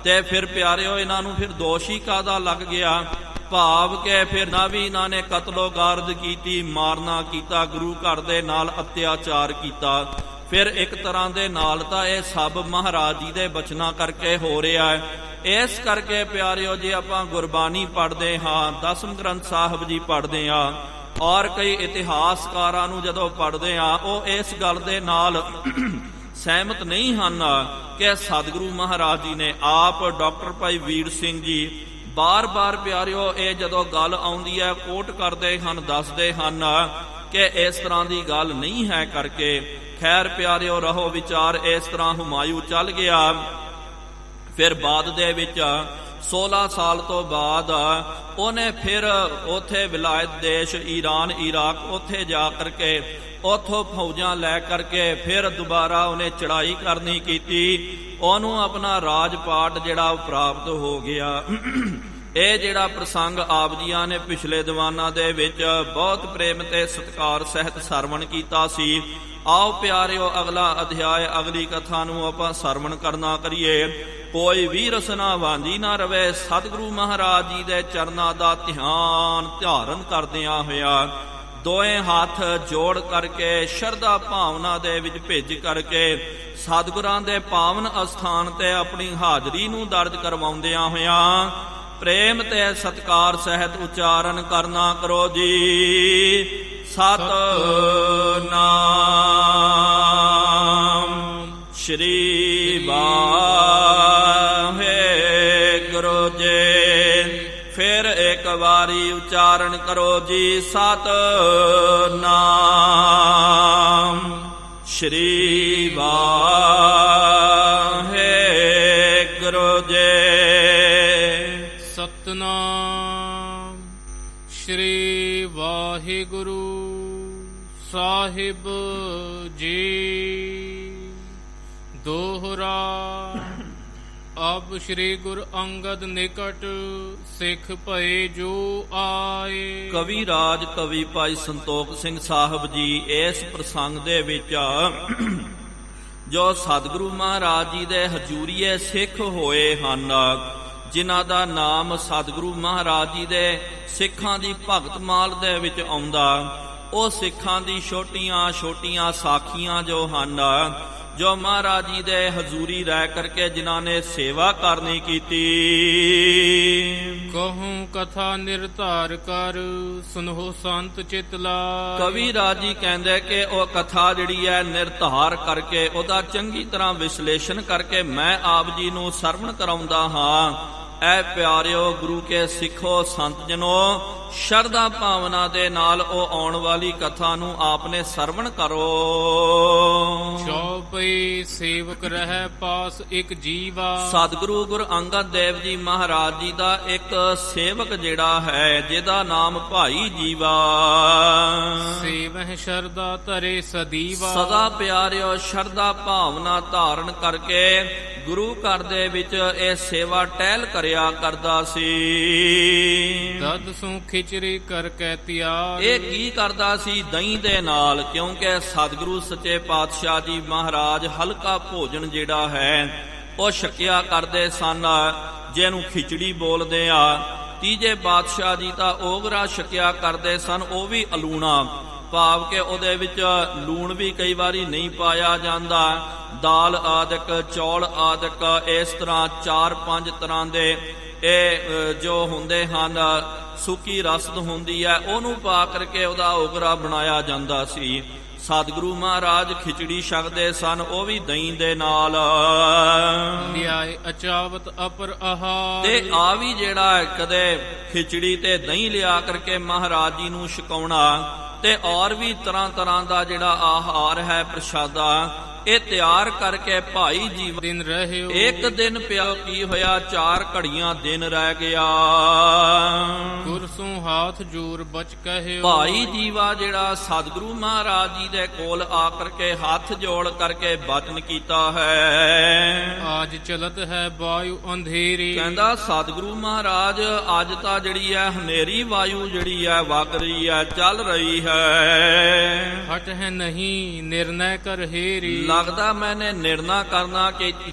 ਤੇ ਫਿਰ ਪਿਆਰਿਓ ਇਹਨਾਂ ਨੂੰ ਫਿਰ ਦੋਸ਼ ਹੀ ਕਾਹਦਾ ਲੱਗ ਗਿਆ? ਭਾਵ ਕਿ ਫਿਰ ਨਾ ਵੀ ਇਹਨਾਂ ਨੇ ਕਤਲੋ ਗਾਰਦ ਕੀਤੀ, ਮਾਰਨਾ ਕੀਤਾ, ਗੁਰੂ ਘਰ ਦੇ ਨਾਲ ਅਤਿਆਚਾਰ ਕੀਤਾ। ਫਿਰ ਇੱਕ ਤਰ੍ਹਾਂ ਦੇ ਨਾਲ ਤਾਂ ਇਹ ਸਭ ਮਹਾਰਾਜ ਜੀ ਦੇ ਬਚਨਾਂ ਕਰਕੇ ਹੋ ਰਿਹਾ ਹੈ। ਇਸ ਕਰਕੇ ਪਿਆਰਿਓ ਜੇ ਆਪਾਂ ਗੁਰਬਾਣੀ ਪੜ੍ਹਦੇ ਹਾਂ, ਦਸਮ ਗ੍ਰੰਥ ਸਾਹਿਬ ਜੀ ਪੜ੍ਹਦੇ ਹਾਂ ਔਰ ਕਈ ਇਤਿਹਾਸਕਾਰਾਂ ਨੂੰ ਜਦੋਂ ਪੜ੍ਹਦੇ ਹਾਂ, ਉਹ ਇਸ ਗੱਲ ਦੇ ਨਾਲ ਸਹਿਮਤ ਨਹੀਂ ਹਨ ਕਿ ਸਤਿਗੁਰੂ ਮਹਾਰਾਜ ਜੀ ਨੇ ਆਪ ਡਾਕਟਰ ਭਾਈ ਵੀਰ ਸਿੰਘ ਜੀ ਬਾਰ-ਬਾਰ ਪਿਆਰਿਓ ਇਹ ਜਦੋਂ ਗੱਲ ਆਉਂਦੀ ਹੈ ਕੋਟ ਕਰਦੇ ਹਨ, ਦੱਸਦੇ ਹਨ ਕਿ ਇਸ ਤਰ੍ਹਾਂ ਦੀ ਗੱਲ ਨਹੀਂ ਹੈ ਕਰਕੇ। ਖੈਰ ਪਿਆਰਿਓ ਰਹੋ ਵਿਚਾਰ ਇਸ ਤਰ੍ਹਾਂ ਹੁਮਾਯੂ ਚੱਲ ਗਿਆ। ਫਿਰ ਬਾਅਦ ਦੇ ਵਿੱਚ 16 ਸਾਲ ਤੋਂ ਬਾਅਦ ਉਹਨੇ ਫਿਰ ਉੱਥੇ ਵਿਲਾਇਤ ਦੇਸ਼ ਈਰਾਨ ਇਰਾਕ ਉੱਥੇ ਜਾ ਕਰਕੇ ਉੱਥੋਂ ਫੌਜਾਂ ਲੈ ਕਰਕੇ ਫਿਰ ਦੁਬਾਰਾ ਉਹਨੇ ਚੜ੍ਹਾਈ ਕਰਨੀ ਕੀਤੀ। ਉਹਨੂੰ ਆਪਣਾ ਰਾਜਪਾਟ ਜਿਹੜਾ ਉਹ ਪ੍ਰਾਪਤ ਹੋ ਗਿਆ। ਇਹ ਜਿਹੜਾ ਪ੍ਰਸੰਗ ਆਪ ਜੀਆਂ ਨੇ ਪਿਛਲੇ ਦੀਵਾਨਾਂ ਦੇ ਵਿੱਚ ਬਹੁਤ ਪ੍ਰੇਮ ਤੇ ਸਤਿਕਾਰ ਸਹਿਤ ਸਰਵਣ ਕੀਤਾ ਸੀ। ਆਓ ਪਿਆਰਿਓ ਅਗਲਾ ਅਧਿਆਇ ਅਗਲੀ ਕਥਾ ਨੂੰ ਆਪਾਂ ਸਰਵਣ ਕਰਨਾ ਕਰੀਏ। ਕੋਈ ਵੀ ਰਸਨਾ ਵਾਂਝੀ ਨਾ ਰਵੇ, ਸਤਿਗੁਰੂ ਮਹਾਰਾਜ ਜੀ ਦੇ ਚਰਨਾਂ ਦਾ ਧਿਆਨ ਧਾਰਨ ਕਰਦਿਆਂ ਹੋਇਆ ਦੋਵੇਂ ਹੱਥ ਜੋੜ ਕਰਕੇ ਸ਼ਰਧਾ ਭਾਵਨਾ ਦੇ ਵਿੱਚ ਭਿੱਜ ਕਰਕੇ ਸਤਿਗੁਰਾਂ ਦੇ ਪਾਵਨ ਅਸਥਾਨ ਤੇ ਆਪਣੀ ਹਾਜ਼ਰੀ ਨੂੰ ਦਰਜ ਕਰਵਾਉਂਦਿਆਂ ਹੋਇਆਂ ਪ੍ਰੇਮ ਤੇ ਸਤਿਕਾਰ ਸਹਿਤ ਉਚਾਰਨ ਕਰਨਾ ਕਰੋ ਜੀ। ਸਤਿਨਾਮ ਸ਼੍ਰੀ ਵਾਹਿਗੁਰੂ ਜੀ। ਫਿਰ ਇੱਕ ਵਾਰੀ ਉਚਾਰਨ ਕਰੋ ਜੀ। ਸਤਿਨਾਮ ਸ਼੍ਰੀ ਵਾਹਿਗੁਰੂ ਜੀ। ਸਤਿਨਾਮ ਸ਼੍ਰੀ ਵਾਹਿਗੁਰੂ ਸਾਹਿਬ ਜੀ। ਦੋਹਰਾ ਅਬ ਸ਼੍ਰੀ ਗੁਰ ਅੰਗਦ ਨਿਕਟ ਸਿੱਖ ਭਏ ਜੋ ਆਏ। ਕਵੀ ਰਾਜ ਕਵੀ ਭਾਈ ਸੰਤੋਖ ਸਿੰਘ ਸਾਹਿਬ ਜੀ ਇਸ ਪ੍ਰਸੰਗ ਦੇ ਵਿੱਚ ਜੋ ਸਤਿਗੁਰੂ ਮਹਾਰਾਜ ਜੀ ਦੇ ਹਜੂਰੀਏ ਸਿੱਖ ਹੋਏ ਹਨ, ਜਿਨ੍ਹਾਂ ਦਾ ਨਾਮ ਸਤਿਗੁਰੂ ਮਹਾਰਾਜ ਜੀ ਦੇ ਸਿੱਖਾਂ ਦੀ ਭਗਤਮਾਲ ਦੇ ਵਿੱਚ ਆਉਂਦਾ, ਉਹ ਸਿੱਖਾਂ ਦੀ ਛੋਟੀਆਂ ਛੋਟੀਆਂ ਸਾਖੀਆਂ ਜੋ ਹਨ, ਜੋ ਮਹਾਰਾਜ ਜੀ ਦੇ ਹਜ਼ੂਰੀ ਰਹਿ ਕਰਕੇ ਜਿਨ੍ਹਾਂ ਨੇ ਸੇਵਾ ਕਰਨੀ ਕੀਤੀ। ਕਹੂੰ ਕਥਾ ਨਿਰਧਾਰ ਕਰ ਸੁਨੋ ਸੰਤ ਚਿਤ ਲਾਏ। ਕਵੀ ਰਾਜ ਜੀ ਕਹਿੰਦੇ ਕਿ ਉਹ ਕਥਾ ਜਿਹੜੀ ਹੈ ਨਿਰਧਾਰ ਕਰਕੇ ਉਹਦਾ ਚੰਗੀ ਤਰ੍ਹਾਂ ਵਿਸ਼ਲੇਸ਼ਣ ਕਰਕੇ ਮੈਂ ਆਪ ਜੀ ਨੂੰ ਸਰਵਣ ਕਰਾਉਂਦਾ ਹਾਂ। ਐ ਪਿਆਰਿਓ ਗੁਰੂ ਕੇ ਸਿੱਖੋ ਸੰਤ ਜਨੋ, ਸ਼ਰਧਾ ਭਾਵਨਾ ਦੇ ਨਾਲ ਉਹ ਆਉਣ ਵਾਲੀ ਕਥਾ ਨੂੰ ਆਪਨੇ ਸਰਵਣ ਕਰੋ। ਚੌਪਈ ਸੇਵਕ ਰਹਿ ਪਾਸ ਇੱਕ ਜੀਵਾ। ਸਤਿਗੁਰੂ ਗੁਰੂ ਅੰਗਦ ਦੇਵ ਜੀ ਮਹਾਰਾਜ ਜੀ ਦਾ ਇੱਕ ਸੇਵਕ ਜਿਹੜਾ ਹੈ, ਜਿਹਦਾ ਨਾਮ ਭਾਈ ਜੀਵਾ। ਸੇਵਹਿ ਸ਼ਰਧਾ ਧਰੇ ਸਦੀਵਾ। ਸਦਾ ਪਿਆਰਿਓ ਸ਼ਰਧਾ ਭਾਵਨਾ ਧਾਰਨ ਕਰਕੇ ਗੁਰੂ ਘਰ ਦੇ ਵਿੱਚ ਇਹ ਸੇਵਾ ਟਹਿਲ ਕਰਿਆ ਕਰਦਾ ਸੀ। ਤਦ ਸੂ ਖਿਚੜੀ ਕਰਕੇ ਤਿਆਰ। ਇਹ ਕੀ ਕਰਦਾ ਸੀ? ਦਹੀਂ ਦੇ ਨਾਲ, ਕਿਉਂਕਿ ਸਤਿਗੁਰੂ ਸੱਚੇ ਪਾਤਸ਼ਾਹ ਜੀ ਮਹਾਰਾਜ ਹਲਕਾ ਭੋਜਨ ਜਿਹੜਾ ਹੈ ਉਹ ਛਕਿਆ ਕਰਦੇ ਸਨ, ਜਿਹਨੂੰ ਖਿਚੜੀ ਬੋਲਦੇ ਆ। ਤੀਜੇ ਪਾਤਸ਼ਾਹ ਜੀ ਤਾਂ ਓਗਰਾ ਛਕਿਆ ਕਰਦੇ ਸਨ, ਉਹ ਵੀ ਅਲੂਣਾ, ਭਾਵ ਕਿ ਉਹਦੇ ਵਿੱਚ ਲੂਣ ਵੀ ਕਈ ਵਾਰੀ ਨਹੀਂ ਪਾਇਆ ਜਾਂਦਾ। ਦਾਲ ਆਦਿਕ, ਚੌਲ ਆਦਿਕ, ਇਸ ਤਰ੍ਹਾਂ 4-5 ਤਰ੍ਹਾਂ ਦੇ ਇਹ ਜੋ ਹੁੰਦੇ ਹਨ, ਸੁੱਕੀ ਰਸਦ ਹੁੰਦੀ ਹੈ, ਉਹਨੂੰ ਪਾ ਕਰਕੇ ਉਹਦਾ ਓਗਰਾ ਬਣਾਇਆ ਜਾਂਦਾ ਸੀ। ਸਤਿਗੁਰੂ ਮਹਾਰਾਜ ਖਿਚੜੀ ਛਕਦੇ ਸਨ, ਉਹ ਵੀ ਦਹੀਂ ਦੇ ਨਾਲ। ਲਿਆਏ ਅਚਾਵਤ ਅਪਰ ਆਹਾਰ। ਤੇ ਆ ਵੀ ਜਿਹੜਾ ਕਦੇ ਖਿਚੜੀ ਤੇ ਦਹੀਂ ਲਿਆ ਕਰਕੇ ਮਹਾਰਾਜ ਜੀ ਨੂੰ ਛਕਾਉਣਾ, ਤੇ ਔਰ ਵੀ ਤਰ੍ਹਾਂ ਤਰ੍ਹਾਂ ਦਾ ਜਿਹੜਾ ਆਹਾਰ ਹੈ ਪ੍ਰਸ਼ਾਦਾ, ਇਹ ਤਿਆਰ ਕਰਕੇ ਭਾਈ ਜੀ ਦਿਨ ਰਹਿਓ। ਇੱਕ ਦਿਨ ਪਿਆ ਕੀ ਹੋਇਆ, 4 ਘੜੀਆਂ ਦਿਨ ਰਹਿ ਗਿਆ। ਗੁਰਸੋਂ ਹਾਥ ਜੋਰ ਬਚ ਕਹਿਓ। ਭਾਈ ਜੀਵਾ ਜਿਹੜਾ ਸਤਿਗੁਰੂ ਮਹਾਰਾਜ ਜੀ ਦੇ ਕੋਲ ਆ ਕਰਕੇ ਹੱਥ ਜੋੜ ਕਰਕੇ ਬਚਨ ਕੀਤਾ ਹੈ। ਅੱਜ ਚਲਤ ਹੈ ਵਾਯੂ ਅੰਧੇਰੀ। ਕਹਿੰਦਾ ਸਤਿਗੁਰੂ ਮਹਾਰਾਜ ਅੱਜ ਤਾਂ ਜਿਹੜੀ ਹੈ ਹਨੇਰੀ ਵਾਯੂ ਜਿਹੜੀ ਹੈ ਵਗ ਰਹੀ ਹੈ, ਚੱਲ ਰਹੀ ਹੈ। ਹਟ ਹੈ ਨਹੀਂ ਨਿਰਣੈ ਕਰ ਹੇਰੀ। ਲੱਗਦਾ ਮੈਨੇ ਨਿਰਣਾ ਕਰਨਾ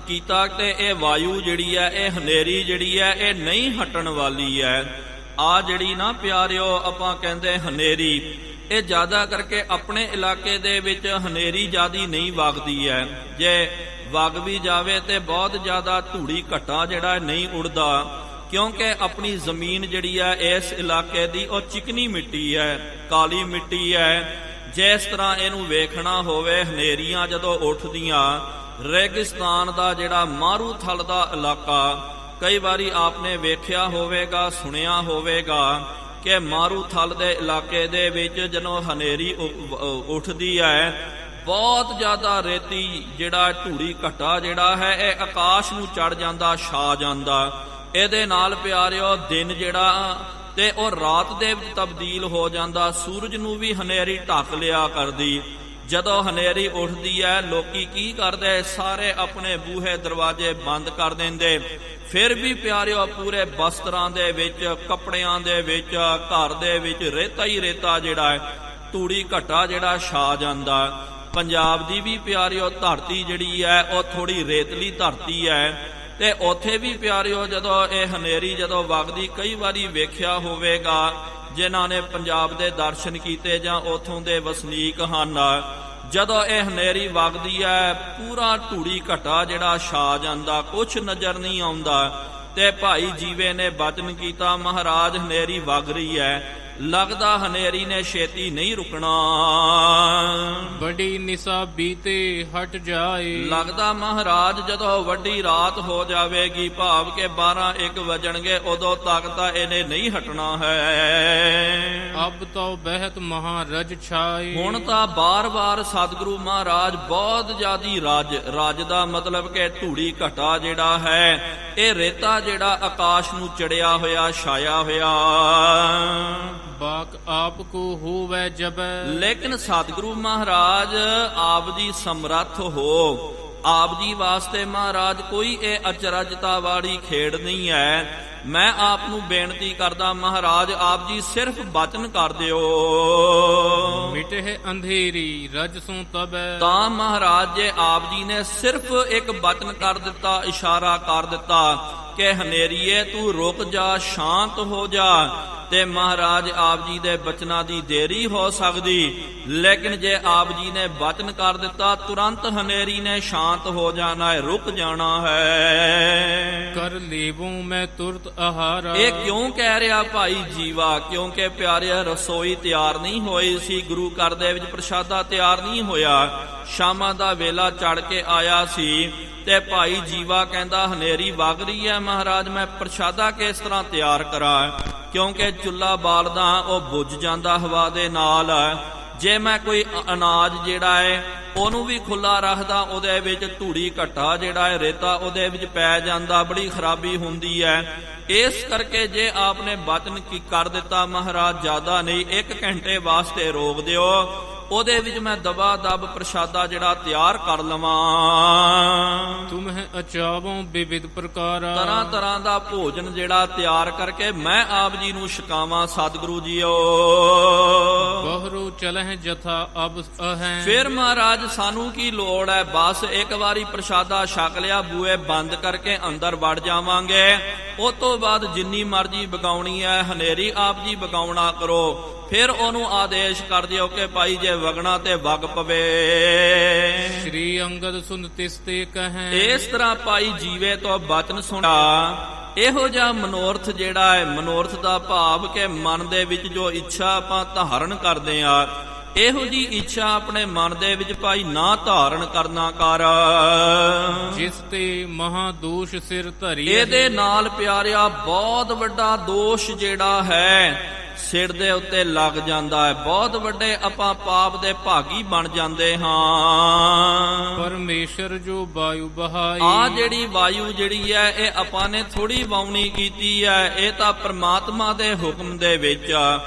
ਕੀਤਾ ਤੇ ਇਹ ਵਾਯੂ ਜਿਹੜੀ ਹੈ, ਇਹ ਹਨੇਰੀ ਜਿਹੜੀ ਹੈ, ਇਹ ਨਹੀਂ ਹਟਣ ਵਾਲੀ ਹੈ। ਆ ਜਿਹੜੀ ਨਾ ਪਿਆਰਿਓ ਆਪਾਂ ਕਹਿੰਦੇ ਹਨੇਰੀ, ਇਹ ਜ਼ਿਆਦਾ ਕਰਕੇ ਆਪਣੇ ਇਲਾਕੇ ਦੇ ਵਿੱਚ ਹਨੇਰੀ ਜ਼ਿਆਦੀ ਨਹੀਂ ਵਗਦੀ ਹੈ। ਜੇ ਵਗ ਵੀ ਜਾਵੇ ਤੇ ਬਹੁਤ ਜ਼ਿਆਦਾ ਧੂੜੀ ਘਟਾ ਜਿਹੜਾ ਨਹੀਂ ਉੜਦਾ, ਕਿਉਂਕਿ ਆਪਣੀ ਜ਼ਮੀਨ ਜਿਹੜੀ ਹੈ ਇਸ ਇਲਾਕੇ ਦੀ ਉਹ ਚਿਕਨੀ ਮਿੱਟੀ ਹੈ, ਕਾਲੀ ਮਿੱਟੀ ਹੈ। ਜਿਸ ਤਰ੍ਹਾਂ ਇਹਨੂੰ ਵੇਖਣਾ ਹੋਵੇ, ਹਨੇਰੀਆਂ ਜਦੋਂ ਉੱਠਦੀਆਂ, ਰੇਗਿਸਤਾਨ ਦਾ ਜਿਹੜਾ ਮਾਰੂਥਲ ਦਾ ਇਲਾਕਾ, ਕਈ ਵਾਰੀ ਆਪਨੇ ਵੇਖਿਆ ਹੋਵੇਗਾ, ਸੁਣਿਆ ਹੋਵੇਗਾ ਕਿ ਮਾਰੂਥਲ ਦੇ ਇਲਾਕੇ ਦੇ ਵਿੱਚ ਜਦੋਂ ਹਨੇਰੀ ਉੱਠਦੀ ਹੈ, ਬਹੁਤ ਜ਼ਿਆਦਾ ਰੇਤੀ ਜਿਹੜਾ ਧੂੜੀ ਘਟਾ ਜਿਹੜਾ ਹੈ ਇਹ ਆਕਾਸ਼ ਨੂੰ ਚੜ ਜਾਂਦਾ, ਛਾ ਜਾਂਦਾ। ਇਹਦੇ ਨਾਲ ਪਿਆਰਿਓ ਦਿਨ ਜਿਹੜਾ ਤੇ ਉਹ ਰਾਤ ਦੇ ਵਿੱਚ ਤਬਦੀਲ ਹੋ ਜਾਂਦਾ, ਸੂਰਜ ਨੂੰ ਵੀ ਹਨੇਰੀ ਢੱਕ ਲਿਆ ਕਰਦੀ। ਜਦੋਂ ਹਨੇਰੀ ਉੱਠਦੀ ਹੈ, ਲੋਕੀ ਕੀ ਕਰਦੇ, ਸਾਰੇ ਆਪਣੇ ਬੂਹੇ ਦਰਵਾਜ਼ੇ ਬੰਦ ਕਰ ਦਿੰਦੇ। ਫਿਰ ਵੀ ਪਿਆਰਿਓ ਪੂਰੇ ਬਸਤਰਾਂ ਦੇ ਵਿੱਚ, ਕੱਪੜਿਆਂ ਦੇ ਵਿੱਚ, ਘਰ ਦੇ ਵਿੱਚ ਰੇਤਾ ਹੀ ਰੇਤਾ ਜਿਹੜਾ ਹੈ, ਧੂੜੀ ਘਟਾ ਜਿਹੜਾ ਛਾ ਜਾਂਦਾ। ਪੰਜਾਬ ਦੀ ਵੀ ਪਿਆਰਿਓ ਧਰਤੀ ਜਿਹੜੀ ਹੈ ਉਹ ਥੋੜੀ ਰੇਤਲੀ ਧਰਤੀ ਹੈ, ਤੇ ਉੱਥੇ ਵੀ ਪਿਆਰਿਓ ਜਦੋਂ ਇਹ ਹਨੇਰੀ ਜਦੋਂ ਵਗਦੀ, ਕਈ ਵਾਰੀ ਵੇਖਿਆ ਹੋਵੇਗਾ ਜਿਨ੍ਹਾਂ ਨੇ ਪੰਜਾਬ ਦੇ ਦਰਸ਼ਨ ਕੀਤੇ ਜਾਂ ਉੱਥੋਂ ਦੇ ਵਸਨੀਕ ਹਨ, ਜਦੋਂ ਇਹ ਹਨੇਰੀ ਵਗਦੀ ਹੈ ਪੂਰਾ ਧੂੜੀ ਘਟਾ ਜਿਹੜਾ ਛਾ ਜਾਂਦਾ, ਕੁਛ ਨਜ਼ਰ ਨਹੀਂ ਆਉਂਦਾ। ਤੇ ਭਾਈ ਜੀਵੇ ਨੇ ਬਚਨ ਕੀਤਾ, ਮਹਾਰਾਜ ਹਨੇਰੀ ਵਗ ਰਹੀ ਹੈ, ਲੱਗਦਾ ਹਨੇਰੀ ਨੇ ਛੇਤੀ ਨਹੀਂ ਰੁਕਣਾ, ਬੜੀ ਨਿਸਾ ਬੀਤੇ ਹਟ ਜਾਏ। ਲੱਗਦਾ ਮਹਾਰਾਜ ਜਦੋਂ ਵੱਡੀ ਰਾਤ ਹੋ ਜਾਵੇਗੀ, ਭਾਵ ਕਿ 12-1 ਵਜਣਗੇ, ਉਦੋਂ ਤੱਕ ਤਾਂ ਇਹਨੇ ਨਹੀਂ ਹਟਣਾ ਹੈ। ਅਬ ਤੋ ਬਹਿਤ ਮਹਾਰਜ ਛਾਏ। ਹੁਣ ਤਾਂ ਬਾਰ-ਬਾਰ ਸਤਿਗੁਰੂ ਮਹਾਰਾਜ ਬਹੁਤ ਜ਼ਿਆਦੀ ਰਜ ਦਾ ਮਤਲਬ ਕਿ ਧੂੜੀ ਘਟਾ ਜਿਹੜਾ ਹੈ, ਇਹ ਰੇਤਾ ਜਿਹੜਾ ਆਕਾਸ਼ ਨੂੰ ਚੜਿਆ ਹੋਇਆ, ਛਾਇਆ ਹੋਇਆ। ਬਾਕ ਆਪ ਕੋ ਹੋਵੇ ਜਬੈ। ਲੇਕਿਨ ਸਤਿਗੁਰੂ ਮਹਾਰਾਜ ਆਪ ਜੀ ਸਮਰੱਥ ਹੋ, ਆਪ ਜੀ ਵਾਸਤੇ ਮਹਾਰਾਜ ਕੋਈ ਇਹ ਅਚਰਜਤਾ ਵਾਲੀ ਖੇਡ ਨਹੀਂ ਹੈ। ਮੈਂ ਆਪ ਨੂੰ ਬੇਨਤੀ ਕਰਦਾ, ਮਹਾਰਾਜ ਆਪ ਜੀ ਸਿਰਫ ਬਚਨ ਕਰ ਦਿਓ। ਮਿਟੇ ਅੰਧੇਰੀ ਰਜ ਸੋ ਤਬੈ। ਤਾਂ ਮਹਾਰਾਜ ਜੇ ਆਪ ਜੀ ਨੇ ਸਿਰਫ ਇੱਕ ਬਚਨ ਕਰ ਦਿੱਤਾ, ਇਸ਼ਾਰਾ ਕਰ ਦਿੱਤਾ ਕਿ ਹਨੇਰੀਏ ਤੂੰ ਰੁਕ ਜਾ, ਸ਼ਾਂਤ ਹੋ ਜਾ, ਤੇ ਮਹਾਰਾਜ ਆਪ ਜੀ ਦੇ ਬਚਨਾਂ ਦੀ ਦੇਰੀ ਹੋ ਸਕਦੀ। ਲੇਕਿਨ ਜੇ ਆਪ ਜੀ ਨੇ ਬਚਨ ਕਰ ਦਿੱਤਾ, ਤੁਰੰਤ ਹਨੇਰੀ ਨੇ ਸ਼ਾਂਤ ਹੋ ਜਾਣਾ ਹੈ, ਰੁਕ ਜਾਣਾ ਹੈ। ਕਰ ਲੇਵੂ ਮੈਂ ਤੁਰਤ ਆਹਾਰਾ। ਇਹ ਕਿਉਂ ਕਹਿ ਰਿਹਾ ਭਾਈ ਜੀਵਾ? ਕਿਉਂਕਿ ਪਿਆਰਿਆ ਰਸੋਈ ਤਿਆਰ ਨਹੀਂ ਹੋਈ ਸੀ, ਗੁਰੂ ਘਰ ਦੇ ਵਿੱਚ ਪ੍ਰਸ਼ਾਦਾ ਤਿਆਰ ਨਹੀਂ ਹੋਇਆ, ਸ਼ਾਮਾਂ ਦਾ ਵੇਲਾ ਚੜ ਕੇ ਆਇਆ ਸੀ। ਤੇ ਭਾਈ ਜੀਵਾ ਕਹਿੰਦਾ ਹਨੇਰੀ ਵਗ ਰਹੀ ਹੈ, ਮਹਾਰਾਜ ਮੈਂ ਪ੍ਰਸ਼ਾਦਾ ਕਿਸ ਤਰ੍ਹਾਂ ਤਿਆਰ ਕਰਾਂ, ਕਿਉਂਕਿ ਚੁੱਲ੍ਹਾ ਬਾਲਦਾ ਉਹ ਬੁੱਝ ਜਾਂਦਾ ਹਵਾ ਦੇ ਨਾਲ। ਜੇ ਮੈਂ ਕੋਈ ਅਨਾਜ ਜਿਹੜਾ ਹੈ ਉਹਨੂੰ ਵੀ ਖੁੱਲਾ ਰੱਖਦਾ, ਉਹਦੇ ਵਿੱਚ ਧੂੜੀ ਘਟਾ ਜਿਹੜਾ ਹੈ, ਰੇਤਾ ਉਹਦੇ ਵਿੱਚ ਪੈ ਜਾਂਦਾ, ਬੜੀ ਖਰਾਬੀ ਹੁੰਦੀ ਹੈ। ਇਸ ਕਰਕੇ ਜੇ ਆਪਨੇ ਬਚਨ ਕੀ ਕਰ ਦਿੱਤਾ, ਮਹਾਰਾਜ ਜ਼ਿਆਦਾ ਨਹੀਂ, 1 ਘੰਟੇ ਵਾਸਤੇ ਰੋਕ ਦਿਓ, ਉਹਦੇ ਵਿੱਚ ਮੈਂ ਦਬਾ ਦਬ ਪ੍ਰਸ਼ਾਦਾ ਜਿਹੜਾ ਤਿਆਰ ਕਰ ਲਵਾਂ। ਤੁਮਹਿ ਅਚਾਵੋਂ ਵਿਵਿਧ ਪ੍ਰਕਾਰਾ। ਤਰ੍ਹਾਂ ਤਰ੍ਹਾਂ ਦਾ ਭੋਜਨ ਜਿਹੜਾ ਤਿਆਰ ਕਰਕੇ ਮੈਂ ਆਪ ਜੀ ਨੂੰ ਛਕਾਵਾਂ। ਸਤਿਗੁਰੂ ਜੀਓ ਬਹਰੂ ਚਲਹਿ ਜਥਾ ਅਬ ਅਹੈ। ਫਿਰ ਮਹਾਰਾਜ ਸਾਨੂੰ ਕੀ ਲੋੜ ਹੈ, ਬਸ ਇੱਕ ਵਾਰੀ ਪ੍ਰਸ਼ਾਦਾ ਛਕ ਲਿਆ, ਬੂਏ ਬੰਦ ਕਰਕੇ ਅੰਦਰ ਵੜ ਜਾਵਾਂਗੇ। ਉਸ ਤੋਂ ਬਾਅਦ ਜਿੰਨੀ ਮਰਜ਼ੀ ਵਗਾਉਣੀ ਹੈ ਹਨੇਰੀ ਆਪ ਜੀ ਵਗਾਉਣਾ ਕਰੋ। ਫਿਰ ਉਹਨੂੰ ਆਦੇਸ਼ ਕਰ ਦਿਓ ਕਿ ਭਾਈ ਜੇ ਵਗਣਾ ਤੇ ਵਗ ਪਵੇ। ਸ੍ਰੀ ਅੰਗਦ ਸੁਨ ਤਿਸ ਤੇ ਕਹੈ। ਇਸ ਤਰ੍ਹਾਂ ਭਾਈ ਜੀਵੇ ਤੋਂ ਬਚਨ ਸੁਣਾ। ਇਹੋ ਜਿਹਾ ਮਨੋਰਥ ਜਿਹੜਾ ਹੈ, ਮਨੋਰਥ ਦਾ ਭਾਵ ਕਿ ਮਨ ਦੇ ਵਿੱਚ ਜੋ ਇੱਛਾ ਆਪਾਂ ਧਾਰਨ ਕਰਦੇ ਆ, ਇਹੋ ਜੀ ਇੱਛਾ ਆਪਣੇ ਮਨ ਦੇ ਵਿੱਚ ਭਾਈ ਨਾ ਧਾਰਨ ਕਰਨਾ ਕਰ। ਜਿਸ ਤੇ ਮਹਾ ਦੋਸ਼ ਸਿਰ ਧਰੀ। ਇਹਦੇ ਨਾਲ ਪਿਆਰਿਆ ਬਹੁਤ ਵੱਡਾ ਦੋਸ਼ ਜਿਹੜਾ ਹੈ ਸਿਰ ਦੇ ਉੱਤੇ ਲੱਗ ਜਾਂਦਾ ਹੈ। ਬਹੁਤ ਵੱਡੇ ਆਪਾਂ ਪਾਪ ਦੇ ਭਾਗੀ ਬਣ ਜਾਂਦੇ ਹਾਂ। ਪਰਮੇਸ਼ਰ ਜੋ ਵਾਯੂ ਬਹਾਈ। ਆ ਜਿਹੜੀ ਵਾਯੂ ਜਿਹੜੀ ਹੈ ਇਹ ਆਪਾਂ ਨੇ ਥੋੜੀ ਵਾਉਣੀ ਕੀਤੀ ਹੈ, ਇਹ ਤਾਂ ਪ੍ਰਮਾਤਮਾ ਦੇ ਹੁਕਮ ਦੇ ਵਿੱਚ,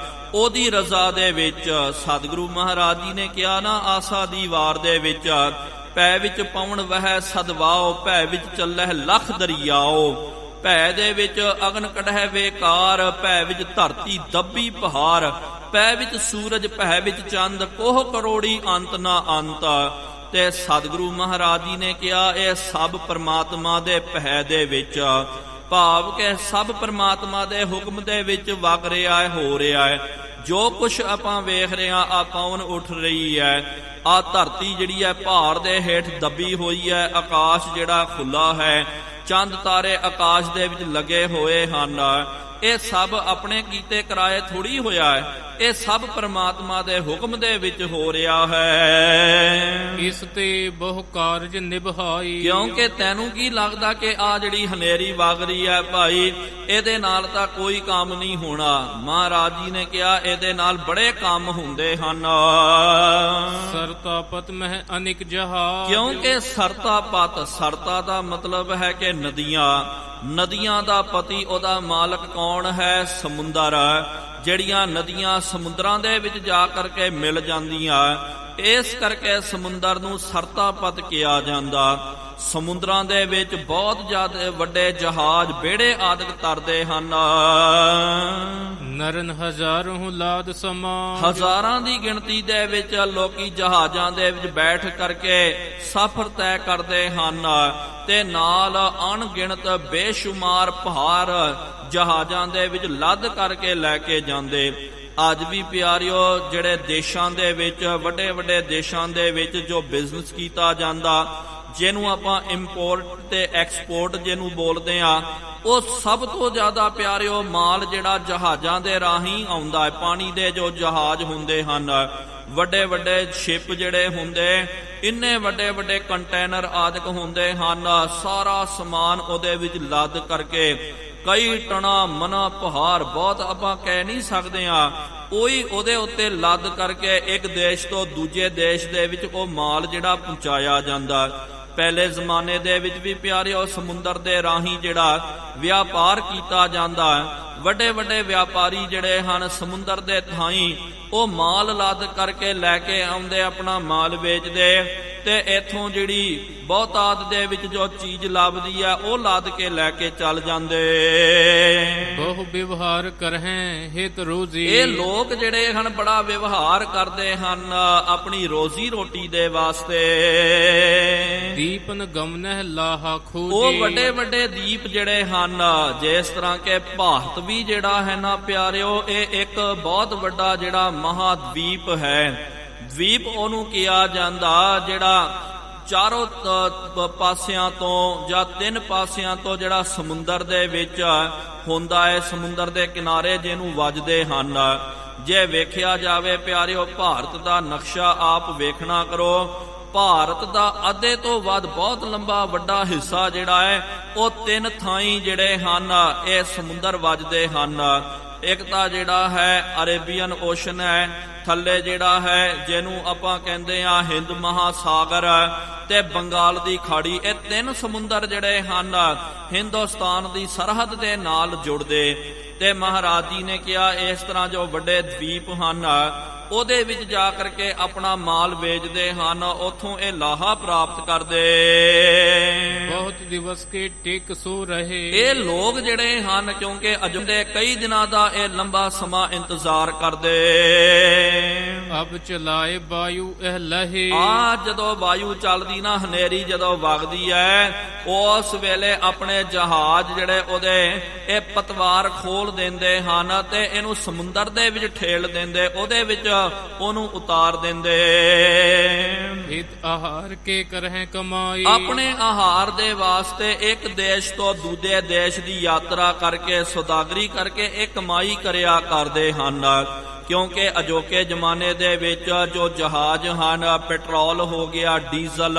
ਉਹਦੀ ਰਜ਼ਾ ਦੇ ਵਿੱਚ। ਸਤਿਗੁਰੂ ਮਹਾਰਾਜ ਜੀ ਨੇ ਕਿਹਾ ਨਾ, ਆਸਾ ਦੀ ਵਾਰ ਦੇ ਵਿੱਚ, ਭੈ ਵਿੱਚ ਪਵਨ ਵਹਿ ਸਦਵਾਓ, ਭੈ ਵਿੱਚ ਚੱਲਹਿ ਲਖ ਦਰਿਆਓ। ਭੈ ਦੇ ਵਿੱਚ ਅਗਨ ਕਢਹਿ ਵੇਕਾਰ, ਭੈ ਵਿੱਚ ਧਰਤੀ ਦੱਬੀ ਪਹਾੜ, ਭੈ ਵਿੱਚ ਸੂਰਜ, ਭੈ ਵਿੱਚ ਚੰਦ, ਕੋਹ ਕਰੋੜੀ ਅੰਤ ਨਾ ਅੰਤ। ਤੇ ਸਤਿਗੁਰੂ ਮਹਾਰਾਜ ਜੀ ਨੇ ਕਿਹਾ ਇਹ ਸਭ ਪਰਮਾਤਮਾ ਦੇ ਭੈ ਦੇ ਵਿੱਚ, ਭਾਵ ਕਿ ਸਭ ਪਰਮਾਤਮਾ ਦੇ ਹੁਕਮ ਦੇ ਵਿੱਚ ਵਗ ਰਿਹਾ ਹੈ, ਹੋ ਰਿਹਾ ਹੈ। ਜੋ ਕੁਛ ਆਪਾਂ ਵੇਖ ਰਹੇ ਹਾਂ, ਆ ਪੌਣ ਉੱਠ ਰਹੀ ਹੈ, ਆ ਧਰਤੀ ਜਿਹੜੀ ਹੈ ਭਾਰ ਦੇ ਹੇਠ ਦੱਬੀ ਹੋਈ ਹੈ, ਆਕਾਸ਼ ਜਿਹੜਾ ਖੁੱਲਾ ਹੈ, ਚੰਦ ਤਾਰੇ ਆਕਾਸ਼ ਦੇ ਵਿੱਚ ਲੱਗੇ ਹੋਏ ਹਨ, ਇਹ ਸਭ ਆਪਣੇ ਕੀਤੇ ਕਰਾਏ ਥੋੜੀ ਹੋਇਆ ਹੈ, ਇਹ ਸਭ ਪਰਮਾਤਮਾ ਦੇ ਹੁਕਮ ਦੇ ਵਿੱਚ ਹੋ ਰਿਹਾ ਹੈ। ਇਸ ਤੇ ਬਹੁ ਕਾਰਜ ਨਿਭਾਈ, ਕਿਉਂਕਿ ਤੈਨੂੰ ਕੀ ਲੱਗਦਾ ਕਿ ਆ ਜਿਹੜੀ ਹਨੇਰੀ ਵਗ ਰਹੀ ਹੈ ਭਾਈ, ਇਹਦੇ ਨਾਲ ਤਾਂ ਕੋਈ ਕੰਮ ਨਹੀਂ ਹੋਣਾ। ਮਹਾਰਾਜ ਜੀ ਨੇ ਕਿਹਾ ਇਹਦੇ ਨਾਲ ਬੜੇ ਕੰਮ ਹੁੰਦੇ ਹਨ। ਸਰਤਾ ਪਤ ਮਹਿ ਅਨਿਕ ਜਹਾਜ਼, ਕਿਉਂਕਿ ਸਰਤਾ ਪਤ, ਸਰਤਾ ਦਾ ਮਤਲਬ ਹੈ ਕਿ ਨਦੀਆਂ, ਨਦੀਆਂ ਦਾ ਪਤੀ ਉਹਦਾ ਮਾਲਕ ਕੌਣ ਹੈ? ਸਮੁੰਦਰ। ਜਿਹੜੀਆਂ ਨਦੀਆਂ ਸਮੁੰਦਰਾਂ ਦੇ ਵਿੱਚ ਜਾ ਕਰਕੇ ਮਿਲ ਜਾਂਦੀਆਂ, ਇਸ ਕਰਕੇ ਸਮੁੰਦਰ ਨੂੰ ਸਰਤਾਪਤ ਕਿਹਾ ਜਾਂਦਾ। ਸਮੁੰਦਰਾਂ ਦੇ ਵਿੱਚ ਬਹੁਤ ਜ਼ਿਆਦਾ ਵੱਡੇ ਜਹਾਜ਼, ਬੇੜੇ ਆਦਿਕ ਤਰਦੇ ਹਨ। ਨਰਨ ਹਜ਼ਾਰੋਂ ਲਾਦ ਸਮਾ, ਹਜ਼ਾਰਾਂ ਦੀ ਗਿਣਤੀ ਦੇ ਵਿੱਚ ਲੋਕੀ ਜਹਾਜ਼ਾਂ ਦੇ ਵਿੱਚ ਬੈਠ ਕਰਕੇ ਸਫ਼ਰ ਤੈਅ ਕਰਦੇ ਹਨ, ਤੇ ਨਾਲ ਅਣਗਿਣਤ ਬੇਸ਼ੁਮਾਰ ਭਾਰ ਜਹਾਜ਼ਾਂ ਦੇ ਵਿੱਚ ਲੱਦ ਕਰਕੇ ਲੈ ਕੇ ਜਾਂਦੇ। ਅੱਜ ਵੀ ਪਿਆਰਿਓ, ਜਿਹੜੇ ਦੇਸ਼ਾਂ ਦੇ ਵਿੱਚ, ਵੱਡੇ ਵੱਡੇ ਦੇਸ਼ਾਂ ਦੇ ਵਿੱਚ ਜੋ ਬਿਜ਼ਨਸ ਕੀਤਾ ਜਾਂਦਾ, ਜਿਹਨੂੰ ਆਪਾਂ ਇੰਪੋਰਟ ਤੇ ਐਕਸਪੋਰਟ ਜਿਹਨੂੰ ਬੋਲਦੇ ਆ, ਉਹ ਸਭ ਤੋਂ ਜ਼ਿਆਦਾ ਪਿਆਰਿਓ ਮਾਲ ਜਿਹੜਾ ਜਹਾਜ਼ਾਂ ਦੇ ਰਾਹੀਂ ਆਉਂਦਾ ਹੈ। ਪਾਣੀ ਦੇ ਜੋ ਜਹਾਜ਼ ਹੁੰਦੇ ਹਨ, ਵੱਡੇ ਵੱਡੇ ਸ਼ਿਪ ਜਿਹੜੇ ਹੁੰਦੇ, ਇੰਨੇ ਵੱਡੇ ਵੱਡੇ ਕੰਟੇਨਰ ਆਦਿਕ ਹੁੰਦੇ ਹਨ, ਸਾਰਾ ਸਮਾਨ ਉਹਦੇ ਵਿੱਚ ਲੱਦ ਕਰਕੇ ਕਈ ਟਣਾ ਮਨਾ ਪਹਾੜ, ਬਹੁਤ ਆਪਾਂ ਕਹਿ ਨਹੀਂ ਸਕਦੇ ਆ, ਉਹੀ ਉਹਦੇ ਉੱਤੇ ਲੱਦ ਕਰਕੇ ਇੱਕ ਦੇਸ਼ ਤੋਂ ਦੂਜੇ ਦੇਸ਼ ਦੇ ਵਿੱਚ ਉਹ ਮਾਲ ਜਿਹੜਾ ਪਹੁੰਚਾਇਆ ਜਾਂਦਾ। ਪਹਿਲੇ ਜ਼ਮਾਨੇ ਦੇ ਵਿੱਚ ਵੀ ਪਿਆਰਿਓ ਸਮੁੰਦਰ ਦੇ ਰਾਹੀਂ ਜਿਹੜਾ ਵਿਆਪਾਰ ਕੀਤਾ ਜਾਂਦਾ, ਵੱਡੇ ਵੱਡੇ ਵਿਆਪਾਰੀ ਜਿਹੜੇ ਹਨ ਸਮੁੰਦਰ ਦੇ ਥਾਈਂ ਉਹ ਮਾਲ ਲੱਦ ਕਰਕੇ ਲੈ ਕੇ ਆਉਂਦੇ, ਆਪਣਾ ਮਾਲ ਵੇਚਦੇ, ਤੇ ਇਥੋਂ ਜਿਹੜੀ ਬਹੁਤਾਤ ਦੇ ਵਿੱਚ ਜੋ ਚੀਜ਼ ਲੱਭਦੀ ਆ ਉਹ ਲੱਦ ਕੇ ਲੈ ਕੇ ਚੱਲ ਜਾਂਦੇ। ਬਹੁ ਵਿਵਹਾਰ ਕਰਹਿ ਹਿਤ ਰੋਜ਼ੀ, ਇਹ ਲੋਕ ਜਿਹੜੇ ਹਨ ਬੜਾ ਵਿਵਹਾਰ ਕਰਦੇ ਹਨ ਆਪਣੀ ਰੋਜ਼ੀ ਰੋਟੀ ਦੇ ਵਾਸਤੇ। ਦੀਪਨ ਗਮਨਹਿ ਲਾਹਾ ਖੋਜੀ, ਉਹ ਵੱਡੇ ਵੱਡੇ ਦੀਪ ਜਿਹੜੇ ਹਨ, ਜਿਸ ਤਰ੍ਹਾਂ ਕਿ ਭਾਰਤ ਵੀ ਜਿਹੜਾ ਹੈ ਨਾ ਪਿਆਰਿਓ, ਇਹ ਇੱਕ ਬਹੁਤ ਵੱਡਾ ਜਿਹੜਾ ਮਹਾਦੀਪ ਹੈ। ਦੀਪ ਉਹਨੂੰ ਕਿਹਾ ਜਾਂਦਾ ਜਿਹੜਾ ਚਾਰੋਂ ਪਾਸਿਆਂ ਤੋਂ ਜਾਂ ਤਿੰਨ ਪਾਸਿਆਂ ਤੋਂ ਜਿਹੜਾ ਸਮੁੰਦਰ ਦੇ ਵਿੱਚ ਹੁੰਦਾ ਹੈ, ਸਮੁੰਦਰ ਦੇ ਕਿਨਾਰੇ ਜਿਹਨੂੰ ਵੱਜਦੇ ਹਨ। ਜੇ ਵੇਖਿਆ ਜਾਵੇ ਪਿਆਰਿਓ, ਭਾਰਤ ਦਾ ਨਕਸ਼ਾ ਆਪ ਵੇਖਣਾ ਕਰੋ, ਭਾਰਤ ਦਾ ਅੱਧੇ ਤੋਂ ਵੱਧ ਬਹੁਤ ਲੰਬਾ ਵੱਡਾ ਹਿੱਸਾ ਜਿਹੜਾ ਹੈ ਉਹ ਤਿੰਨ ਥਾਈਂ ਜਿਹੜੇ ਹਨ ਇਹ ਸਮੁੰਦਰ ਵੱਜਦੇ ਹਨ। ਇੱਕ ਤਾਂ ਜਿਹੜਾ ਹੈ ਅਰੇਬੀਅਨ ਓਸ਼ਨ ਹੈ, ਥੱਲੇ ਜਿਹੜਾ ਹੈ ਜਿਹਨੂੰ ਆਪਾਂ ਕਹਿੰਦੇ ਆ ਹਿੰਦ ਮਹਾਸਾਗਰ, ਤੇ ਬੰਗਾਲ ਦੀ ਖਾੜੀ। ਇਹ ਤਿੰਨ ਸਮੁੰਦਰ ਜਿਹੜੇ ਹਨ ਹਿੰਦੁਸਤਾਨ ਦੀ ਸਰਹੱਦ ਦੇ ਨਾਲ ਜੁੜਦੇ। ਤੇ ਮਹਾਰਾਜ ਜੀ ਨੇ ਕਿਹਾ ਇਸ ਤਰ੍ਹਾਂ ਜੋ ਵੱਡੇ ਦਵੀਪ ਹਨ ਉਹਦੇ ਵਿੱਚ ਜਾ ਕਰਕੇ ਆਪਣਾ ਮਾਲ ਵੇਚਦੇ ਹਨ, ਉੱਥੋਂ ਇਹ ਲਾਹਾ ਪ੍ਰਾਪਤ ਕਰਦੇ। ਬਹੁਤ ਦਿਵਸ ਕੇ ਟਿਕ ਸੋ ਰਹੇ, ਇਹ ਲੋਕ ਜਿਹੜੇ ਹਨ ਕਿਉਂਕਿ ਅਜੰਦੇ ਕਈ ਦਿਨਾਂ ਦਾ ਇਹ ਲੰਬਾ ਸਮਾਂ ਇੰਤਜ਼ਾਰ ਕਰਦੇ। ਅਬ ਚਲਾਏ ਵਾਯੂ ਇਹ ਲਹੇ, ਆ ਜਦੋਂ ਵਾਯੂ ਚੱਲਦੀ ਨਾ, ਹਨੇਰੀ ਜਦੋਂ ਵਗਦੀ ਹੈ, ਉਸ ਵੇਲੇ ਆਪਣੇ ਜਹਾਜ਼ ਜਿਹੜੇ ਉਹਦੇ ਇਹ ਪਤਵਾਰ ਖੋਲ ਦਿੰਦੇ ਹਨ ਤੇ ਇਹਨੂੰ ਸਮੁੰਦਰ ਦੇ ਵਿੱਚ ਠੇਲ ਦਿੰਦੇ, ਉਹਦੇ ਵਿੱਚ ਉਹਨੂੰ ਉਤਾਰ ਦਿੰਦੇ। ਹਿਤ ਆਹਾਰ ਕੇ ਕਰਹਿ ਕਮਾਈ, ਆਪਣੇ ਆਹਾਰ ਦੇ ਵਾਸਤੇ ਇੱਕ ਦੇਸ਼ ਤੋਂ ਦੂਜੇ ਦੇਸ਼ ਦੀ ਯਾਤਰਾ ਕਰਕੇ, ਸੌਦਾਗਰੀ ਕਰਕੇ ਇਹ ਕਮਾਈ ਕਰਿਆ ਕਰਦੇ ਹਨ। ਕਿਉਂਕਿ ਅਜੋਕੇ ਜ਼ਮਾਨੇ ਦੇ ਵਿੱਚ ਜੋ ਜਹਾਜ਼ ਹਨ, ਪੈਟਰੋਲ ਹੋ ਗਿਆ, ਡੀਜ਼ਲ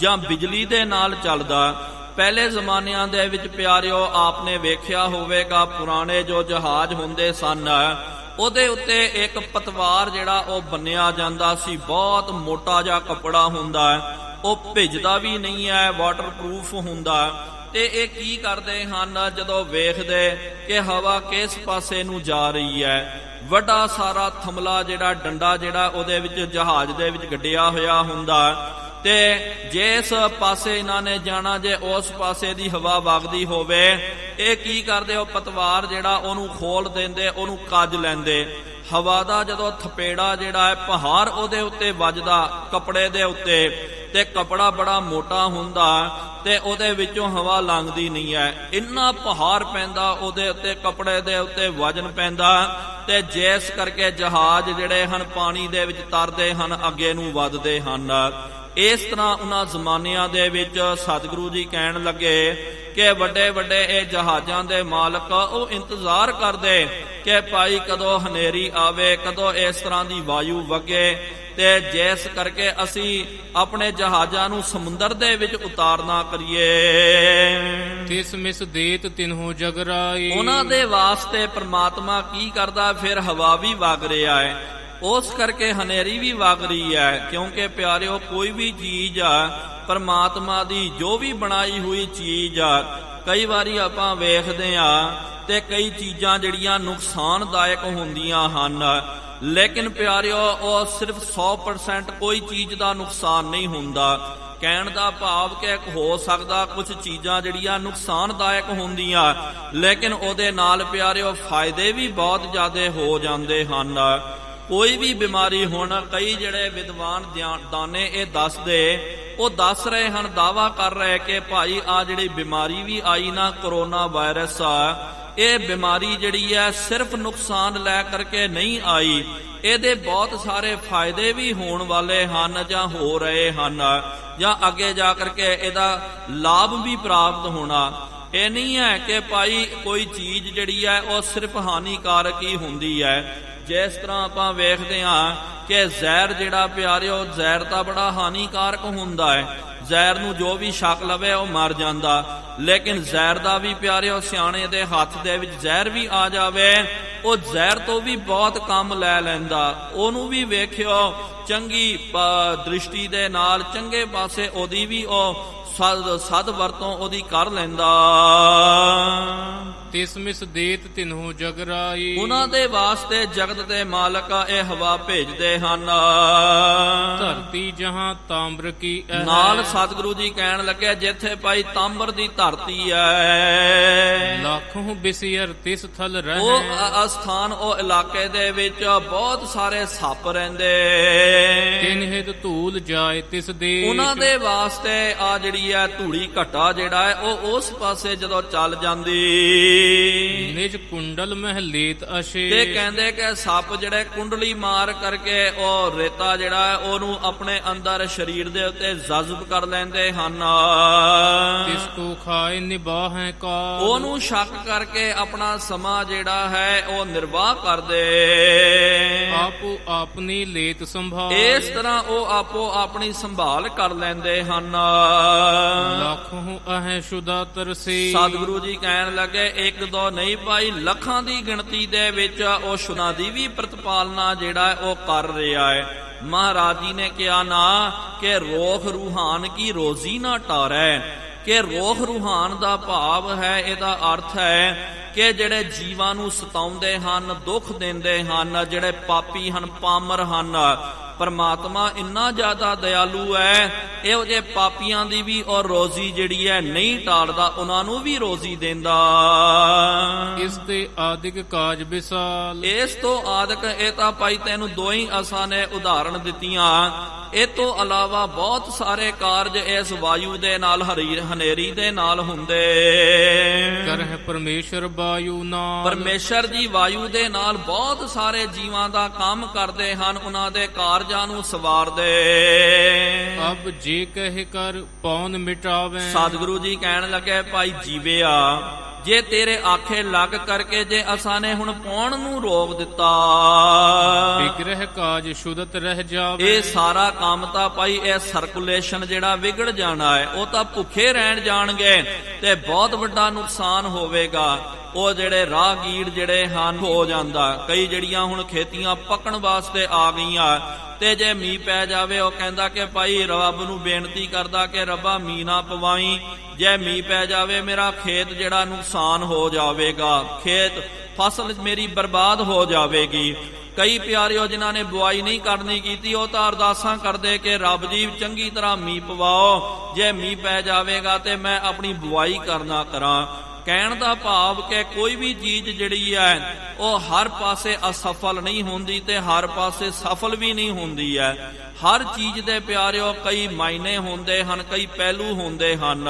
ਜਾਂ ਬਿਜਲੀ ਦੇ ਨਾਲ ਚੱਲਦਾ। ਪਹਿਲੇ ਜ਼ਮਾਨਿਆਂ ਦੇ ਵਿੱਚ ਪਿਆਰਿਓ ਆਪਨੇ ਵੇਖਿਆ ਹੋਵੇਗਾ, ਪੁਰਾਣੇ ਜੋ ਜਹਾਜ਼ ਹੁੰਦੇ ਸਨ ਉਹਦੇ ਉੱਤੇ ਇੱਕ ਪਤਵਾਰ ਜਿਹੜਾ ਉਹ ਬੰਨਿਆ ਜਾਂਦਾ ਸੀ, ਬਹੁਤ ਮੋਟਾ ਜਿਹਾ ਕੱਪੜਾ ਹੁੰਦਾ, ਉਹ ਭਿੱਜਦਾ ਵੀ ਨਹੀਂ ਹੈ, ਵਾਟਰਪ੍ਰੂਫ ਹੁੰਦਾ। ਤੇ ਇਹ ਕੀ ਕਰਦੇ ਹਨ, ਜਦੋਂ ਵੇਖਦੇ ਕਿ ਹਵਾ ਕਿਸ ਪਾਸੇ ਨੂੰ ਜਾ ਰਹੀ ਹੈ, ਵੱਡਾ ਸਾਰਾ ਥਮਲਾ ਜਿਹੜਾ ਡੰਡਾ ਜਿਹੜਾ ਉਹਦੇ ਵਿੱਚ ਜਹਾਜ਼ ਦੇ ਵਿੱਚ ਗੱਡਿਆ ਹੋਇਆ ਹੁੰਦਾ, ਤੇ ਜਿਸ ਪਾਸੇ ਇਹਨਾਂ ਨੇ ਜਾਣਾ, ਜੇ ਉਸ ਪਾਸੇ ਦੀ ਹਵਾ ਵਗਦੀ ਹੋਵੇ, ਇਹ ਕੀ ਕਰਦੇ, ਉਹ ਪਤਵਾਰ ਜਿਹੜਾ ਉਹਨੂੰ ਖੋਲ ਦਿੰਦੇ, ਉਹਨੂੰ ਕੱਜ ਲੈਂਦੇ। ਹਵਾ ਦਾ ਜਦੋਂ ਥਪੇੜਾ ਜਿਹੜਾ ਹੈ ਪਹਾੜ ਉਹਦੇ ਉੱਤੇ ਵੱਜਦਾ, ਕੱਪੜੇ ਦੇ ਉੱਤੇ, ਤੇ ਕਪੜਾ ਬੜਾ ਮੋਟਾ ਹੁੰਦਾ ਤੇ ਉਹਦੇ ਵਿੱਚੋਂ ਹਵਾ ਲੰਘਦੀ ਨਹੀਂ ਹੈ। ਇੰਨਾ ਪਹਾੜ ਪੈਂਦਾ ਉਹਦੇ ਉੱਤੇ, ਕਪੜੇ ਦੇ ਉੱਤੇ ਵਜਨ ਪੈਂਦਾ, ਤੇ ਜਿਸ ਕਰਕੇ ਜਹਾਜ਼ ਜਿਹੜੇ ਹਨ ਪਾਣੀ ਦੇ ਵਿੱਚ ਤਰਦੇ ਹਨ, ਅੱਗੇ ਨੂੰ ਵੱਧਦੇ ਹਨ। ਇਸ ਤਰ੍ਹਾਂ ਉਹਨਾਂ ਜ਼ਮਾਨਿਆਂ ਦੇ ਵਿੱਚ ਸਤਿਗੁਰੂ ਜੀ ਕਹਿਣ ਲੱਗੇ ਕਿ ਵੱਡੇ ਵੱਡੇ ਇਹ ਜਹਾਜ਼ਾਂ ਦੇ ਮਾਲਕ ਉਹ ਇੰਤਜ਼ਾਰ ਕਰਦੇ ਕਿ ਭਾਈ ਕਦੋਂ ਹਨੇਰੀ ਆਵੇ, ਕਦੋਂ ਇਸ ਤਰ੍ਹਾਂ ਦੀ ਵਾਯੂ ਵਗੇ, ਤੇ ਜਿਸ ਕਰਕੇ ਅਸੀਂ ਆਪਣੇ ਜਹਾਜ਼ਾਂ ਨੂੰ ਸਮੁੰਦਰ ਦੇ ਵਿੱਚ ਉਤਾਰਨਾ ਕਰੀਏ। ਤਿਸ ਮਿਸ ਦੇਤ ਤਿਨਹੁ ਜਗ ਰਾਈ। ਉਹਨਾਂ ਦੇ ਵਾਸਤੇ ਪ੍ਰਮਾਤਮਾ ਕੀ ਕਰਦਾ, ਫਿਰ ਹਵਾ ਵੀ ਵਗ ਰਿਹਾ ਹੈ, ਉਸ ਕਰਕੇ ਹਨੇਰੀ ਵੀ ਵਗ ਰਹੀ ਹੈ। ਕਿਉਂਕਿ ਪਿਆਰਿਓ ਕੋਈ ਵੀ ਚੀਜ਼ ਆ ਪਰਮਾਤਮਾ ਦੀ ਜੋ ਵੀ ਬਣਾਈ ਹੋਈ ਚੀਜ਼ ਆ, ਕਈ ਵਾਰੀ ਆਪਾਂ ਵੇਖਦੇ ਆ ਤੇ ਕਈ ਚੀਜ਼ਾਂ ਜਿਹੜੀਆਂ ਨੁਕਸਾਨਦਾਇਕ ਹੁੰਦੀਆਂ ਹਨ, ਲੇਕਿਨ ਪਿਆਰਿਓ ਉਹ ਸਿਰਫ 100% ਕੋਈ ਚੀਜ਼ ਦਾ ਨੁਕਸਾਨ ਨਹੀਂ ਹੁੰਦਾ। ਕਹਿਣ ਦਾ ਭਾਵ ਕਿ ਹੋ ਸਕਦਾ ਕੁਝ ਚੀਜ਼ਾਂ ਜਿਹੜੀਆਂ ਨੁਕਸਾਨਦਾਇਕ ਹੁੰਦੀਆਂ, ਲੇਕਿਨ ਉਹਦੇ ਨਾਲ ਪਿਆਰਿਓ ਫਾਇਦੇ ਵੀ ਬਹੁਤ ਜ਼ਿਆਦਾ ਹੋ ਜਾਂਦੇ ਹਨ। ਕੋਈ ਵੀ ਬਿਮਾਰੀ, ਹੁਣ ਕਈ ਜਿਹੜੇ ਵਿਦਵਾਨ ਦਾਨੇ ਇਹ ਦੱਸਦੇ, ਉਹ ਦੱਸ ਰਹੇ ਹਨ, ਦਾਵਾ ਕਰ ਰਹੇ ਕਿ ਭਾਈ ਆ ਜਿਹੜੀ ਬਿਮਾਰੀ ਵੀ ਆਈ ਨਾ, ਕਰੋਨਾ ਵਾਇਰਸ ਆ, ਇਹ ਬਿਮਾਰੀ ਜਿਹੜੀ ਹੈ ਸਿਰਫ ਨੁਕਸਾਨ ਲੈ ਕਰਕੇ ਨਹੀਂ ਆਈ, ਇਹਦੇ ਬਹੁਤ ਸਾਰੇ ਫਾਇਦੇ ਵੀ ਹੋਣ ਵਾਲੇ ਹਨ ਜਾਂ ਹੋ ਰਹੇ ਹਨ, ਜਾਂ ਅੱਗੇ ਜਾ ਕਰਕੇ ਇਹਦਾ ਲਾਭ ਵੀ ਪ੍ਰਾਪਤ ਹੋਣਾ। ਇਹ ਨਹੀਂ ਹੈ ਕਿ ਭਾਈ ਕੋਈ ਚੀਜ਼ ਜਿਹੜੀ ਹੈ ਉਹ ਸਿਰਫ ਹਾਨੀਕਾਰਕ ਹੀ ਹੁੰਦੀ ਹੈ। ਜਿਸ ਤਰ੍ਹਾਂ ਆਪਾਂ ਵੇਖਦੇ ਹਾਂ ਕਿ ਜ਼ਹਿਰ ਜਿਹੜਾ ਪਿਆਰਿਓ, ਜ਼ਹਿਰ ਤਾਂ ਬੜਾ ਹਾਨੀਕਾਰਕ ਹੁੰਦਾ ਹੈ, ਜ਼ਹਿਰ ਨੂੰ ਜੋ ਵੀ ਛਕ ਲਵੇ ਉਹ ਮਰ ਜਾਂਦਾ, ਲੇਕਿਨ ਜ਼ਹਿਰ ਦਾ ਵੀ ਪਿਆਰਿਓ ਸਿਆਣੇ ਦੇ ਹੱਥ ਦੇ ਵਿੱਚ ਜ਼ਹਿਰ ਵੀ ਆ ਜਾਵੇ, ਉਹ ਜ਼ਹਿਰ ਤੋਂ ਵੀ ਬਹੁਤ ਕੰਮ ਲੈ ਲੈਂਦਾ। ਉਹਨੂੰ ਵੀ ਵੇਖਿਓ ਚੰਗੀ ਦ੍ਰਿਸ਼ਟੀ ਦੇ ਨਾਲ, ਚੰਗੇ ਪਾਸੇ ਉਹਦੀ ਵੀ ਉਹ ਸਦ ਵਰਤੋਂ ਉਹਦੀ ਕਰ ਲੈਂਦਾ। ਤਿਸ ਮਿਸ ਦੇਤ ਤਿਨਹੁ ਜਗ ਰਾਈ। ਉਹਨਾਂ ਦੇ ਵਾਸਤੇ ਜਗਤ ਦੇ ਮਾਲਕ ਇਹ ਹਵਾ ਭੇਜਦੇ ਹਨ। ਧਰਤੀ ਜਹਾਂ ਤਾਂਬਰ ਕੀ ਹੈ। ਨਾਲ ਸਤਿਗੁਰੂ ਜੀ ਕਹਿਣ ਲੱਗੇ ਜਿੱਥੇ ਭਾਈ ਤਾਂਬਰ ਦੀ ਧਰਤੀ ਹੈ, ਲੱਖੋਂ ਬਿਸਿਅਰ ਤਿਸ ਥਲ ਰਹਿ। ਉਹ ਅਸਥਾਨ, ਉਹ ਇਲਾਕੇ ਦੇ ਵਿੱਚ ਬਹੁਤ ਸਾਰੇ ਸੱਪ ਰਹਿੰਦੇ। ਤਿਨ ਹਿਤ ਧੂਲ ਜਾਏ ਤਿਸ ਦੇ। ਉਹਨਾਂ ਦੇ ਵਾਸਤੇ ਆ ਜਿਹੜੀ ਹੈ ਧੂੜੀ ਘਟਾ ਜਿਹੜਾ ਹੈ, ਉਹ ਉਸ ਪਾਸੇ ਜਦੋਂ ਚੱਲ ਜਾਂਦੀ, ਨਿਜ ਕੁੰਡਲ ਮਹਲੇਤ ਅਸ਼ੇ। ਤੇ ਕਹਿੰਦੇ ਕਿ ਸੱਪ ਜਿਹੜੇ ਕੁੰਡਲੀ ਮਾਰ ਕਰਕੇ ਉਹ ਰੇਤਾ ਜਿਹੜਾ ਹੈ ਉਹਨੂੰ ਆਪਣੇ ਅੰਦਰ ਸਰੀਰ ਦੇ ਉੱਤੇ ਜਜ਼ਬ ਕਰ ਲੈਂਦੇ ਹਨ। ਤਿਸ ਕੋ ਖਾਏ ਨਿਬਾਹੈ ਕਾ। ਉਹਨੂੰ ਸ਼ੱਕ ਕਰਕੇ ਆਪਣਾ ਸਮਾਂ ਜਿਹੜਾ ਹੈ ਉਹ ਨਿਰਵਾਹ ਕਰਦੇ। ਆਪੋ ਆਪਣੀ ਲੇਤ ਸੰਭਾਲ। ਇਸ ਤਰ੍ਹਾਂ ਉਹ ਆਪੋ ਆਪਣੀ ਸੰਭਾਲ ਕਰ ਲੈਂਦੇ ਹਨ। ਲੱਖੋਂ ਅਹੈ ਸ਼ੁਦਾ ਤਰਸੇ। ਸਤਿਗੁਰੂ ਜੀ ਕਹਿਣ ਲੱਗੇ ਇੱਕ ਦੋ ਨਹੀਂ ਭਾਈ, ਲੱਖਾਂ ਦੀ ਗਿਣਤੀ ਦੇ ਵਿੱਚ ਉਹ ਸ਼ੁਦਾ ਦੀ ਵੀ ਪ੍ਰਤਪਾਲਨਾ ਜਿਹੜਾ ਹੈ ਉਹ ਕਰ ਰਿਹਾ ਹੈ। ਮਹਾਰਾਜ ਜੀ ਨੇ ਕਿਹਾ ਨਾ ਕਿ ਰੋਖ ਰੂਹਾਨ ਕੀ ਰੋਜ਼ੀ ਨਾ ਟਾਰੈ, ਕਿ ਰੋਖ ਰੂਹਾਨ ਦਾ ਭਾਵ ਹੈ, ਇਹਦਾ ਅਰਥ ਹੈ ਕਿ ਜਿਹੜੇ ਜੀਵਾਂ ਨੂੰ ਸਤਾਉਂਦੇ ਹਨ, ਦੁੱਖ ਦਿੰਦੇ ਹਨ, ਜਿਹੜੇ ਪਾਪੀ ਹਨ, ਪਾਮਰ ਹਨ, ਪਰਮਾਤਮਾ ਇੰਨਾ ਜ਼ਿਆਦਾ ਦਿਆਲੂ ਹੈ, ਇਹੋ ਜਿਹੇ ਪਾਪੀਆਂ ਦੀ ਵੀ ਔਰ ਰੋਜ਼ੀ ਜਿਹੜੀ ਹੈ ਨਹੀਂ ਟਾਲਦਾ, ਉਹਨਾਂ ਨੂੰ ਵੀ ਰੋਜ਼ੀ ਦਿੰਦਾ। ਇਸ ਤੇ ਆਦਿਕ ਕਾਜ ਵਿਸਾਲ। ਇਸ ਤੋਂ ਆਦਿਕ ਇਹ ਤਾਂ ਭਾਈ ਤੈਨੂੰ ਦੋ ਹੀ ਅਸਾਂ ਨੇ ਉਦਾਹਰਣ ਦਿੱਤੀਆਂ, ਇਹ ਤੋਂ ਇਲਾਵਾ ਬਹੁਤ ਸਾਰੇ ਕਾਰਜ ਇਸ ਵਾਯੂ ਦੇ ਨਾਲ, ਹਨੇਰੀ ਦੇ ਨਾਲ ਹੁੰਦੇ। ਕਰਹਿ ਪਰਮੇਸ਼ਰ ਵਾਯੂ ਨਾਲ। ਪਰਮੇਸ਼ਰ ਜੀ ਵਾਯੂ ਦੇ ਨਾਲ ਬਹੁਤ ਸਾਰੇ ਜੀਵਾਂ ਦਾ ਕੰਮ ਕਰਦੇ ਹਨ, ਉਹਨਾਂ ਦੇ ਕਾਰਜਾਂ ਨੂੰ ਸਵਾਰਦੇ। ਅਬ ਜੇ ਕਹਿ ਕਰ ਪੌਣ ਮਿਟਾਵੇ। ਸਤਿਗੁਰੂ ਜੀ ਕਹਿਣ ਲੱਗੇ ਭਾਈ ਜੀਵਿਆ, ਜੇ ਤੇਰੇ ਆਖੇ ਲੱਗ ਕਰਕੇ ਜੇ ਅਸਾਂ ਨੇ ਹੁਣ ਪੌਣ ਨੂੰ ਰੋਕ ਦਿੱਤਾ, ਵਿਗ੍ਰਹਿ ਕਾਜ ਸ਼ੁਦਤ ਰਹਿ ਜਾਵੇ। ਇਹ ਸਾਰਾ ਕੰਮ ਤਾਂ ਭਾਈ ਇਹ ਸਰਕੂਲੇਸ਼ਨ ਜਿਹੜਾ ਵਿਗੜ ਜਾਣਾ ਹੈ, ਉਹ ਤਾਂ ਭੁੱਖੇ ਰਹਿਣ ਜਾਣਗੇ ਤੇ ਬਹੁਤ ਵੱਡਾ ਨੁਕਸਾਨ ਹੋਵੇਗਾ। ਉਹ ਜਿਹੜੇ ਰਾਹਗੀਰ ਜਿਹੜੇ ਹਨ ਹੋ ਜਾਂਦਾ, ਕਈ ਜਿਹੜੀਆਂ ਹੁਣ ਖੇਤੀਆਂ ਪੱਕਣ ਵਾਸਤੇ ਆ ਗਈਆਂ, ਤੇ ਜੇ ਮੀਂਹ ਪੈ ਜਾਵੇ ਉਹ ਕਹਿੰਦਾ ਕਿ ਭਾਈ ਰੱਬ ਨੂੰ ਬੇਨਤੀ ਕਰਦਾ ਕਿ ਰੱਬਾ ਮੀਂਹ ਨਾ ਪਵਾਈ, ਜੇ ਮੀਂਹ ਪੈ ਜਾਵੇ ਮੇਰਾ ਖੇਤ ਜਿਹੜਾ ਨੁਕਸਾਨ ਹੋ ਜਾਵੇਗਾ, ਖੇਤ ਫਸਲ ਮੇਰੀ ਬਰਬਾਦ ਹੋ ਜਾਵੇਗੀ। ਕਈ ਪਿਆਰਿਓ ਜਿਨ੍ਹਾਂ ਨੇ ਬੁਆਈ ਨਹੀਂ ਕਰਨੀ ਕੀਤੀ, ਉਹ ਤਾਂ ਅਰਦਾਸਾਂ ਕਰਦੇ ਕਿ ਰੱਬ ਜੀ ਚੰਗੀ ਤਰ੍ਹਾਂ ਮੀਂਹ ਪਵਾਓ, ਜੇ ਮੀਂਹ ਪੈ ਜਾਵੇਗਾ ਤੇ ਮੈਂ ਆਪਣੀ ਬੁਆਈ ਕਰਨਾ ਕਰਾਂ। ਕਹਿਣ ਦਾ ਭਾਵ ਕਿ ਕੋਈ ਵੀ ਚੀਜ਼ ਜਿਹੜੀ ਹੈ ਉਹ ਹਰ ਪਾਸੇ ਅਸਫਲ ਨਹੀਂ ਹੁੰਦੀ ਤੇ ਹਰ ਪਾਸੇ ਸਫਲ ਵੀ ਨਹੀਂ ਹੁੰਦੀ ਹੈ। ਹਰ ਚੀਜ਼ ਦੇ ਪਿਆਰਿਓ ਕਈ ਮਾਇਨੇ ਹੁੰਦੇ ਹਨ, ਕਈ ਪਹਿਲੂ ਹੁੰਦੇ ਹਨ।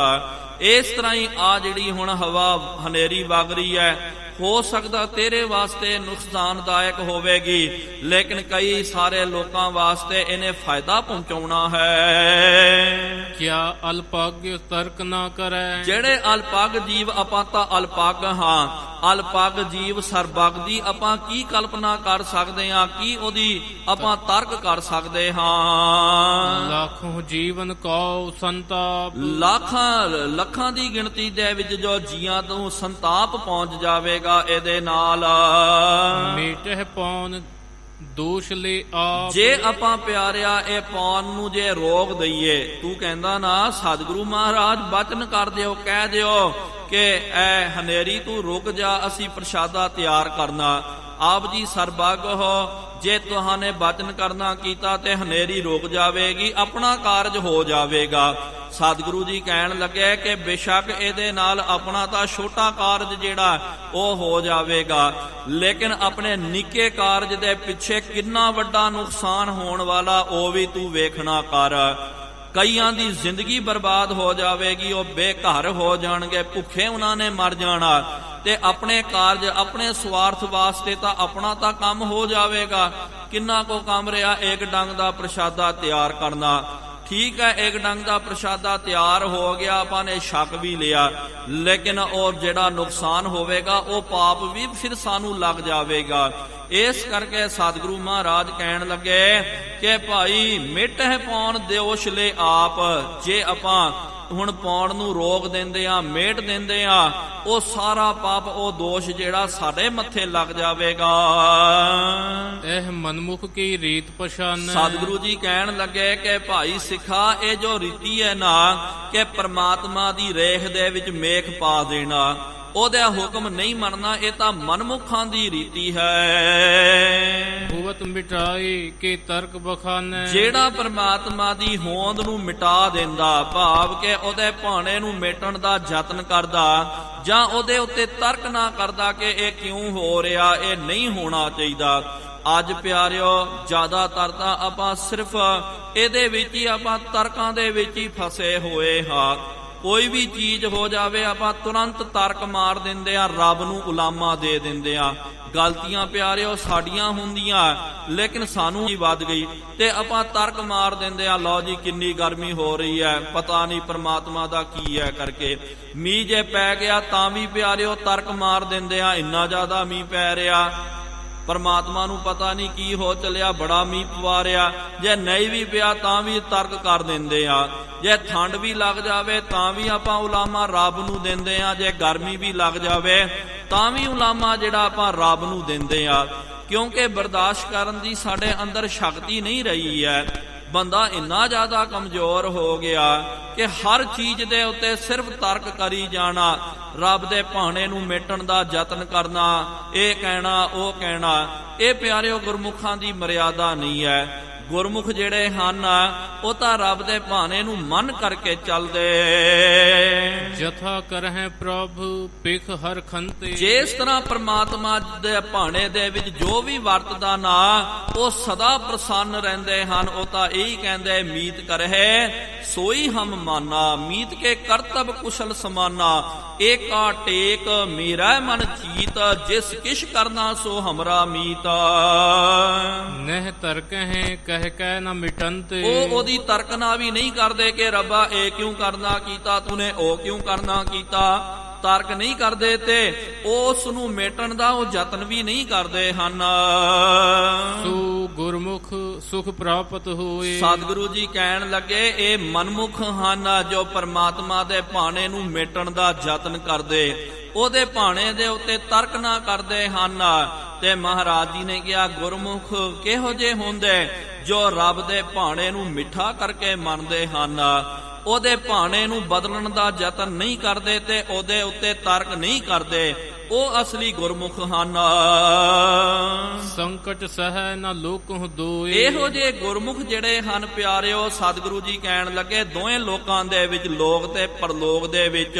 ਇਸ ਤਰ੍ਹਾਂ ਹੀ ਆ ਜਿਹੜੀ ਹੁਣ ਹਵਾ ਹਨੇਰੀ ਵਗ ਰਹੀ ਹੈ, ਹੋ ਸਕਦਾ ਤੇਰੇ ਵਾਸਤੇ ਨੁਕਸਾਨਦਾਇਕ ਹੋਵੇਗੀ, ਲੇਕਿਨ ਕਈ ਸਾਰੇ ਲੋਕਾਂ ਵਾਸਤੇ ਇਹਨੇ ਫਾਇਦਾ ਪਹੁੰਚਾਉਣਾ ਹੈ। ਕਿਆ ਅਲਪਗ ਤਰਕ ਨਾ ਕਰੈ। ਜਿਹੜੇ ਅਲਪਗ ਜੀਵ, ਆਪਾਂ ਤਾਂ ਅਲਪਗ ਹਾਂ, ਅਲਪਗ ਜੀਵ ਸਰਬਗ ਦੀ ਆਪਾਂ ਕੀ ਕਲਪਨਾ ਕਰ ਸਕਦੇ ਹਾਂ, ਕੀ ਉਹਦੀ ਆਪਾਂ ਤਰਕ ਕਰ ਸਕਦੇ ਹਾਂ। ਲੱਖੋਂ ਜੀਵਨ ਕਉ ਸੰਤਾਪ। ਲੱਖਾਂ ਦੀ ਗਿਣਤੀ ਦੇ ਵਿੱਚ ਜੋ ਜੀਆਂ ਤੋਂ ਸੰਤਾਪ ਪਹੁੰਚ ਜਾਵੇਗਾ ਇਹਦੇ ਨਾਲ। ਮੇਟਹਿ ਪੌਨ ਦੋਸ਼ ਲੈ ਆਪ। ਜੇ ਆਪਾਂ ਪਿਆਰਿਆ ਇਹ ਪੌਣ ਨੂੰ ਜੇ ਰੋਕ ਦਈਏ, ਤੂੰ ਕਹਿੰਦਾ ਨਾ ਸਤਿਗੁਰੂ ਮਹਾਰਾਜ ਬਚਨ ਕਰ ਦਿਓ, ਕਹਿ ਦਿਓ ਕਿ ਐ ਹਨੇਰੀ ਤੂੰ ਰੁਕ ਜਾ, ਅਸੀਂ ਪ੍ਰਸ਼ਾਦਾ ਤਿਆਰ ਕਰਨਾ। ਆਪ ਜੀ ਸਰਬੱਗ ਹੋ, ਜੇ ਤੁਹਾਨੇ ਬਚਨ ਕਰਨਾ ਕੀਤਾ ਤੇ ਹਨੇਰੀ ਰੁਕ ਜਾਵੇਗੀ, ਆਪਣਾ ਕਾਰਜ ਹੋ ਜਾਵੇਗਾ। ਸਤਿਗੁਰੂ ਜੀ ਕਹਿਣ ਲੱਗੇ ਕਿ ਬੇਸ਼ੱਕ ਇਹਦੇ ਨਾਲ ਆਪਣਾ ਤਾਂ ਛੋਟਾ ਕਾਰਜ ਜਿਹੜਾ ਉਹ ਹੋ ਜਾਵੇਗਾ, ਲੇਕਿਨ ਆਪਣੇ ਨਿੱਕੇ ਕਾਰਜ ਦੇ ਪਿੱਛੇ ਕਿੰਨਾ ਵੱਡਾ ਨੁਕਸਾਨ ਹੋਣ ਵਾਲਾ ਉਹ ਵੀ ਤੂੰ ਵੇਖਣਾ ਕਰ। ਕਈਆਂ ਦੀ ਜ਼ਿੰਦਗੀ ਬਰਬਾਦ ਹੋ ਜਾਵੇਗੀ, ਉਹ ਬੇਘਰ ਹੋ ਜਾਣਗੇ, ਭੁੱਖੇ ਉਹਨਾਂ ਨੇ ਮਰ ਜਾਣਾ, ਤੇ ਆਪਣੇ ਕਾਰਜ ਆਪਣੇ ਸਵਾਰਥ ਵਾਸਤੇ ਤਾਂ ਆਪਣਾ ਤਾਂ ਕੰਮ ਹੋ ਜਾਵੇਗਾ। ਕਿੰਨਾ ਕੋ ਕੰਮ ਰਿਹਾ, ਇੱਕ ਡੰਗ ਦਾ ਪ੍ਰਸ਼ਾਦਾ ਤਿਆਰ ਕਰਨਾ। ਠੀਕ ਹੈ, ਇੱਕ ਡੰਗ ਦਾ ਪ੍ਰਸ਼ਾਦਾ ਤਿਆਰ ਹੋ ਗਿਆ, ਆਪਾਂ ਨੇ ਛਕ ਵੀ ਲਿਆ, ਲੇਕਿਨ ਉਹ ਜਿਹੜਾ ਨੁਕਸਾਨ ਹੋਵੇਗਾ ਉਹ ਪਾਪ ਵੀ ਫਿਰ ਸਾਨੂੰ ਲੱਗ ਜਾਵੇਗਾ। ਇਸ ਕਰਕੇ ਸਤਿਗੁਰੂ ਮਹਾਰਾਜ ਕਹਿਣ ਲੱਗੇ ਕਿ ਭਾਈ ਮਿਟਹਿ ਪੌਣ ਦੋਸ਼ ਲੈ ਆਪ। ਜੇ ਆਪਾਂ ਹੁਣ ਪੌਣ ਨੂੰ ਰੋਕ ਦਿੰਦੇ ਆ, ਮੇਟ ਦਿੰਦੇ ਆ, ਉਹ ਸਾਰਾ ਪਾਪ, ਉਹ ਦੋਸ਼ ਜਿਹੜਾ ਸਾਡੇ ਮੱਥੇ ਲੱਗ ਜਾਵੇਗਾ। ਇਹ ਮਨਮੁਖ ਕੀ ਰੀਤ ਪਛਾਨੈ। ਸਤਿਗੁਰੂ ਜੀ ਕਹਿਣ ਲੱਗੇ ਕਿ ਭਾਈ ਸਿੱਖਾ, ਇਹ ਜੋ ਰੀਤੀ ਹੈ ਨਾ ਕਿ ਪ੍ਰਮਾਤਮਾ ਦੀ ਰੇਖ ਦੇ ਵਿੱਚ ਮੇਖ ਪਾ ਦੇਣਾ, ਉਹਦਾ ਹੁਕਮ ਨਹੀਂ ਮੰਨਣਾ, ਇਹ ਤਾਂ ਮਨਮੁਖਾਂ ਦੀ ਰੀਤੀ ਹੈ। ਹੋਵਤ ਮਿਟਾਈ ਕੇ ਤਰਕ ਬਖਾਨੈ। ਜਿਹੜਾ ਪਰਮਾਤਮਾ ਦੀ ਹੋਂਦ ਨੂੰ ਮਿਟਾ ਦਿੰਦਾ, ਭਾਵ ਕਿ ਉਹਦੇ ਭਾਣੇ ਨੂੰ ਮਿਟਣ ਦਾ ਯਤਨ ਕਰਦਾ, ਜਾਂ ਉਹਦੇ ਉੱਤੇ ਤਰਕ ਨਾ ਕਰਦਾ ਕਿ ਇਹ ਕਿਉਂ ਹੋ ਰਿਹਾ, ਇਹ ਨਹੀਂ ਹੋਣਾ ਚਾਹੀਦਾ। ਅੱਜ ਪਿਆਰਿਓ ਜ਼ਿਆਦਾਤਰ ਤਾਂ ਆਪਾਂ ਸਿਰਫ ਇਹਦੇ ਵਿੱਚ ਹੀ, ਆਪਾਂ ਤਰਕਾਂ ਦੇ ਵਿੱਚ ਹੀ ਫਸੇ ਹੋਏ ਹਾਂ। ਕੋਈ ਵੀ ਚੀਜ਼ ਹੋ ਜਾਵੇ ਆਪਾਂ ਤੁਰੰਤ ਤਰਕ ਮਾਰ ਦਿੰਦੇ ਆ, ਰੱਬ ਨੂੰ ਉਲਾਮਾ ਦੇ ਦਿੰਦੇ ਆ। ਗਲਤੀਆਂ ਪਿਆਰਿਓ ਸਾਡੀਆਂ ਹੁੰਦੀਆਂ, ਲੇਕਿਨ ਸਾਨੂੰ ਹੀ ਵੱਧ ਗਈ ਤੇ ਆਪਾਂ ਤਰਕ ਮਾਰ ਦਿੰਦੇ ਆ, ਲਓ ਜੀ ਕਿੰਨੀ ਗਰਮੀ ਹੋ ਰਹੀ ਹੈ, ਪਤਾ ਨਹੀਂ ਪ੍ਰਮਾਤਮਾ ਦਾ ਕੀ ਹੈ ਕਰਕੇ। ਮੀਂਹ ਜੇ ਪੈ ਗਿਆ ਤਾਂ ਵੀ ਪਿਆਰਿਓ ਤਰਕ ਮਾਰ ਦਿੰਦੇ ਆ, ਇੰਨਾ ਜ਼ਿਆਦਾ ਮੀਂਹ ਪੈ ਰਿਹਾ, ਪਰਮਾਤਮਾ ਨੂੰ ਪਤਾ ਨਹੀਂ ਕੀ ਹੋ ਚੱਲਿਆ, ਬੜਾ ਮੀਂਹ ਪਵਾ ਰਿਹਾ। ਜੇ ਨਹੀਂ ਵੀ ਪਿਆ ਤਾਂ ਵੀ ਤਰਕ ਕਰ ਦਿੰਦੇ ਆ। ਜੇ ਠੰਡ ਵੀ ਲੱਗ ਜਾਵੇ ਤਾਂ ਵੀ ਆਪਾਂ ਉਲਾਮਾ ਰੱਬ ਨੂੰ ਦਿੰਦੇ ਆ। ਜੇ ਗਰਮੀ ਵੀ ਲੱਗ ਜਾਵੇ ਤਾਂ ਵੀ ਉਲਾਮਾ ਜਿਹੜਾ ਆਪਾਂ ਰੱਬ ਨੂੰ ਦਿੰਦੇ ਆ, ਕਿਉਂਕਿ ਬਰਦਾਸ਼ਤ ਕਰਨ ਦੀ ਸਾਡੇ ਅੰਦਰ ਸ਼ਕਤੀ ਨਹੀਂ ਰਹੀ ਹੈ। ਬੰਦਾ ਇੰਨਾ ਜ਼ਿਆਦਾ ਕਮਜ਼ੋਰ ਹੋ ਗਿਆ ਕਿ ਹਰ ਚੀਜ਼ ਦੇ ਉੱਤੇ ਸਿਰਫ ਤਰਕ ਕਰੀ ਜਾਣਾ, ਰੱਬ ਦੇ ਭਾਣੇ ਨੂੰ ਮਿਟਣ ਦਾ ਯਤਨ ਕਰਨਾ, ਇਹ ਕਹਿਣਾ ਉਹ ਕਹਿਣਾ। ਇਹ ਪਿਆਰਿਓ ਗੁਰਮੁਖਾਂ ਦੀ ਮਰਿਆਦਾ ਨਹੀਂ ਹੈ। ਗੁਰਮੁਖ ਜਿਹੜੇ ਹਨ ਉਹ ਤਾਂ ਰੱਬ ਦੇ ਭਾਣੇ ਨੂੰ ਮਨ ਕਰਕੇ ਚੱਲਦੇ। ਜਥਾ ਕਰਹਿ ਪ੍ਰਭੂ ਪਿਖ ਹਰ ਖੰਤੇ। ਜਿਸ ਤਰ੍ਹਾਂ ਪ੍ਰਮਾਤਮਾ ਦੇ ਭਾਣੇ ਦੇ ਵਿੱਚ ਜੋ ਵੀ ਵਰਤਦਾ ਨਾ, ਉਹ ਸਦਾ ਪ੍ਰਸੰਨ ਰਹਿੰਦੇ ਹਨ। ਉਹ ਤਾਂ ਇਹੀ ਕਹਿੰਦੇ, ਮੀਤ ਕਰਹਿ ਸੋਈ ਹਮ ਮਾਨਾ, ਮੀਤ ਕੇ ਕਰਤਬ ਕੁਸ਼ਲ ਸਮਾਨਾ, ਏਕਾ ਟੇਕ ਮੇਰਾ ਮਨ ਚੀਤ, ਜਿਸ ਕਿਛ ਕਰਨਾ ਸੋ ਹਮਰਾ ਮੀਤ। ਨਹਿ ਤਰਕਹਿ ਕਹਿ ਕਹਿ ਨਾ ਮਿਟੰਤੇ। ਉਹਦੀ ਤਰਕਨਾ ਵੀ ਨਹੀਂ ਕਰਦੇ ਕਿ ਰੱਬਾ ਇਹ ਕਿਉਂ ਕਰਨਾ ਕੀਤਾ ਤੂਨੇ, ਉਹ ਕਿਉਂ ਕਰਨਾ ਕੀਤਾ, ਤਰਕ ਨਹੀਂ ਕਰਦੇ ਤੇ ਉਸ ਨੂੰ ਮੇਟਣ ਦਾ ਉਹ ਯਤਨ ਵੀ ਨਹੀਂ ਕਰਦੇ ਹਨ। ਸੋ ਗੁਰਮੁਖ ਸੁਖ ਪ੍ਰਾਪਤ ਹੋਏ। ਸਤਿਗੁਰੂ ਜੀ ਕਹਿਣ ਲੱਗੇ ਇਹ ਮਨਮੁਖ ਹਨ ਜੋ ਪਰਮਾਤਮਾ ਦੇ ਭਾਣੇ ਨੂੰ ਮੇਟਣ ਦਾ ਯਤਨ ਕਰਦੇ, ਉਹਦੇ ਭਾਣੇ ਦੇ ਉੱਤੇ ਤਰਕ ਨਾ ਕਰਦੇ ਹਨ। ਤੇ ਮਹਾਰਾਜ ਜੀ ਨੇ ਕਿਹਾ ਗੁਰਮੁਖ ਕਿਹੋ ਜਿਹੇ ਹੁੰਦੇ ਜੋ ਰੱਬ ਦੇ ਭਾਣੇ ਨੂੰ ਮਿੱਠਾ ਕਰਕੇ ਮੰਨਦੇ ਹਨ, ਉਹਦੇ ਭਾਣੇ ਨੂੰ ਬਦਲਣ ਦਾ ਯਤਨ ਨਹੀਂ ਕਰਦੇ ਤੇ ਉਹਦੇ ਉੱਤੇ ਤਰਕ ਨਹੀਂ ਕਰਦੇ, ਉਹ ਅਸਲੀ ਗੁਰਮੁਖ ਹਨ। ਸੰਕਟ ਸਹਿ ਨਾ ਲੋਕਹੁ ਦੋਏ। ਇਹੋ ਜਿਹੇ ਗੁਰਮੁਖ ਜਿਹੜੇ ਹਨ ਪਿਆਰਿਓ, ਸਤਿਗੁਰੂ ਜੀ ਕਹਿਣ ਲੱਗੇ ਦੋਵੇਂ ਲੋਕਾਂ ਦੇ ਵਿੱਚ, ਲੋਕ ਤੇ ਪਰਲੋਕ ਦੇ ਵਿੱਚ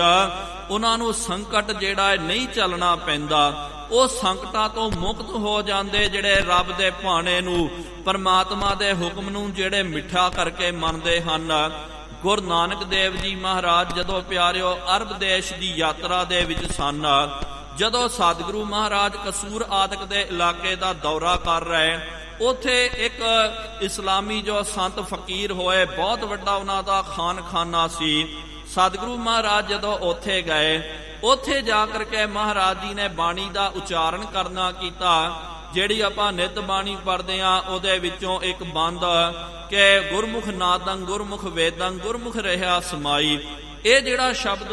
ਉਹਨਾਂ ਨੂੰ ਸੰਕਟ ਜਿਹੜਾ ਹੈ ਨਹੀਂ ਚੱਲਣਾ ਪੈਂਦਾ। ਉਹ ਸੰਕਟਾਂ ਤੋਂ ਮੁਕਤ ਹੋ ਜਾਂਦੇ ਜਿਹੜੇ ਰੱਬ ਦੇ ਭਾਣੇ ਨੂੰ, ਪਰਮਾਤਮਾ ਦੇ ਹੁਕਮ ਨੂੰ ਜਿਹੜੇ ਮਿੱਠਾ ਕਰਕੇ ਮੰਨਦੇ ਹਨ। ਗੁਰੂ ਨਾਨਕ ਦੇਵ ਜੀ ਮਹਾਰਾਜ ਜਦੋਂ ਪਿਆਰਿਓ ਅਰਬ ਦੇਸ਼ ਦੀ ਯਾਤਰਾ ਦੇ ਵਿੱਚ ਸਨ, ਜਦੋਂ ਸਤਿਗੁਰੂ ਮਹਾਰਾਜ ਕਸੂਰ ਆਦਿਕ ਦੇ ਇਲਾਕੇ ਦਾ ਦੌਰਾ ਕਰ ਰਹੇ, ਉੱਥੇ ਇੱਕ ਇਸਲਾਮੀ ਜੋ ਸੰਤ ਫਕੀਰ ਹੋਏ, ਬਹੁਤ ਵੱਡਾ ਉਹਨਾਂ ਦਾ ਖਾਨਖਾਨਾ ਸੀ। ਸਤਿਗੁਰੂ ਮਹਾਰਾਜ ਜਦੋਂ ਉੱਥੇ ਗਏ, ਉੱਥੇ ਜਾ ਕਰਕੇ ਮਹਾਰਾਜ ਜੀ ਨੇ ਬਾਣੀ ਦਾ ਉਚਾਰਨ ਕਰਨਾ ਕੀਤਾ। ਜਿਹੜੀ ਆਪਾਂ ਨਿਤ ਬਾਣੀ ਪੜ੍ਹਦੇ ਹਾਂ ਉਹਦੇ ਵਿੱਚੋਂ ਇੱਕ ਬੰਦ ਕਿ ਗੁਰਮੁਖ ਨਾਦੰ ਗੁਰਮੁਖ ਵੇਦੰ ਗੁਰਮੁਖ ਰਿਹਾ ਸਮਾਈ। ਇਹ ਜਿਹੜਾ ਸ਼ਬਦ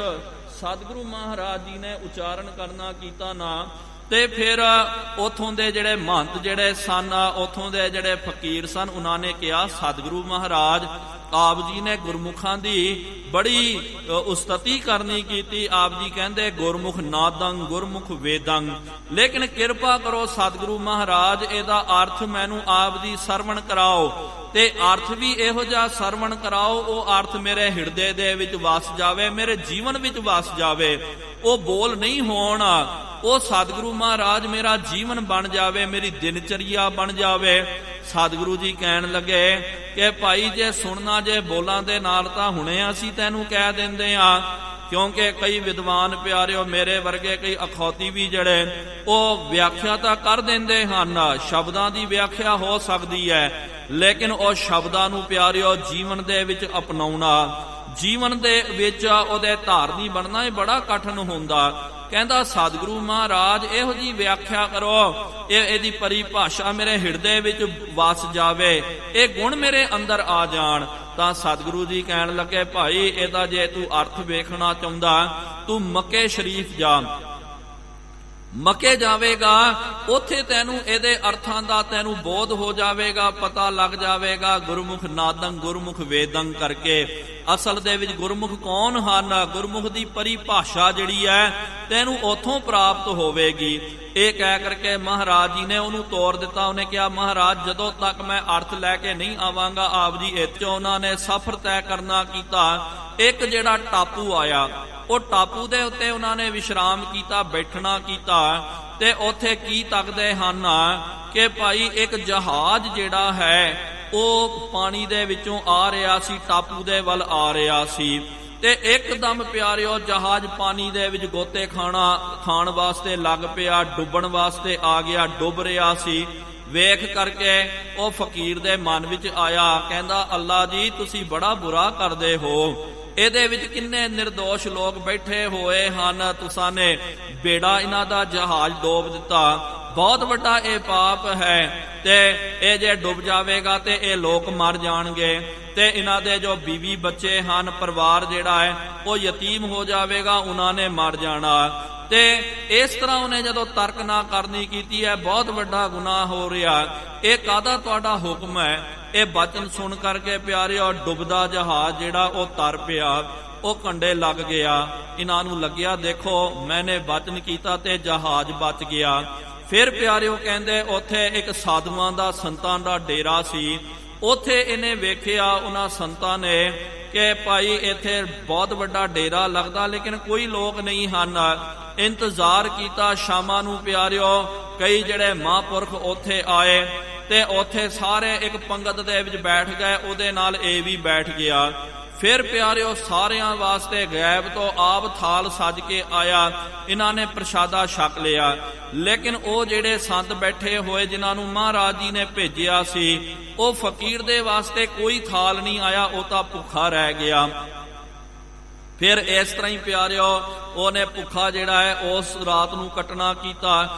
ਸਤਿਗੁਰੂ ਮਹਾਰਾਜ ਜੀ ਨੇ ਉਚਾਰਨ ਕਰਨਾ ਕੀਤਾ ਨਾ, ਤੇ ਫਿਰ ਉਥੋਂ ਦੇ ਜਿਹੜੇ ਮਹੰਤ ਜਿਹੜੇ ਸਨ, ਉਥੋਂ ਦੇ ਜਿਹੜੇ ਫਕੀਰ ਸਨ, ਉਹਨਾਂ ਨੇ ਕਿਹਾ ਸਤਿਗੁਰੂ ਮਹਾਰਾਜ ਆਪ ਜੀ ਨੇ ਗੁਰਮੁਖਾਂ ਦੀ ਬੜੀ ਉਸਤਤੀ ਕਰਨੀ ਕੀਤੀ। ਆਪ ਜੀ ਕਹਿੰਦੇ ਗੁਰਮੁਖ ਨਾਦੰ ਗੁਰਮੁਖ ਵੇਦੰ, ਲੇਕਿਨ ਕਿਰਪਾ ਕਰੋ ਸਤਿਗੁਰੂ ਮਹਾਰਾਜ ਇਹਦਾ ਅਰਥ ਮੈਨੂੰ ਆਪ ਦੀ ਸਰਵਣ ਕਰਾਓ, ਤੇ ਅਰਥ ਵੀ ਇਹੋ ਜਿਹਾ ਸਰਵਣ ਕਰਾਓ ਉਹ ਅਰਥ ਮੇਰੇ ਹਿਰਦੇ ਦੇ ਵਿੱਚ ਵਸ ਜਾਵੇ, ਮੇਰੇ ਜੀਵਨ ਵਿੱਚ ਵਸ ਜਾਵੇ। ਉਹ ਬੋਲ ਨਹੀਂ ਹੋਣ, ਉਹ ਸਤਿਗੁਰੂ ਮਹਾਰਾਜ ਮੇਰਾ ਜੀਵਨ ਬਣ ਜਾਵੇ, ਮੇਰੀ ਦਿਨਚਰਿਆ ਬਣ ਜਾਵੇ। ਸਤਿਗੁਰੂ ਜੀ ਕਹਿਣ ਲੱਗੇ ਕਿ ਭਾਈ ਜੇ ਸੁਣਨਾ ਜੇ ਬੋਲਾਂ ਦੇ ਨਾਲ ਤਾਂ ਹੁਣੇ ਅਸੀਂ ਤੈਨੂੰ ਕਹਿ ਦਿੰਦੇ ਆ, ਕਿਉਂਕਿ ਕਈ ਵਿਦਵਾਨ ਪਿਆਰਿਓ ਮੇਰੇ ਵਰਗੇ ਕਈ ਅਖੌਤੀ ਵੀ ਜਿਹੜੇ ਉਹ ਵਿਆਖਿਆ ਤਾਂ ਕਰ ਦਿੰਦੇ ਹਨ, ਸ਼ਬਦਾਂ ਦੀ ਵਿਆਖਿਆ ਹੋ ਸਕਦੀ ਹੈ, ਲੇਕਿਨ ਉਹ ਸ਼ਬਦਾਂ ਨੂੰ ਪਿਆਰਿਓ ਜੀਵਨ ਦੇ ਵਿੱਚ ਅਪਣਾਉਣਾ, ਜੀਵਨ ਦੇ ਵਿੱਚ ਉਹਦੇ ਧਾਰਨੀ ਬਣਨਾ ਇਹ ਬੜਾ ਕਠਿਨ ਹੁੰਦਾ। ਕਹਿੰਦਾ ਸਤਿਗੁਰੂ ਮਹਾਰਾਜ ਇਹੋ ਜੀ ਵਿਆਖਿਆ ਕਰੋ, ਇਹਦੀ ਪਰਿਭਾਸ਼ਾ ਮੇਰੇ ਹਿਰਦੇ ਵਿੱਚ ਵਸ ਜਾਵੇ, ਇਹ ਗੁਣ ਮੇਰੇ ਅੰਦਰ ਆ ਜਾਣ। ਤਾਂ ਸਤਿਗੁਰੂ ਜੀ ਕਹਿਣ ਲੱਗੇ ਭਾਈ ਇਹਦਾ ਜੇ ਤੂੰ ਅਰਥ ਵੇਖਣਾ ਚਾਹੁੰਦਾ ਤੂੰ ਮੱਕੇ ਸ਼ਰੀਫ ਜਾ, ਮੱਕੇ ਜਾਵੇਗਾ, ਉੱਥੇ ਤੈਨੂੰ ਇਹਦੇ ਅਰਥਾਂ ਦਾ ਤੈਨੂੰ ਬੋਧ ਹੋ ਜਾਵੇਗਾ, ਪਤਾ ਲੱਗ ਜਾਵੇਗਾ ਗੁਰਮੁਖ ਨਾਦੰ ਗੁਰਮੁਖ ਵੇਦੰ ਕਰਕੇ ਅਸਲ ਦੇ ਵਿੱਚ ਗੁਰਮੁਖ ਕੌਣ ਹਨ, ਗੁਰਮੁਖ ਦੀ ਪਰਿਭਾਸ਼ਾ ਜਿਹੜੀ ਹੈ ਤੈਨੂੰ ਉੱਥੋਂ ਪ੍ਰਾਪਤ ਹੋਵੇਗੀ। ਇਹ ਕਹਿ ਕਰਕੇ ਮਹਾਰਾਜ ਜੀ ਨੇ ਉਹਨੂੰ ਤੋਰ ਦਿੱਤਾ। ਉਹਨੇ ਕਿਹਾ ਮਹਾਰਾਜ ਜਦੋਂ ਤੱਕ ਮੈਂ ਅਰਥ ਲੈ ਕੇ ਨਹੀਂ ਆਵਾਂਗਾ ਆਪ ਜੀ ਇੱਥੇ। ਉਹਨਾਂ ਨੇ ਸਫ਼ਰ ਤੈਅ ਕਰਨਾ ਕੀਤਾ। ਇੱਕ ਜਿਹੜਾ ਟਾਪੂ ਆਇਆ, ਉਹ ਟਾਪੂ ਦੇ ਉੱਤੇ ਉਹਨਾਂ ਨੇ ਵਿਸ਼ਰਾਮ ਕੀਤਾ, ਬੈਠਣਾ ਕੀਤਾ, ਤੇ ਉੱਥੇ ਕੀ ਤੱਕਦੇ ਹਨ ਕਿ ਭਾਈ ਇੱਕ ਜਹਾਜ਼ ਜਿਹੜਾ ਹੈ ਉਹ ਪਾਣੀ ਦੇ ਵਿੱਚੋਂ ਆ ਰਿਹਾ ਸੀ, ਟਾਪੂ ਦੇ ਵੱਲ ਆ ਰਿਹਾ ਸੀ, ਤੇ ਇੱਕਦਮ ਪਿਆਰਿਓ ਜਹਾਜ਼ ਪਾਣੀ ਦੇ ਵਿੱਚ ਗੋਤੇ ਖਾਣ ਵਾਸਤੇ ਲੱਗ ਪਿਆ, ਡੁੱਬਣ ਵਾਸਤੇ ਆ ਗਿਆ, ਡੁੱਬ ਰਿਹਾ ਸੀ। ਵੇਖ ਕਰਕੇ ਉਹ ਫਕੀਰ ਦੇ ਮਨ ਵਿੱਚ ਆਇਆ, ਕਹਿੰਦਾ ਅੱਲਾ ਜੀ ਤੁਸੀਂ ਬੜਾ ਬੁਰਾ ਕਰਦੇ ਹੋ, ਇਹਦੇ ਵਿੱਚ ਕਿੰਨੇ ਨਿਰਦੋਸ਼ ਲੋਕ ਬੈਠੇ ਹੋਏ ਹਨ, ਤੁਸਾਂ ਨੇ ਬੇੜਾ ਇਹਨਾਂ ਦਾ ਜਹਾਜ਼ ਡੋਬ ਦਿੱਤਾ, ਬਹੁਤ ਵੱਡਾ ਇਹ ਪਾਪ ਹੈ, ਤੇ ਇਹ ਜੇ ਡੁੱਬ ਜਾਵੇਗਾ ਤੇ ਇਹ ਲੋਕ ਮਰ ਜਾਣਗੇ, ਤੇ ਇਹਨਾਂ ਦੇ ਜੋ ਬੀਵੀ ਬੱਚੇ ਹਨ, ਪਰਿਵਾਰ ਜਿਹੜਾ ਹੈ ਉਹ ਯਤੀਮ ਹੋ ਜਾਵੇਗਾ, ਉਹਨਾਂ ਨੇ ਮਰ ਜਾਣਾ। ਤੇ ਇਸ ਤਰ੍ਹਾਂ ਉਹਨੇ ਜਦੋਂ ਤਰਕ ਨਾ ਕਰਨੀ ਕੀਤੀ ਹੈ, ਬਹੁਤ ਵੱਡਾ ਗੁਨਾਹ ਹੋ ਰਿਹਾ, ਇਹ ਕਾਹਦਾ ਤੁਹਾਡਾ ਹੁਕਮ ਹੈ। ਇਹ ਬਚਨ ਸੁਣ ਕਰਕੇ ਪਿਆਰਿਓ ਡੁੱਬਦਾ ਜਹਾਜ਼ ਜਿਹੜਾ ਉਹ ਤਰ ਪਿਆ, ਉਹ ਕੰਡੇ ਲੱਗ ਗਿਆ। ਇਹਨਾਂ ਨੂੰ ਲੱਗਿਆ ਦੇਖੋ ਮੈਨੇ ਬਚਨ ਕੀਤਾ ਤੇ ਜਹਾਜ਼ ਬਚ ਗਿਆ। ਫਿਰ ਪਿਆਰਿਓ ਕਹਿੰਦੇ ਉੱਥੇ ਇੱਕ ਸਾਧੂਆਂ ਦਾ ਸੰਤਾਂ ਦਾ ਡੇਰਾ ਸੀ, ਉੱਥੇ ਇਹਨੇ ਵੇਖਿਆ ਉਹਨਾਂ ਸੰਤਾਂ ਨੇ ਕਿ ਭਾਈ ਇੱਥੇ ਬਹੁਤ ਵੱਡਾ ਡੇਰਾ ਲੱਗਦਾ ਲੇਕਿਨ ਕੋਈ ਲੋਕ ਨਹੀਂ ਹਨ। ਇੰਤਜ਼ਾਰ ਕੀਤਾ, ਸ਼ਾਮਾਂ ਨੂੰ ਪਿਆਰਿਓ ਕਈ ਜਿਹੜੇ ਮਹਾਂਪੁਰਖ ਉੱਥੇ ਆਏ ਤੇ ਉੱਥੇ ਸਾਰੇ ਇੱਕ ਪੰਗਤ ਦੇ ਵਿੱਚ ਬੈਠ ਗਏ, ਉਹਦੇ ਨਾਲ ਇਹ ਵੀ ਬੈਠ ਗਿਆ। ਫਿਰ ਪਿਆਰਿਓ ਸਾਰਿਆਂ ਵਾਸਤੇ ਗੈਬ ਤੋਂ ਆਪ ਥਾਲ ਸੱਜ ਕੇ ਆਇਆ, ਇਹਨਾਂ ਨੇ ਪ੍ਰਸ਼ਾਦਾ ਛਕ ਲਿਆ, ਲੇਕਿਨ ਉਹ ਜਿਹੜੇ ਸੰਤ ਬੈਠੇ ਹੋਏ ਜਿਨ੍ਹਾਂ ਨੂੰ ਮਹਾਰਾਜ ਜੀ ਨੇ ਭੇਜਿਆ ਸੀ, ਉਹ ਫਕੀਰ ਦੇ ਵਾਸਤੇ ਕੋਈ ਥਾਲ ਨਹੀਂ ਆਇਆ, ਉਹ ਤਾਂ ਭੁੱਖਾ ਰਹਿ ਗਿਆ। ਫਿਰ ਇਸ ਤਰ੍ਹਾਂ ਹੀ ਪਿਆਰਿਓ ਉਹਨੇ ਭੁੱਖਾ ਜਿਹੜਾ ਹੈ ਉਸ ਰਾਤ ਨੂੰ ਕੱਟਣਾ ਕੀਤਾ।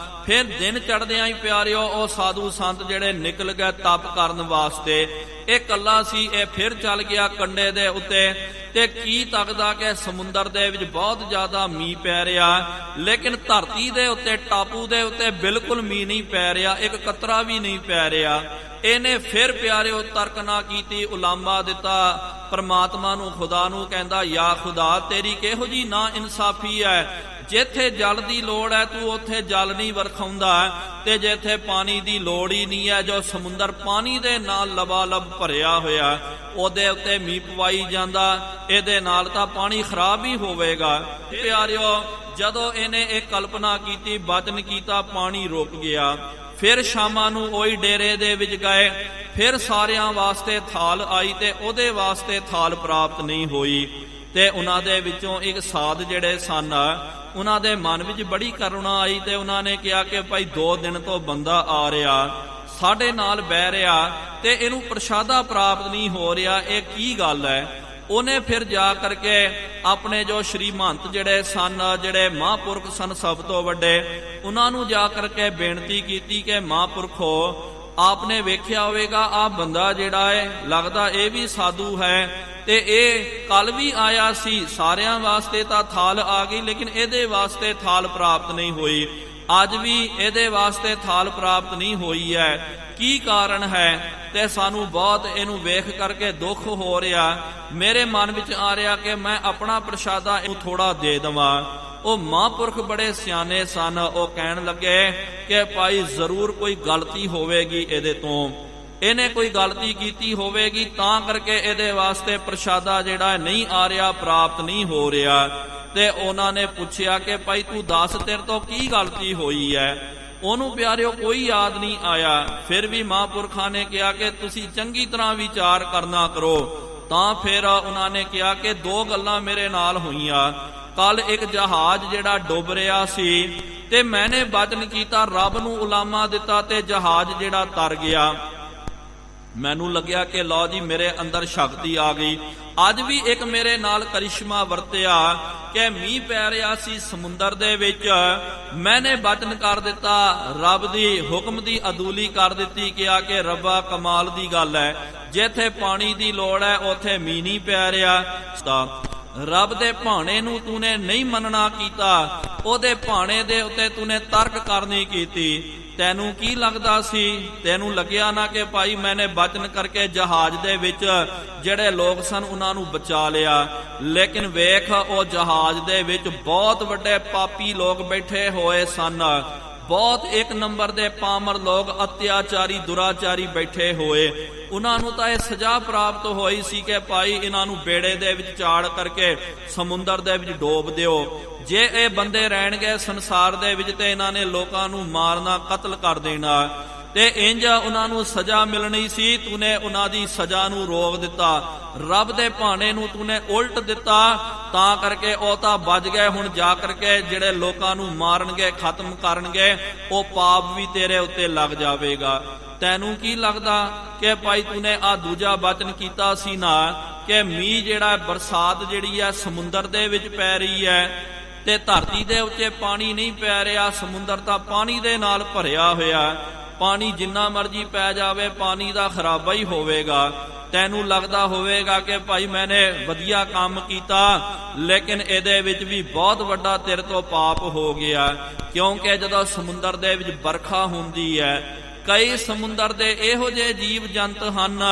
ਫਿਰ ਦਿਨ ਚੜ੍ਹਦਿਆਂ ਹੀ ਪਿਆਰਿਓ ਉਹ ਸਾਧੂ ਸੰਤ ਜਿਹੜੇ ਨਿਕਲ ਗਏ ਤਪ ਕਰਨ ਵਾਸਤੇ। ਇਹ ਇਕੱਲਾ ਸੀ, ਇਹ ਫਿਰ ਚੱਲ ਗਿਆ ਕੰਢੇ ਦੇ ਉੱਤੇ, ਤੇ ਕੀ ਤੱਕਦਾ ਕਿ ਸਮੁੰਦਰ ਦੇ ਵਿੱਚ ਬਹੁਤ ਜ਼ਿਆਦਾ ਮੀਂਹ ਪੈ ਰਿਹਾ, ਲੇਕਿਨ ਧਰਤੀ ਦੇ ਉੱਤੇ ਟਾਪੂ ਦੇ ਉੱਤੇ ਬਿਲਕੁਲ ਮੀਂਹ ਨਹੀਂ ਪੈ ਰਿਹਾ, ਇੱਕ ਕਤਰਾ ਵੀ ਨਹੀਂ ਪੈ ਰਿਹਾ। ਇਹਨੇ ਫਿਰ ਪਿਆਰਿਓ ਤਰਕ ਨਾ ਕੀਤੀ, ਉਲਾਮਾ ਦਿੱਤਾ ਪਰਮਾਤਮਾ ਨੂੰ, ਖੁਦਾ ਨੂੰ, ਕਹਿੰਦਾ ਯਾ ਖੁਦਾ ਤੇਰੀ ਕਿਹੋ ਜੀ ਨਾ ਇਨਸਾਫੀ ਹੈ, ਜਿੱਥੇ ਜਲ ਦੀ ਲੋੜ ਹੈ ਤੂੰ ਉੱਥੇ ਜਲ ਨਹੀਂ ਵਰਖਾਉਂਦਾ, ਤੇ ਜਿੱਥੇ ਪਾਣੀ ਦੀ ਲੋੜ ਹੀ ਨਹੀਂ ਹੈ, ਜੋ ਸਮੁੰਦਰ ਪਾਣੀ ਦੇ ਨਾਲ ਲਬਾਲਬ ਭਰਿਆ ਹੋਇਆ, ਉਹਦੇ ਉੱਤੇ ਮੀਂਹ ਪਵਾਈ ਜਾਂਦਾ, ਇਹਦੇ ਨਾਲ ਤਾਂ ਪਾਣੀ ਖਰਾਬ ਹੀ ਹੋਵੇਗਾ। ਪਿਆਰਿਓ, ਜਦੋਂ ਇਹਨੇ ਇਹ ਕਲਪਨਾ ਕੀਤੀ, ਬਚਨ ਕੀਤਾ, ਪਾਣੀ ਰੁਕ ਗਿਆ। ਫਿਰ ਸ਼ਾਮਾਂ ਨੂੰ ਉਹੀ ਡੇਰੇ ਦੇ ਵਿੱਚ ਗਏ, ਫਿਰ ਸਾਰਿਆਂ ਵਾਸਤੇ ਥਾਲ ਆਈ ਤੇ ਉਹਦੇ ਵਾਸਤੇ ਥਾਲ ਪ੍ਰਾਪਤ ਨਹੀਂ ਹੋਈ। ਤੇ ਉਹਨਾਂ ਦੇ ਵਿੱਚੋਂ ਇੱਕ ਸਾਧ ਜਿਹੜੇ ਸਨ, ਉਹਨਾਂ ਦੇ ਮਨ ਵਿੱਚ ਬੜੀ ਕਰੁਣਾ ਆਈ ਤੇ ਉਹਨਾਂ ਨੇ ਕਿਹਾ ਕਿ ਭਾਈ 2 ਦਿਨ ਤੋਂ ਬੰਦਾ ਆ ਰਿਹਾ, ਸਾਡੇ ਨਾਲ ਬਹਿ ਰਿਹਾ ਤੇ ਇਹਨੂੰ ਪ੍ਰਸ਼ਾਦਾ ਪ੍ਰਾਪਤ ਨਹੀਂ ਹੋ ਰਿਹਾ, ਇਹ ਕੀ ਗੱਲ ਹੈ? ਉਹਨੇ ਫਿਰ ਜਾ ਕਰਕੇ ਆਪਣੇ ਜੋ ਸ਼੍ਰੀ ਮਹੰਤ ਜਿਹੜੇ ਸਨ, ਜਿਹੜੇ ਮਹਾਂਪੁਰਖ ਸਨ ਸਭ ਤੋਂ ਵੱਡੇ, ਉਹਨਾਂ ਨੂੰ ਜਾ ਕਰਕੇ ਬੇਨਤੀ ਕੀਤੀ ਕਿ ਮਹਾਂਪੁਰਖੋ, ਆਪਨੇ ਵੇਖਿਆ ਹੋਵੇਗਾ ਆ ਬੰਦਾ ਜਿਹੜਾ ਹੈ, ਲੱਗਦਾ ਇਹ ਵੀ ਸਾਧੂ ਹੈ, ਤੇ ਇਹ ਕੱਲ ਵੀ ਆਇਆ ਸੀ, ਸਾਰਿਆਂ ਵਾਸਤੇ ਤਾਂ ਥਾਲ ਆ ਗਈ, ਲੇਕਿਨ ਇਹਦੇ ਵਾਸਤੇ ਥਾਲ ਪ੍ਰਾਪਤ ਨਹੀਂ ਹੋਈ। ਅੱਜ ਵੀ ਇਹਦੇ ਵਾਸਤੇ ਥਾਲ ਪ੍ਰਾਪਤ ਨਹੀਂ ਹੋਈ ਹੈ, ਕੀ ਕਾਰਨ ਹੈ? ਤੇ ਸਾਨੂੰ ਬਹੁਤ ਇਹਨੂੰ ਵੇਖ ਕਰਕੇ ਦੁੱਖ ਹੋ ਰਿਹਾ। ਮੇਰੇ ਮਨ ਵਿੱਚ ਆ ਰਿਹਾ ਕਿ ਮੈਂ ਆਪਣਾ ਪ੍ਰਸ਼ਾਦਾ ਇਹਨੂੰ ਥੋੜਾ ਦੇ ਦੇਵਾਂ। ਉਹ ਮਹਾਂਪੁਰਖ ਬੜੇ ਸਿਆਣੇ ਸਨ, ਉਹ ਕਹਿਣ ਲੱਗੇ ਕਿ ਭਾਈ ਜ਼ਰੂਰ ਕੋਈ ਗਲਤੀ ਹੋਵੇਗੀ ਇਹਦੇ ਤੋਂ, ਇਹਨੇ ਕੋਈ ਗਲਤੀ ਕੀਤੀ ਹੋਵੇਗੀ, ਤਾਂ ਕਰਕੇ ਇਹਦੇ ਵਾਸਤੇ ਪ੍ਰਸ਼ਾਦਾ ਜਿਹੜਾ ਨਹੀਂ ਆ ਰਿਹਾ, ਪ੍ਰਾਪਤ ਨਹੀਂ ਹੋ ਰਿਹਾ। ਤੇ ਉਹਨਾਂ ਨੇ ਪੁੱਛਿਆ ਕਿ ਭਾਈ ਤੂੰ ਦੱਸ, ਤੇਰੇ ਤੋਂ ਕੀ ਗਲਤੀ ਹੋਈ ਹੈ? ਉਹਨੂੰ ਪਿਆਰਿਓ ਕੋਈ ਯਾਦ ਨਹੀਂ ਆਇਆ। ਫਿਰ ਵੀ ਮਹਾਂਪੁਰਖਾਂ ਨੇ ਕਿਹਾ ਕਿ ਤੁਸੀਂ ਚੰਗੀ ਤਰ੍ਹਾਂ ਵਿਚਾਰ ਕਰਨਾ ਕਰੋ। ਤਾਂ ਫਿਰ ਉਹਨਾਂ ਨੇ ਕਿਹਾ ਕਿ 2 ਗੱਲਾਂ ਮੇਰੇ ਨਾਲ ਹੋਈਆਂ। ਕੱਲ ਇੱਕ ਜਹਾਜ਼ ਜਿਹੜਾ ਡੁੱਬ ਰਿਹਾ ਸੀ ਤੇ ਮੈਨੇ ਬਚਨ ਕੀਤਾ, ਰੱਬ ਨੂੰ ਉਲਾਮਾ ਦਿੱਤਾ ਤੇ ਜਹਾਜ਼ ਜਿਹੜਾ ਤਰ ਗਿਆ। ਮੈਨੂੰ ਲੱਗਿਆ ਕਿ ਲਓ ਜੀ ਮੇਰੇ ਅੰਦਰ ਸ਼ਕਤੀ ਆ ਗਈ। ਅੱਜ ਵੀ ਇੱਕ ਮੇਰੇ ਨਾਲ ਕਰਿਸ਼ਮਾ ਵਰਤਿਆ ਕਿ ਮੀਂਹ ਪੈ ਰਿਹਾ ਸੀ ਸਮੁੰਦਰ ਦੇ ਵਿੱਚ, ਮੈਨੇ ਬਚਨ ਕਰ ਦਿੱਤਾ, ਰੱਬ ਦੀ ਹੁਕਮ ਦੀ ਅਦੂਲੀ ਕਰ ਦਿੱਤੀ, ਕਿਹਾ ਕਿ ਰੱਬਾ ਕਮਾਲ ਦੀ ਗੱਲ ਹੈ, ਜਿੱਥੇ ਪਾਣੀ ਦੀ ਲੋੜ ਹੈ ਉੱਥੇ ਮੀਂਹ ਨਹੀਂ ਪੈ ਰਿਹਾ। ਰੱਬ ਦੇ ਭਾਣੇ ਨੂੰ ਤੂਨੇ ਨਹੀਂ ਮੰਨਣਾ ਕੀਤਾ, ਉਹਦੇ ਭਾਣੇ ਦੇ ਉੱਤੇ ਤੂਨੇ ਤਰਕ ਕਰਨੀ ਕੀਤੀ। ਤੈਨੂੰ ਕੀ ਲੱਗਦਾ ਸੀ? ਤੈਨੂੰ ਲੱਗਿਆ ਨਾ ਕਿ ਭਾਈ ਮੈਨੇ ਬਚਨ ਕਰਕੇ ਜਹਾਜ਼ ਦੇ ਵਿੱਚ ਜਿਹੜੇ ਲੋਕ ਸਨ ਉਹਨਾਂ ਨੂੰ ਬਚਾ ਲਿਆ, ਲੇਕਿਨ ਵੇਖ ਉਹ ਜਹਾਜ਼ ਦੇ ਵਿੱਚ ਬਹੁਤ ਵੱਡੇ ਪਾਪੀ ਲੋਕ ਬੈਠੇ ਹੋਏ ਸਨ, ਬਹੁਤ 1 ਨੰਬਰ ਦੇ ਪਾਮਰ ਲੋਕ, ਅਤਿਆਚਾਰੀ ਦੁਰਾਚਾਰੀ ਬੈਠੇ ਹੋਏ। ਉਹਨਾਂ ਨੂੰ ਤਾਂ ਇਹ ਸਜ਼ਾ ਪ੍ਰਾਪਤ ਹੋਈ ਸੀ ਕਿ ਭਾਈ ਇਹਨਾਂ ਨੂੰ ਬੇੜੇ ਦੇ ਵਿੱਚ ਚਾੜ ਕਰਕੇ ਸਮੁੰਦਰ ਦੇ ਵਿੱਚ ਡੋਬ ਦਿਓ। ਜੇ ਇਹ ਬੰਦੇ ਰਹਿਣਗੇ ਸੰਸਾਰ ਦੇ ਵਿੱਚ ਤੇ ਇਹਨਾਂ ਨੇ ਲੋਕਾਂ ਨੂੰ ਮਾਰਨਾ, ਕਤਲ ਕਰ ਦੇਣਾ, ਤੇ ਇੰਜ ਉਹਨਾਂ ਨੂੰ ਸਜ਼ਾ ਮਿਲਣੀ ਸੀ। ਤੂਨੇ ਉਹਨਾਂ ਦੀ ਸਜ਼ਾ ਨੂੰ ਰੋਕ ਦਿੱਤਾ, ਰੱਬ ਦੇ ਭਾਣੇ ਨੂੰ ਤੂਨੇ ਉਲਟ ਦਿੱਤਾ, ਤਾਂ ਕਰਕੇ ਉਹ ਤਾਂ ਬਚ ਗਏ। ਹੁਣ ਜਾ ਕਰਕੇ ਜਿਹੜੇ ਲੋਕਾਂ ਨੂੰ ਮਾਰਨਗੇ, ਖਤਮ ਕਰਨਗੇ, ਉਹ ਪਾਪ ਵੀ ਤੇਰੇ ਉੱਤੇ ਲੱਗ ਜਾਵੇਗਾ। ਤੈਨੂੰ ਕੀ ਲੱਗਦਾ ਕਿ ਭਾਈ ਤੂਨੇ ਆ ਦੂਜਾ ਬਚਨ ਕੀਤਾ ਸੀ ਨਾ ਕਿ ਮੀਂਹ ਜਿਹੜਾ, ਬਰਸਾਤ ਜਿਹੜੀ ਹੈ ਸਮੁੰਦਰ ਦੇ ਵਿੱਚ ਪੈ ਰਹੀ ਹੈ ਤੇ ਧਰਤੀ ਦੇ ਉੱਤੇ ਪਾਣੀ ਨਹੀਂ ਪੈ ਰਿਹਾ, ਸਮੁੰਦਰ ਤਾਂ ਪਾਣੀ ਦੇ ਨਾਲ ਭਰਿਆ ਹੋਇਆ, ਪਾਣੀ ਜਿੰਨਾ ਮਰਜੀ ਪੈ ਜਾਵੇ ਪਾਣੀ ਦਾ ਖਰਾਬਾ ਹੀ ਹੋਵੇਗਾ। ਤੈਨੂੰ ਲੱਗਦਾ ਹੋਵੇਗਾ ਕਿ ਭਾਈ ਮੈਨੇ ਵਧੀਆ ਕੰਮ ਕੀਤਾ, ਲੇਕਿਨ ਇਹਦੇ ਵਿੱਚ ਵੀ ਬਹੁਤ ਵੱਡਾ ਤੇਰੇ ਤੋਂ ਪਾਪ ਹੋ ਗਿਆ, ਕਿਉਂਕਿ ਜਦੋਂ ਸਮੁੰਦਰ ਦੇ ਵਿੱਚ ਵਰਖਾ ਹੁੰਦੀ ਹੈ, ਕਈ ਸਮੁੰਦਰ ਦੇ ਇਹੋ ਜਿਹੇ ਜੀਵ ਜੰਤ ਹਨ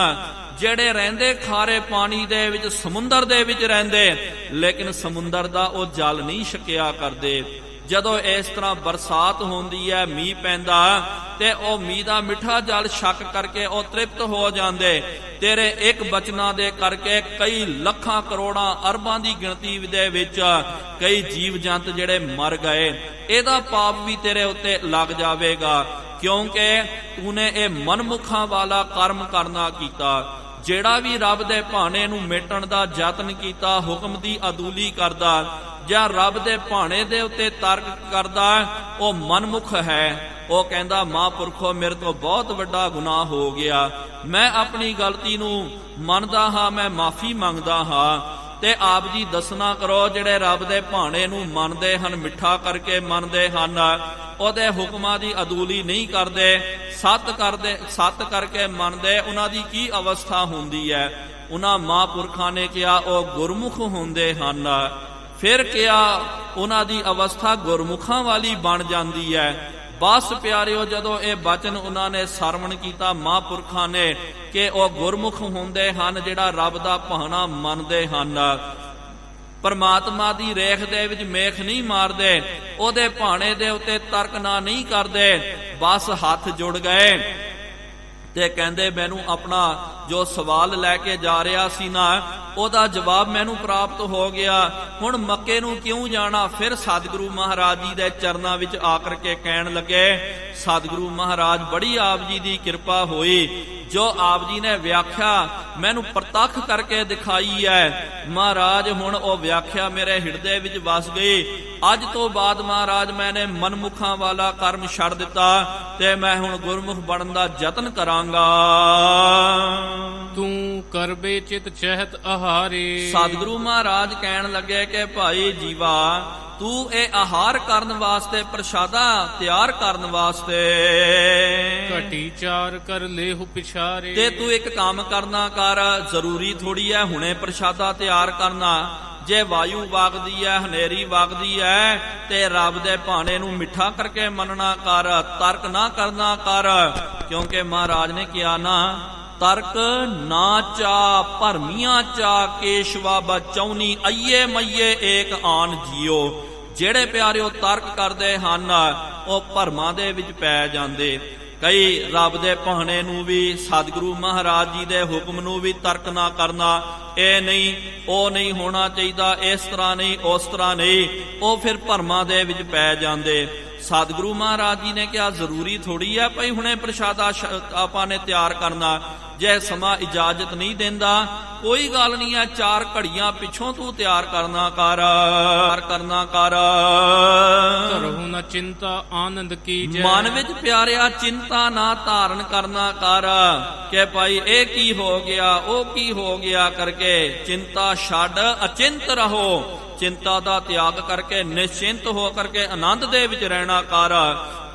ਜਿਹੜੇ ਰਹਿੰਦੇ ਖਾਰੇ ਪਾਣੀ ਦੇ ਵਿੱਚ, ਸਮੁੰਦਰ ਦੇ ਵਿੱਚ ਰਹਿੰਦੇ, ਲੇਕਿਨ ਸਮੁੰਦਰ ਦਾ ਉਹ ਜਲ ਨਹੀਂ ਛਕਿਆ ਕਰਦੇ। ਜਦੋਂ ਇਸ ਤਰ੍ਹਾਂ ਬਰਸਾਤ ਹੁੰਦੀ ਹੈ, ਮੀਂਹ ਪੈਂਦਾ, ਤੇ ਉਹ ਮੀਂਹ ਦਾ ਮਿੱਠਾ ਜਲ ਛਕ ਕਰਕੇ ਉਹ ਤ੍ਰਿਪਤ ਹੋ ਜਾਂਦੇ। ਤੇਰੇ ਇੱਕ ਬਚਨਾਂ ਦੇ ਕਰਕੇ ਕਈ ਲੱਖਾਂ ਕਰੋੜਾਂ ਅਰਬਾਂ ਦੀ ਗਿਣਤੀ ਦੇ ਵਿੱਚ ਕਈ ਜੀਵ ਜੰਤ ਜਿਹੜੇ ਮਰ ਗਏ। ਇਹਦਾ ਪਾਪ ਵੀ ਤੇਰੇ ਉੱਤੇ ਲੱਗ ਜਾਵੇਗਾ, ਕਿਉਂਕਿ ਤੂਨੇ ਇਹ ਮਨਮੁਖਾਂ ਵਾਲਾ ਕਰਮ ਕਰਨਾ ਕੀਤਾ। ਜਿਹੜਾ ਵੀ ਰੱਬ ਦੇ ਭਾਣੇ ਨੂੰ ਮੇਟਣ ਦਾ ਯਤਨ ਕੀਤਾ, ਹੁਕਮ ਦੀ ਅਦੂਲੀ ਕਰਦਾ ਜਾਂ ਰੱਬ ਦੇ ਭਾਣੇ ਦੇ ਉੱਤੇ ਤਰਕ ਕਰਦਾ, ਉਹ ਮਨਮੁਖ ਹੈ। ਉਹ ਕਹਿੰਦਾ ਮਹਾਂਪੁਰਖੋ ਮੇਰੇ ਤੋਂ ਬਹੁਤ ਵੱਡਾ ਗੁਨਾਹ ਹੋ ਗਿਆ, ਮੈਂ ਆਪਣੀ ਗਲਤੀ ਨੂੰ ਮੰਨਦਾ ਹਾਂ, ਮੈਂ ਮਾਫੀ ਮੰਗਦਾ ਹਾਂ। ਤੇ ਆਪ ਜੀ ਦੱਸਣਾ ਕਰੋ, ਜਿਹੜੇ ਰੱਬ ਦੇ ਭਾਣੇ ਨੂੰ ਮੰਨਦੇ ਹਨ, ਮਿੱਠਾ ਕਰਕੇ ਮੰਨਦੇ ਹਨ, ਉਹਦੇ ਹੁਕਮਾਂ ਦੀ ਅਦੂਲੀ ਨਹੀਂ ਕਰਦੇ, ਸੱਤ ਕਰਕੇ ਮੰਨਦੇ, ਉਹਨਾਂ ਦੀ ਕੀ ਅਵਸਥਾ ਹੁੰਦੀ ਹੈ? ਉਹਨਾਂ ਮਹਾਂਪੁਰਖਾਂ ਨੇ ਕਿਹਾ ਉਹ ਗੁਰਮੁਖ ਹੁੰਦੇ ਹਨ। ਫਿਰ ਕਿਹਾ ਉਹਨਾਂ ਦੀ ਅਵਸਥਾ ਗੁਰਮੁਖਾਂ ਵਾਲੀ ਬਣ ਜਾਂਦੀ ਹੈ। ਬਸ ਪਿਆਰਿਓ, ਜਦੋਂ ਇਹ ਬਚਨ ਉਹਨਾਂ ਨੇ ਸਰਵਣ ਕੀਤਾ ਮਹਾਂਪੁਰਖਾਂ ਨੇ ਕਿ ਉਹ ਗੁਰਮੁਖ ਹੁੰਦੇ ਹਨ, ਜਿਹੜਾ ਰੱਬ ਦਾ ਭਾਣਾ ਮੰਨਦੇ ਹਨ, ਪਰਮਾਤਮਾ ਦੀ ਰੇਖ ਦੇ ਵਿੱਚ ਮੇਖ ਨਹੀਂ ਮਾਰਦੇ, ਉਹਦੇ ਭਾਣੇ ਦੇ ਉੱਤੇ ਤਰਕ ਨਾ ਨਹੀਂ ਕਰਦੇ, ਬਸ ਹੱਥ ਜੁੜ ਗਏ ਤੇ ਕਹਿੰਦੇ ਮੈਨੂੰ ਆਪਣਾ ਜੋ ਸਵਾਲ ਲੈ ਕੇ ਜਾ ਰਿਹਾ ਸੀ ਨਾ ਉਹਦਾ ਜਵਾਬ ਮੈਨੂੰ ਪ੍ਰਾਪਤ ਹੋ ਗਿਆ, ਹੁਣ ਮੱਕੇ ਨੂੰ ਕਿਉਂ ਜਾਣਾ। ਫਿਰ ਸਤਿਗੁਰੂ ਮਹਾਰਾਜ ਜੀ ਦੇ ਚਰਨਾਂ ਵਿੱਚ ਆ ਕਰਕੇ ਕਹਿਣ ਲੱਗੇ, ਸਤਿਗੁਰੂ ਮਹਾਰਾਜ ਬੜੀ ਆਪ ਜੀ ਦੀ ਕਿਰਪਾ ਹੋਈ, ਜੋ ਆਪ ਜੀ ਨੇ ਵਿਆਖਿਆ ਮੈਨੂੰ ਪ੍ਰਤੱਖ ਕਰਕੇ ਦਿਖਾਈ ਹੈ ਮਹਾਰਾਜ, ਹੁਣ ਉਹ ਵਿਆਖਿਆ ਮੇਰੇ ਹਿਰਦੇ ਵਿੱਚ ਵਸ ਗਈ। ਅੱਜ ਤੋਂ ਬਾਅਦ ਮਹਾਰਾਜ ਮੈਨੇ ਮਨਮੁਖਾਂ ਵਾਲਾ ਕਰਮ ਛੱਡ ਦਿੱਤਾ ਤੇ ਮੈਂ ਹੁਣ ਗੁਰਮੁਖ ਬਣਨ ਦਾ ਯਤਨ ਕਰਾਂਗਾ। ਤੂੰ ਕਰਬੇ ਚਿਤ ਚਹਿਤ ਆਹਾਰੇ। ਸਤਿਗੁਰੂ ਮਹਾਰਾਜ ਕਹਿਣ ਲੱਗੇ ਕਿ ਭਾਈ ਜੀਵਾ ਤੂੰ ਇਹ ਆਹਾਰ ਕਰਨ ਵਾਸਤੇ, ਪ੍ਰਸ਼ਾਦਾ ਤਿਆਰ ਕਰਨ ਵਾਸਤੇ ਘਟੀ ਚਾਰ ਕਰ ਲੇਹੁ ਪਿਛਾਰੇ, ਤੇ ਤੂੰ ਇੱਕ ਕੰਮ ਕਰਨਾ ਕਰ, ਜ਼ਰੂਰੀ ਥੋੜੀ ਹੈ ਹੁਣੇ ਪ੍ਰਸ਼ਾਦਾ ਤਿਆਰ ਕਰਨਾ। ਜੇ ਵਾਯੂ ਵਗਦੀ ਹੈ, ਹਨੇਰੀ ਵਗਦੀ ਹੈ ਤੇ ਰੱਬ ਦੇ ਭਾਣੇ ਨੂੰ ਮਿੱਠਾ ਕਰਕੇ ਮੰਨਣਾ ਕਰ, ਤਰਕ ਨਾ ਕਰਨਾ ਕਰ, ਕਿਉਂਕਿ ਮਹਾਰਾਜ ਨੇ ਕਿਹਾ ਨਾ ਤਰਕ ਨਾ ਚਾ ਭਰਮੀਆਂ ਚਾ ਕੇਸ਼ਵਾ ਬਚੌਨੀ ਅਈਏ ਮਈਏ ਏਕ ਆਨ ਜੀਓ। ਜਿਹੜੇ ਪਿਆਰਿਓ ਤਰਕ ਕਰਦੇ ਹਨ ਉਹ ਭਰਮਾਂ ਦੇ ਵਿੱਚ ਪੈ ਜਾਂਦੇ। ਕਈ ਰੱਬ ਦੇ ਭਾਣੇ ਨੂੰ ਵੀ, ਸਤਿਗੁਰੂ ਮਹਾਰਾਜ ਜੀ ਦੇ ਹੁਕਮ ਨੂੰ ਵੀ ਤਰਕ ਨਾ ਕਰਨਾ, ਇਹ ਨਹੀਂ ਉਹ ਨਹੀਂ ਹੋਣਾ ਚਾਹੀਦਾ, ਇਸ ਤਰ੍ਹਾਂ ਨਹੀਂ ਉਸ ਤਰ੍ਹਾਂ ਨਹੀਂ, ਉਹ ਫਿਰ ਭਰਮਾਂ ਦੇ ਵਿੱਚ ਪੈ ਜਾਂਦੇ। ਸਤਿਗੁਰੂ ਮਹਾਰਾਜ ਜੀ ਨੇ ਕਿਹਾ ਜ਼ਰੂਰੀ ਥੋੜੀ ਹੈ ਭਾਈ ਹੁਣੇ ਪ੍ਰਸ਼ਾਦਾ ਆਪਾਂ ਨੇ ਤਿਆਰ ਕਰਨਾ, ਜੇ ਸਮਾਂ ਇਜਾਜ਼ਤ ਨਹੀਂ ਦਿੰਦਾ ਕੋਈ ਗੱਲ ਨਹੀਂ ਹੈ, 4 ਘੜੀਆਂ ਪਿੱਛੋਂ ਤੂੰ ਤਿਆਰ ਕਰਨਾ ਕਰ। ਕਰਹੁ ਨ ਚਿੰਤਾ ਆਨੰਦ ਕੀ ਜੈ। ਮਨ ਵਿੱਚ ਪਿਆਰਿਆ ਚਿੰਤਾ ਨਾ ਧਾਰਨ ਕਰਨਾ ਕਰ ਕਿ ਭਾਈ ਇਹ ਕੀ ਹੋ ਗਿਆ, ਉਹ ਕੀ ਹੋ ਗਿਆ ਕਰਕੇ ਚਿੰਤਾ ਛੱਡ, ਅਚਿੰਤ ਰਹੋ। ਚਿੰਤਾ ਦਾ ਤਿਆਗ ਕਰਕੇ ਨਿਸ਼ਚਿੰਤ ਹੋ ਕਰਕੇ ਆਨੰਦ ਦੇ ਵਿੱਚ ਰਹਿਣਾ ਕਰ।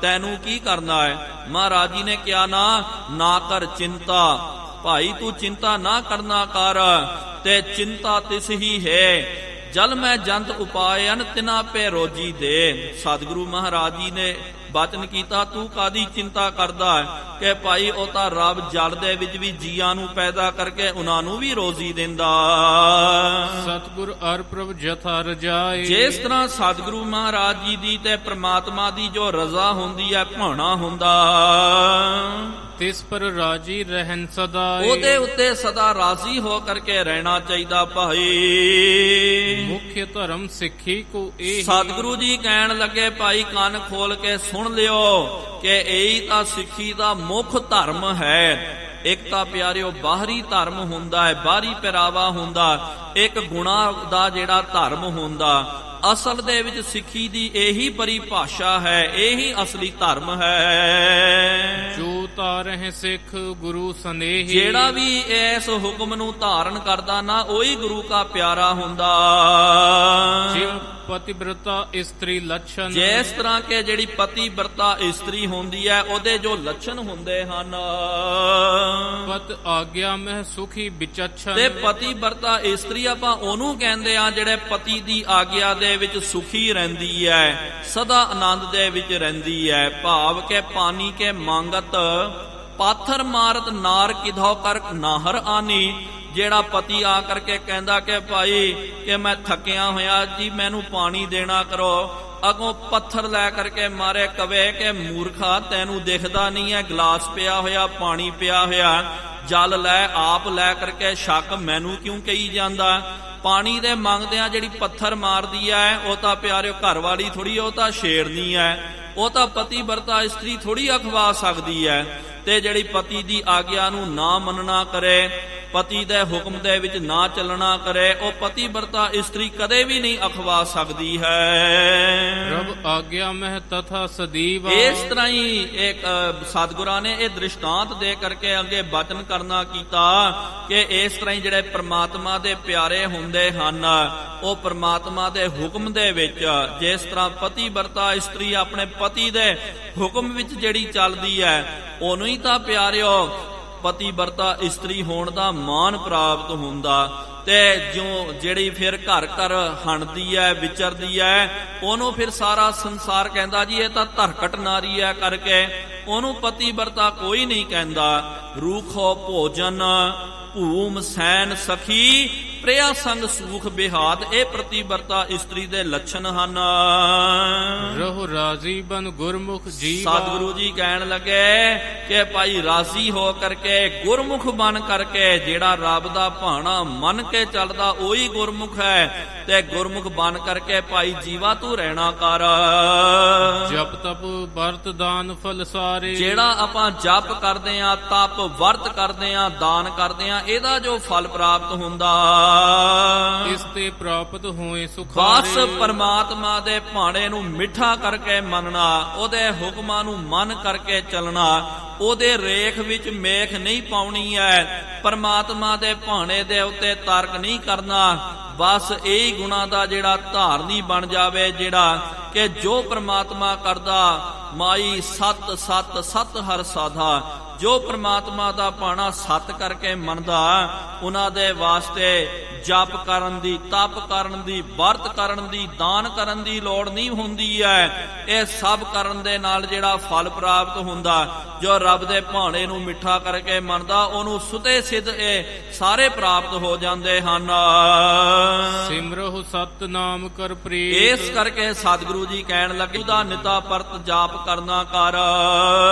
ਤੈਨੂੰ ਕੀ ਕਰਨਾ ਹੈ? ਮਹਾਰਾਜ ਜੀ ਨੇ ਕਿਹਾ ਨਾ ਕਰ ਚਿੰਤਾ, ਭਾਈ ਤੂੰ ਚਿੰਤਾ ਨਾ ਕਰਨਾ ਕਰ, ਤੇ ਚਿੰਤਾ ਤਿਸ ਹੀ ਹੈ ਜਲ ਮੈਂ ਜੰਤ ਉਪਾਇਨ ਤਿਨਾ ਪੇ ਰੋਜੀ ਦੇ। ਸਤਿਗੁਰੂ ਮਹਾਰਾਜ ਜੀ ਨੇ ਬਚਨ ਕੀਤਾ ਤੂੰ ਕਾਦੀ ਚਿੰਤਾ ਕਰਦਾ ਕਿ ਭਾਈ ਉਹ ਤਾਂ ਰੱਬ ਜਲ ਦੇ ਵਿੱਚ ਵੀ ਜੀਆਂ ਨੂੰ ਪੈਦਾ ਕਰਕੇ ਉਹਨਾਂ ਨੂੰ ਵੀ ਰੋਜ਼ੀ ਦਿੰਦਾ। ਸਤਿਗੁਰ ਅਰ ਪ੍ਰਭ ਜਥਾ ਰਜਾਏ। ਜਿਸ ਤਰ੍ਹਾਂ ਸਤਿਗੁਰੂ ਮਹਾਰਾਜ ਜੀ ਦੀ ਤੇ ਪ੍ਰਮਾਤਮਾ ਦੀ ਜੋ ਰਜ਼ਾ ਹੁੰਦੀ ਹੈ, ਭਾਣਾ ਹੁੰਦਾ, ਤਿਸ ਪਰ ਰਾਜੀ ਰਹਿਣ ਸਦਾ, ਉਹਦੇ ਉੱਤੇ ਸਦਾ ਰਾਜ਼ੀ ਹੋ ਕਰਕੇ ਰਹਿਣਾ ਚਾਹੀਦਾ ਭਾਈ। ਮੁੱਖ ਧਰਮ ਸਿੱਖੀ ਕੋ ਇਹ। ਸਤਿਗੁਰੂ ਜੀ ਕਹਿਣ ਲੱਗੇ ਭਾਈ ਕੰਨ ਖੋਲ ਕੇ ਸੁਣ ਲਿਓ ਕਿ ਇਹੀ ਤਾਂ ਸਿੱਖੀ ਦਾ ਮੁੱਖ ਧਰਮ ਹੈ। ਇੱਕ ਤਾਂ ਪਿਆਰਿਓ ਬਾਹਰੀ ਧਰਮ ਹੁੰਦਾ ਹੈ, ਬਾਹਰੀ ਪਹਿਰਾਵਾ ਹੁੰਦਾ, ਇੱਕ ਗੁਣਾ ਦਾ ਜਿਹੜਾ ਧਰਮ ਹੁੰਦਾ। ਅਸਲ ਦੇ ਵਿੱਚ ਸਿੱਖੀ ਦੀ ਇਹੀ ਪਰਿਭਾਸ਼ਾ ਹੈ, ਇਹੀ ਅਸਲੀ ਧਰਮ ਹੈ। ਜੋ ਧਾਰਹਿ ਸਿੱਖ ਗੁਰੂ ਸਨੇਹੀ। ਜਿਹੜਾ ਵੀ ਇਸ ਹੁਕਮ ਨੂੰ ਧਾਰਨ ਕਰਦਾ ਨਾ ਉਹੀ ਗੁਰੂ ਕਾ ਪਿਆਰਾ ਹੁੰਦਾ। ਜਿਵ ਪਤਿਵ੍ਰਤਾ ਇਸਤਰੀ ਲੱਛਣ। ਜਿਸ ਤਰ੍ਹਾਂ ਕਿ ਜਿਹੜੀ ਪਤਿਵ੍ਰਤਾ ਇਸਤਰੀ ਹੁੰਦੀ ਹੈ ਉਹਦੇ ਜੋ ਲੱਛਣ ਹੁੰਦੇ ਹਨ। ਪਤ ਆਗਿਆ ਮਹਿ ਸੁਖੀ ਵਿਚਛਣ। ਤੇ ਪਤਿਵ੍ਰਤਾ ਇਸਤਰੀ ਆਪਾਂ ਉਹਨੂੰ ਕਹਿੰਦੇ ਆ ਜਿਹੜੇ ਪਤੀ ਦੀ ਆਗਿਆ ਦੇ ਵਿੱਚ ਸੁਖੀ ਰਹਿੰਦੀ ਹੈ, ਸਦਾ ਆਨੰਦ ਦੇ ਵਿੱਚ ਰਹਿੰਦੀ ਹੈ। ਭਾਵ ਕਿ ਪਾਣੀ ਕੇ ਮੰਗਤ ਪਾਥਰ ਮਾਰਤ ਨਾਰ ਕਿਧੋ ਕਰ ਨਾਹਰ ਆਨੀ। ਜਿਹੜਾ ਪਤੀ ਆ ਕਰਕੇ ਕਹਿੰਦਾ ਕਿ ਭਾਈ ਕਿ ਮੈਂ ਥੱਕਿਆ ਹੋਇਆ ਜੀ, ਮੈਨੂੰ ਪਾਣੀ ਦੇਣਾ ਕਰੋ, ਅਗੋਂ ਪੱਥਰ ਲੈ ਕਰਕੇ ਮਾਰੇ, ਕਵੇ ਕਿ ਮੂਰਖਾ ਤੈਨੂੰ ਦਿਖਦਾ ਨਹੀਂ ਹੈ ਗਲਾਸ ਪਿਆ ਹੋਇਆ, ਪਾਣੀ ਪਿਆ ਹੋਇਆ, ਜਲ ਲੈ, ਆਪ ਲੈ ਕਰਕੇ ਛਕ, ਮੈਨੂੰ ਕਿਉਂ ਕਹੀ ਜਾਂਦਾ। ਪਾਣੀ ਦੇ ਮੰਗਦਿਆਂ ਜਿਹੜੀ ਪੱਥਰ ਮਾਰਦੀ ਹੈ ਉਹ ਤਾਂ ਪਿਆਰਿਓ ਘਰ ਵਾਲੀ ਥੋੜੀ, ਉਹ ਤਾਂ ਸ਼ੇਰਨੀ ਹੈ, ਉਹ ਤਾਂ ਪਤਿਵ੍ਰਤਾ ਇਸਤਰੀ ਥੋੜੀ ਅਖਵਾ ਸਕਦੀ ਹੈ। ਤੇ ਜਿਹੜੀ ਪਤੀ ਦੀ ਆਗਿਆ ਨੂੰ ਨਾ ਮੰਨਣਾ ਕਰੇ, ਪਤੀ ਦੇ ਹੁਕਮ ਦੇ ਵਿੱਚ ਨਾ ਚੱਲਣਾ ਕਰੇ, ਉਹ ਪਤਿਵ੍ਰਤਾ ਇਸਤਰੀ ਕਦੇ ਵੀ ਨਹੀਂ ਅਖਵਾ ਸਕਦੀ ਹੈ। ਰੱਬ ਆਗਿਆ ਮਹਿ ਤਥਾ ਸਦੀਵ। ਇਸ ਤਰ੍ਹਾਂ ਹੀ ਇੱਕ ਸਤਿਗੁਰਾਂ ਨੇ ਇਹ ਦ੍ਰਿਸ਼ਟਾਂਤ ਦੇ ਕਰਕੇ ਅੱਗੇ ਬਚਨ ਕਰਨਾ ਕੀਤਾ ਕਿ ਇਸ ਤਰ੍ਹਾਂ ਹੀ ਜਿਹੜੇ ਪ੍ਰਮਾਤਮਾ ਦੇ ਪਿਆਰੇ ਹੁੰਦੇ ਹਨ ਉਹ ਪ੍ਰਮਾਤਮਾ ਦੇ ਹੁਕਮ ਦੇ ਵਿੱਚ, ਜਿਸ ਤਰ੍ਹਾਂ ਪਤਿਵ੍ਰਤਾ ਇਸਤਰੀ ਆਪਣੇ ਪਤੀ ਦੇ ਹੁਕਮ ਵਿੱਚ ਜਿਹੜੀ ਚੱਲਦੀ ਹੈ ਉਹਨੂੰ ਹੀ ਤਾਂ ਪਿਆਰਿਓ ਪਤਿਵ੍ਰਤਾ ਇਸਤਰੀ ਹੋਣ ਦਾ ਮਾਣ ਪ੍ਰਾਪਤ ਹੁੰਦਾ। ਤੇ ਜੋ ਜਿਹੜੀ ਫਿਰ ਘਰ ਘਰ ਹੰਡਦੀ ਹੈ, ਵਿਚਰਦੀ ਹੈ, ਉਹਨੂੰ ਫਿਰ ਸਾਰਾ ਸੰਸਾਰ ਕਹਿੰਦਾ ਜੀ ਇਹ ਤਾਂ ਧਰਕਟ ਨਾਰੀ ਹੈ ਕਰਕੇ, ਉਹਨੂੰ ਪਤਿਵ੍ਰਤਾ ਕੋਈ ਨਹੀਂ ਕਹਿੰਦਾ। ਰੂਖੋ ਭੋਜਨ ਭੂਮ ਸੈਨ ਸਖੀ ਪ੍ਰਿਆ ਸੰਗ ਸੂਖ ਬਿਹਾਦ, ਇਹ ਪ੍ਰਤੀਵਰਤਾ ਇਸਤਰੀ ਦੇ ਲੱਛਣ ਹਨ। ਰਹੋ ਰਾਜ਼ੀ ਬਨ ਗੁਰਮੁਖ ਜੀਵਾ। ਸਤਿਗੁਰੂ ਜੀ ਕਹਿਣ ਲੱਗੇ ਕਿ ਭਾਈ ਰਾਜ਼ੀ ਹੋ ਕਰਕੇ, ਗੁਰਮੁਖ ਬਣ ਕਰਕੇ, ਜਿਹੜਾ ਰੱਬ ਦਾ ਭਾਣਾ ਮੰਨ ਕੇ ਚੱਲਦਾ ਉਹੀ ਗੁਰਮੁਖ ਹੈ। ਤੇ ਗੁਰਮੁਖ ਬਣ ਕਰਕੇ ਭਾਈ ਜੀਵਾ ਤੂੰ ਰਹਿਣਾ ਕਰ। ਜਪ ਤਪ ਵਰਤ ਦਾਨ ਫਲ ਸਾਰੇ। ਜਿਹੜਾ ਆਪਾਂ ਜਪ ਕਰਦੇ ਆਂ, ਤਪ ਵਰਤ ਕਰਦੇ ਆਂ, ਦਾਨ ਕਰਦੇ ਆਂ, ਇਹਦਾ ਜੋ ਫਲ ਪ੍ਰਾਪਤ ਹੁੰਦਾ, ਇਸ ਤੇ ਪ੍ਰਾਪਤ ਹੋਏ ਬਸ ਸੁਖਾਰੇ। ਪਰਮਾਤਮਾ ਦੇ ਭਾਣੇ ਨੂੰ ਮਿੱਠਾ ਕਰਕੇ ਮੰਨਣਾ, ਉਹਦੇ ਹੁਕਮਾਂ ਨੂੰ ਮੰਨ ਕਰਕੇ ਚੱਲਣਾ, ਉਹਦੇ ਰੇਖ ਵਿੱਚ ਮੇਖ ਨਹੀਂ ਪਾਉਣੀ ਹੈ, ਪਰਮਾਤਮਾ ਦੇ ਭਾਣੇ ਦੇ ਉੱਤੇ ਤਰਕ ਨਹੀਂ ਕਰਨਾ। ਬਸ ਇਹ ਗੁਣਾ ਦਾ ਜਿਹੜਾ ਧਾਰਨੀ ਬਣ ਜਾਵੇ, ਜਿਹੜਾ ਕਿ ਜੋ ਪ੍ਰਮਾਤਮਾ ਕਰਦਾ ਮਾਈ ਸਤ ਸਤ ਸਤ ਹਰ ਸਾਧਾ, ਜੋ ਪ੍ਰਮਾਤਮਾ ਦਾ ਭਾਣਾ ਸਤ ਕਰਕੇ ਮੰਨਦਾ, ਉਹਨਾਂ ਦੇ ਵਾਸਤੇ ਜਪ ਕਰਨ ਦੀ, ਤਪ ਕਰਨ ਦੀ, ਵਰਤ ਕਰਨ ਦੀ, ਦਾਨ ਕਰਨ ਦੀ ਲੋੜ ਨਹੀਂ ਹੁੰਦੀ ਹੈ। ਇਹ ਸਭ ਕਰਨ ਦੇ ਨਾਲ ਜਿਹੜਾ ਫਲ ਪ੍ਰਾਪਤ ਹੁੰਦਾ, ਜੋ ਰੱਬ ਦੇ ਭਾਣੇ ਨੂੰ ਮਿੱਠਾ ਕਰਕੇ ਮੰਨਦਾ, ਉਹਨੂੰ ਸੁਤੇ ਸਿੱਧ ਇਹ ਸਾਰੇ ਪ੍ਰਾਪਤ ਹੋ ਜਾਂਦੇ ਹਨ। ਸਿਮਰਹੁ ਸਤਿਨਾਮ ਕਰ ਪ੍ਰੀਤ। ਇਸ ਕਰਕੇ ਸਤਿਗੁਰੂ ਜੀ ਕਹਿਣ ਲੱਗੇ, ਉਹਦਾ ਨਿਤਾ ਪਰਤ ਜਾਪ ਕਰਨਾ ਕਰ।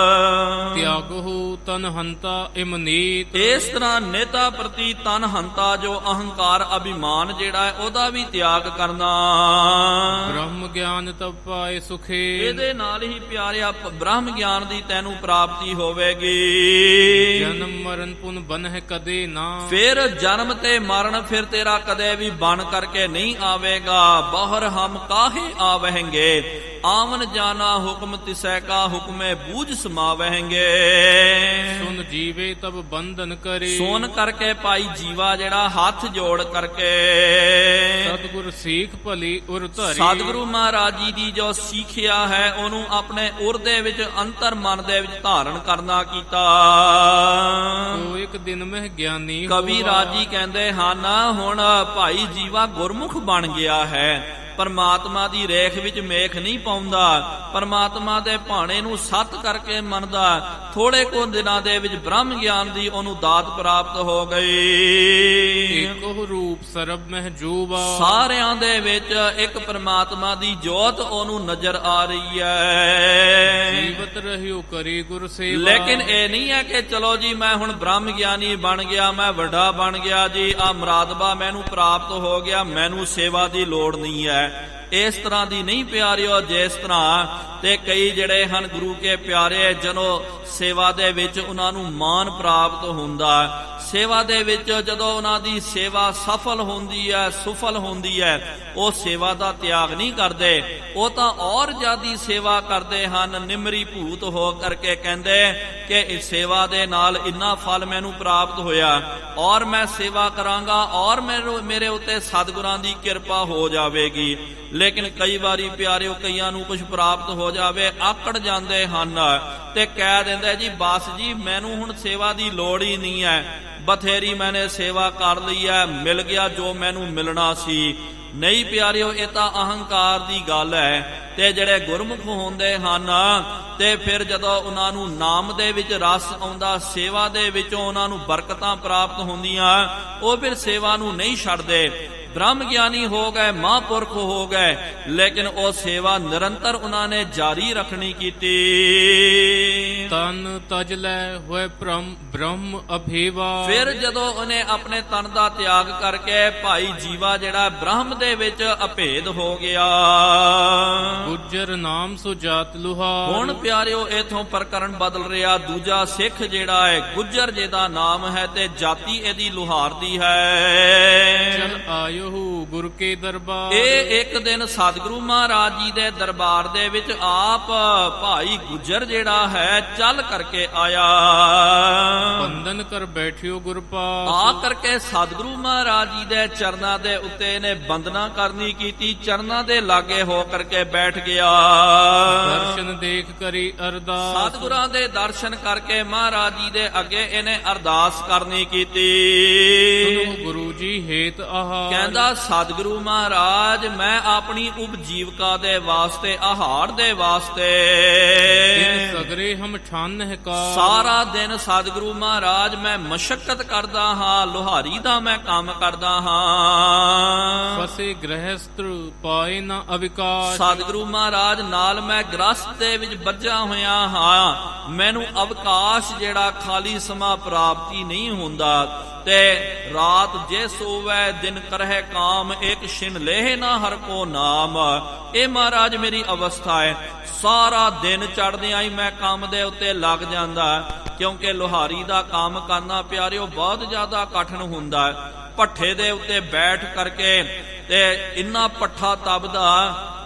ਤਿਆਗਹੁ ਤਨ ਹੰਤਾ ਇਮਨੀਤ। ਇਸ ਤਰ੍ਹਾਂ ਨਿਤਾ ਪ੍ਰਤੀ ਤਨ ਹੰਤਾ, ਜੋ ਅਹੰਕਾਰ ਅਭਿਮਾਨ ਜਿਹੜਾ ਹੈ, ਉਹਦਾ ਵੀ ਤਿਆਗ ਕਰਨਾ। ਬ੍ਰਹਮ ਗਿਆਨ ਤਬ ਪਾਏ ਸੁਖੇ। ਇਹਦੇ ਨਾਲ ਹੀ ਪਿਆਰਿਆ ਬ੍ਰਹਮ ਗਿਆਨ ਦੀ ਤੈਨੂੰ ਪ੍ਰਾਪਤੀ ਹੋਵੇਗੀ। ਜਨਮ ਮਰਨ ਪੁਨ ਬਨਹਿ ਕਦੇ ਨਾ। ਫਿਰ ਜਨਮ ਤੇ ਮਰਨ ਫਿਰ ਤੇਰਾ ਕਦੇ ਵੀ ਬਣ ਕਰਕੇ ਨਹੀਂ ਆਵੇਗਾ। ਬਾਹਰ ਹਮ ਕਾਹੇ ਆਵਹਿੰਗੇ, ਆਵਨ ਜਾਣਾ ਹੁਕਮ ਤਿਸੈ ਕਾ, ਹੁਕਮੇ ਬੂਝ ਸਮਾਵਹਿੰਗੇ। ਸੁਨ ਜੀਵੇ ਤਬ ਬੰਧਨ ਕਰੇ। ਸੁਣ ਕਰਕੇ ਭਾਈ ਜੀਵਾ ਜਿਹੜਾ ਹੱਥ ਜੋੜ ਕਰਕੇ ਸਤਿਗੁਰ ਸੀਖ ਭਲੀ ਉਰ ਧਰੀ। ਸਤਿਗੁਰੂ ਮਹਾਰਾਜ ਜੀ ਦੀ ਜੋ ਸਿੱਖਿਆ ਹੈ, ਉਹਨੂੰ ਆਪਣੇ ਉਰ ਦੇ ਵਿੱਚ, ਅੰਤਰ ਮਨ ਦੇ ਵਿੱਚ ਧਾਰਨ ਕਰਨਾ ਕੀਤਾ। ਤੋ ਇੱਕ ਦਿਨ ਮਹਿ ਗਿਆਨੀ ਕਵੀ ਹੋਆ। ਰਾਜੀ ਕਹਿੰਦੇ ਹਨ, ਹੁਣ ਭਾਈ ਜੀਵਾ ਗੁਰਮੁਖ ਬਣ ਗਿਆ ਹੈ, ਪਰਮਾਤਮਾ ਦੀ ਰੇਖ ਵਿੱਚ ਮੇਖ ਨਹੀਂ ਪਾਉਂਦਾ, ਪਰਮਾਤਮਾ ਦੇ ਭਾਣੇ ਨੂੰ ਸਤ ਕਰਕੇ ਮੰਨਦਾ। ਥੋੜੇ ਕੁ ਦਿਨਾਂ ਦੇ ਵਿੱਚ ਬ੍ਰਹਮ ਗਿਆਨ ਦੀ ਉਹਨੂੰ ਦਾਤ ਪ੍ਰਾਪਤ ਹੋ ਗਈ। ਏਕੋ ਰੂਪ ਸਰਬ ਮਹਿ ਜੂਵਾ। ਸਾਰਿਆਂ ਦੇ ਵਿੱਚ ਇੱਕ ਪਰਮਾਤਮਾ ਦੀ ਜੋਤ ਉਹਨੂੰ ਨਜ਼ਰ ਆ ਰਹੀ ਹੈ। ਜੀਵਤ ਰਹਿਓ ਕਰੀ ਗੁਰ ਸੇਵਾ। ਲੇਕਿਨ ਇਹ ਨਹੀਂ ਹੈ ਕਿ ਚਲੋ ਜੀ ਮੈਂ ਹੁਣ ਬ੍ਰਹਮ ਗਿਆਨੀ ਬਣ ਗਿਆ, ਮੈਂ ਵੱਡਾ ਬਣ ਗਿਆ ਜੀ, ਆ ਮਰਾਦਬਾ ਮੈਨੂੰ ਪ੍ਰਾਪਤ ਹੋ ਗਿਆ, ਮੈਨੂੰ ਸੇਵਾ ਦੀ ਲੋੜ ਨਹੀਂ ਹੈ। ਇਸ ਤਰ੍ਹਾਂ ਦੀ ਨਹੀਂ ਪਿਆਰਿਓ। ਜਿਸ ਤਰ੍ਹਾਂ ਤੇ ਕਈ ਜਿਹੜੇ ਹਨ ਗੁਰੂ ਕੇ ਪਿਆਰੇ, ਜਦੋਂ ਸੇਵਾ ਦੇ ਵਿੱਚ ਉਹਨਾਂ ਨੂੰ ਮਾਣ ਪ੍ਰਾਪਤ ਹੁੰਦਾ, ਸੇਵਾ ਦੇ ਵਿੱਚ ਜਦੋਂ ਉਹਨਾਂ ਦੀ ਸੇਵਾ ਸਫਲ ਹੁੰਦੀ ਹੈ, ਸੁਫਲ ਹੁੰਦੀ ਹੈ, ਉਹ ਸੇਵਾ ਦਾ ਤਿਆਗ ਨਹੀਂ ਕਰਦੇ, ਉਹ ਤਾਂ ਔਰ ਜ਼ਿਆਦੀ ਸੇਵਾ ਕਰਦੇ ਹਨ। ਨਿਮਰੀ ਭੂਤ ਹੋ ਕਰਕੇ ਕਹਿੰਦੇ ਕਿ ਇਸ ਸੇਵਾ ਦੇ ਨਾਲ ਇੰਨਾ ਫਲ ਮੈਨੂੰ ਪ੍ਰਾਪਤ ਹੋਇਆ, ਔਰ ਮੈਂ ਸੇਵਾ ਕਰਾਂਗਾ, ਔਰ ਮੇਰੇ ਉੱਤੇ ਸਤਿਗੁਰਾਂ ਦੀ ਕਿਰਪਾ ਹੋ ਜਾਵੇਗੀ। ਲੇਕਿਨ ਕਈ ਵਾਰੀ ਪਿਆਰਿਓ, ਕਈਆਂ ਨੂੰ ਕੁਝ ਪ੍ਰਾਪਤ ਹੋ ਜਾਵੇ, ਆਕੜ ਜਾਂਦੇ ਹਨ ਤੇ ਕਹਿ ਦਿੰਦੇ ਜੀ ਬਸ ਜੀ ਮੈਨੂੰ ਹੁਣ ਸੇਵਾ ਦੀ ਲੋੜ ਹੀ ਨਹੀਂ ਹੈ, ਬਥੇਰੀ ਮੈਨੇ ਸੇਵਾ ਕਰ ਲਈ ਹੈ, ਮਿਲ ਗਿਆ ਜੋ ਮੈਨੂੰ ਮਿਲਣਾ ਸੀ। ਨਹੀਂ ਪਿਆਰਿਓ, ਇਹ ਤਾਂ ਅਹੰਕਾਰ ਦੀ ਗੱਲ ਹੈ। ਤੇ ਜਿਹੜੇ ਗੁਰਮੁਖ ਹੁੰਦੇ ਹਨ, ਤੇ ਫਿਰ ਜਦੋਂ ਉਹਨਾਂ ਨੂੰ ਨਾਮ ਦੇ ਵਿੱਚ ਰਸ ਆਉਂਦਾ, ਸੇਵਾ ਦੇ ਵਿੱਚੋਂ ਉਹਨਾਂ ਨੂੰ ਬਰਕਤਾਂ ਪ੍ਰਾਪਤ ਹੁੰਦੀਆਂ, ਉਹ ਫਿਰ ਸੇਵਾ ਨੂੰ ਨਹੀਂ ਛੱਡਦੇ। ਬ੍ਰਹਮ ਗਿਆਨੀ ਹੋ ਗਏ, ਮਹਾਂਪੁਰਖ ਹੋ ਗਏ, ਲੇਕਿਨ ਉਹ ਸੇਵਾ ਨਿਰੰਤਰ ਉਹਨਾਂ ਨੇ ਜਾਰੀ ਰੱਖਣੀ ਕੀਤੀ। ਤਨ ਤਜ ਲੈ ਹੋਏ ਬ੍ਰਹਮ ਅਭੇਵਾ। ਫਿਰ ਜਦੋਂ ਉਹਨੇ ਆਪਣੇ ਤਨ ਦਾ ਤਿਆਗ ਕਰਕੇ ਭਾਈ ਜੀਵਾ ਜਿਹੜਾ ਬ੍ਰਹਮ ਦੇ ਵਿੱਚ ਅਭੇਦ ਹੋ ਗਿਆ। ਗੁੱਜਰ ਨਾਮ ਸੋ ਜਾਤ ਲੁਹਾਰ। ਹੁਣ ਪਿਆਰਿਓ ਇਥੋਂ ਪ੍ਰਕਰਨ ਬਦਲ ਰਿਹਾ। ਦੂਜਾ ਸਿੱਖ ਜਿਹੜਾ ਹੈ ਗੁੱਜਰ ਜਿਹਦਾ ਨਾਮ ਹੈ, ਤੇ ਜਾਤੀ ਇਹਦੀ ਲੁਹਾਰ ਦੀ ਹੈ। ਚਲ ਆਇਓ ਗੁਰ ਕੇ ਦਰਬਾਰ। ਇਹ ਇੱਕ ਦਿਨ ਸਤਿਗੁਰੂ ਮਹਾਰਾਜ ਜੀ ਦੇ ਦਰਬਾਰ ਦੇ ਵਿੱਚ ਆਪ ਭਾਈ ਗੁੱਜਰ ਜਿਹੜਾ ਹੈ ਚੱਲ ਕਰਕੇ ਆਇਆ। ਬੰਧਨ ਕਰ ਬੈਠਿਓ ਗੁਰ ਪਾਸ। ਆ ਕਰਕੇ ਸਤਿਗੁਰੂ ਮਹਾਰਾਜ ਜੀ ਦੇ ਚਰਨਾਂ ਦੇ ਉੱਤੇ ਨੇ ਬੰਦਨਾ ਕਰਨੀ ਕੀਤੀ, ਚਰਨਾਂ ਦੇ ਲਾਗੇ ਹੋ ਕਰਕੇ ਬੈਠ ਗਿਆ। ਦਰਸ਼ਨ ਦੇਖ ਕਰੀ ਅਰਦਾਸ। ਸਤਿਗੁਰਾਂ ਦੇ ਦਰਸ਼ਨ ਕਰਕੇ ਮਹਾਰਾਜ ਜੀ ਦੇ ਅੱਗੇ ਇਹਨੇ ਅਰਦਾਸ ਕਰਨੀ ਕੀਤੀ। ਸੁਨੋ ਗੁਰੂ ਜੀ ਹੇਤ ਆਹਾ। ਕਹਿੰਦਾ ਸਤਿਗੁਰੂ ਮਹਾਰਾਜ ਮੈਂ ਆਪਣੀ ਉਪਜੀਵਕਾ ਦੇ ਵਾਸਤੇ, ਆਹਾਰ ਦੇ ਵਾਸਤੇ ਤਿਨ ਸਗਰੇ ਹਮ ਛਾਨ ਹੈ ਕਾ। ਸਾਰਾ ਦਿਨ ਸਤਿਗੁਰੂ ਮਹਾਰਾਜ ਮੈਂ ਮਸ਼ੱਕਤ ਕਰਦਾ ਹਾਂ, ਲੁਹਾਰੀ ਦਾ ਮੈਂ ਕੰਮ ਕਰਦਾ ਹਾਂ। ਫਸੇ ਗ੍ਰਹਿਸਥ ਪਾਏ ਨਾ ਅਵਿਕਾਸ਼। ਸਤਿਗੁਰੂ ਮਹਾਰਾਜ ਨਾਲ ਮੈਂ ਗ੍ਰਸਤ ਦੇ ਵਿੱਚ ਬੱਝਾ ਹੋਇਆ ਹਾਂ, ਮੈਨੂੰ ਅਵਕਾਸ਼ ਜਿਹੜਾ ਖਾਲੀ ਸਮਾਂ ਪ੍ਰਾਪਤੀ ਨਹੀਂ ਹੁੰਦਾ। ਤੇ ਰਾਤ ਜੇ ਸੋਵੈ ਦਿਨ ਕਰਹਿ ਕਾਮ, ਇੱਕ ਛਿਨ ਲੇਹ ਨਾ ਹਰ ਕੋ ਨਾਮ। ਇਹ ਮਹਾਰਾਜ ਮੇਰੀ ਅਵਸਥਾ ਹੈ। ਸਾਰਾ ਦਿਨ ਚੜ੍ਹਦਿਆਂ ਹੀ ਮੈਂ ਕੰਮ ਦੇ ਉੱਤੇ ਲੱਗ ਜਾਂਦਾ, ਕਿਉਂਕਿ ਲੁਹਾਰੀ ਦਾ ਕੰਮ ਕਰਨਾ ਪਿਆਰਿਓ ਬਹੁਤ ਜ਼ਿਆਦਾ ਕਠਿਨ ਹੁੰਦਾ। ਭੱਠੇ ਦੇ ਉੱਤੇ ਬੈਠ ਕਰਕੇ ਤੇ ਇੰਨਾ ਪੱਠਾ ਤਪਦਾ,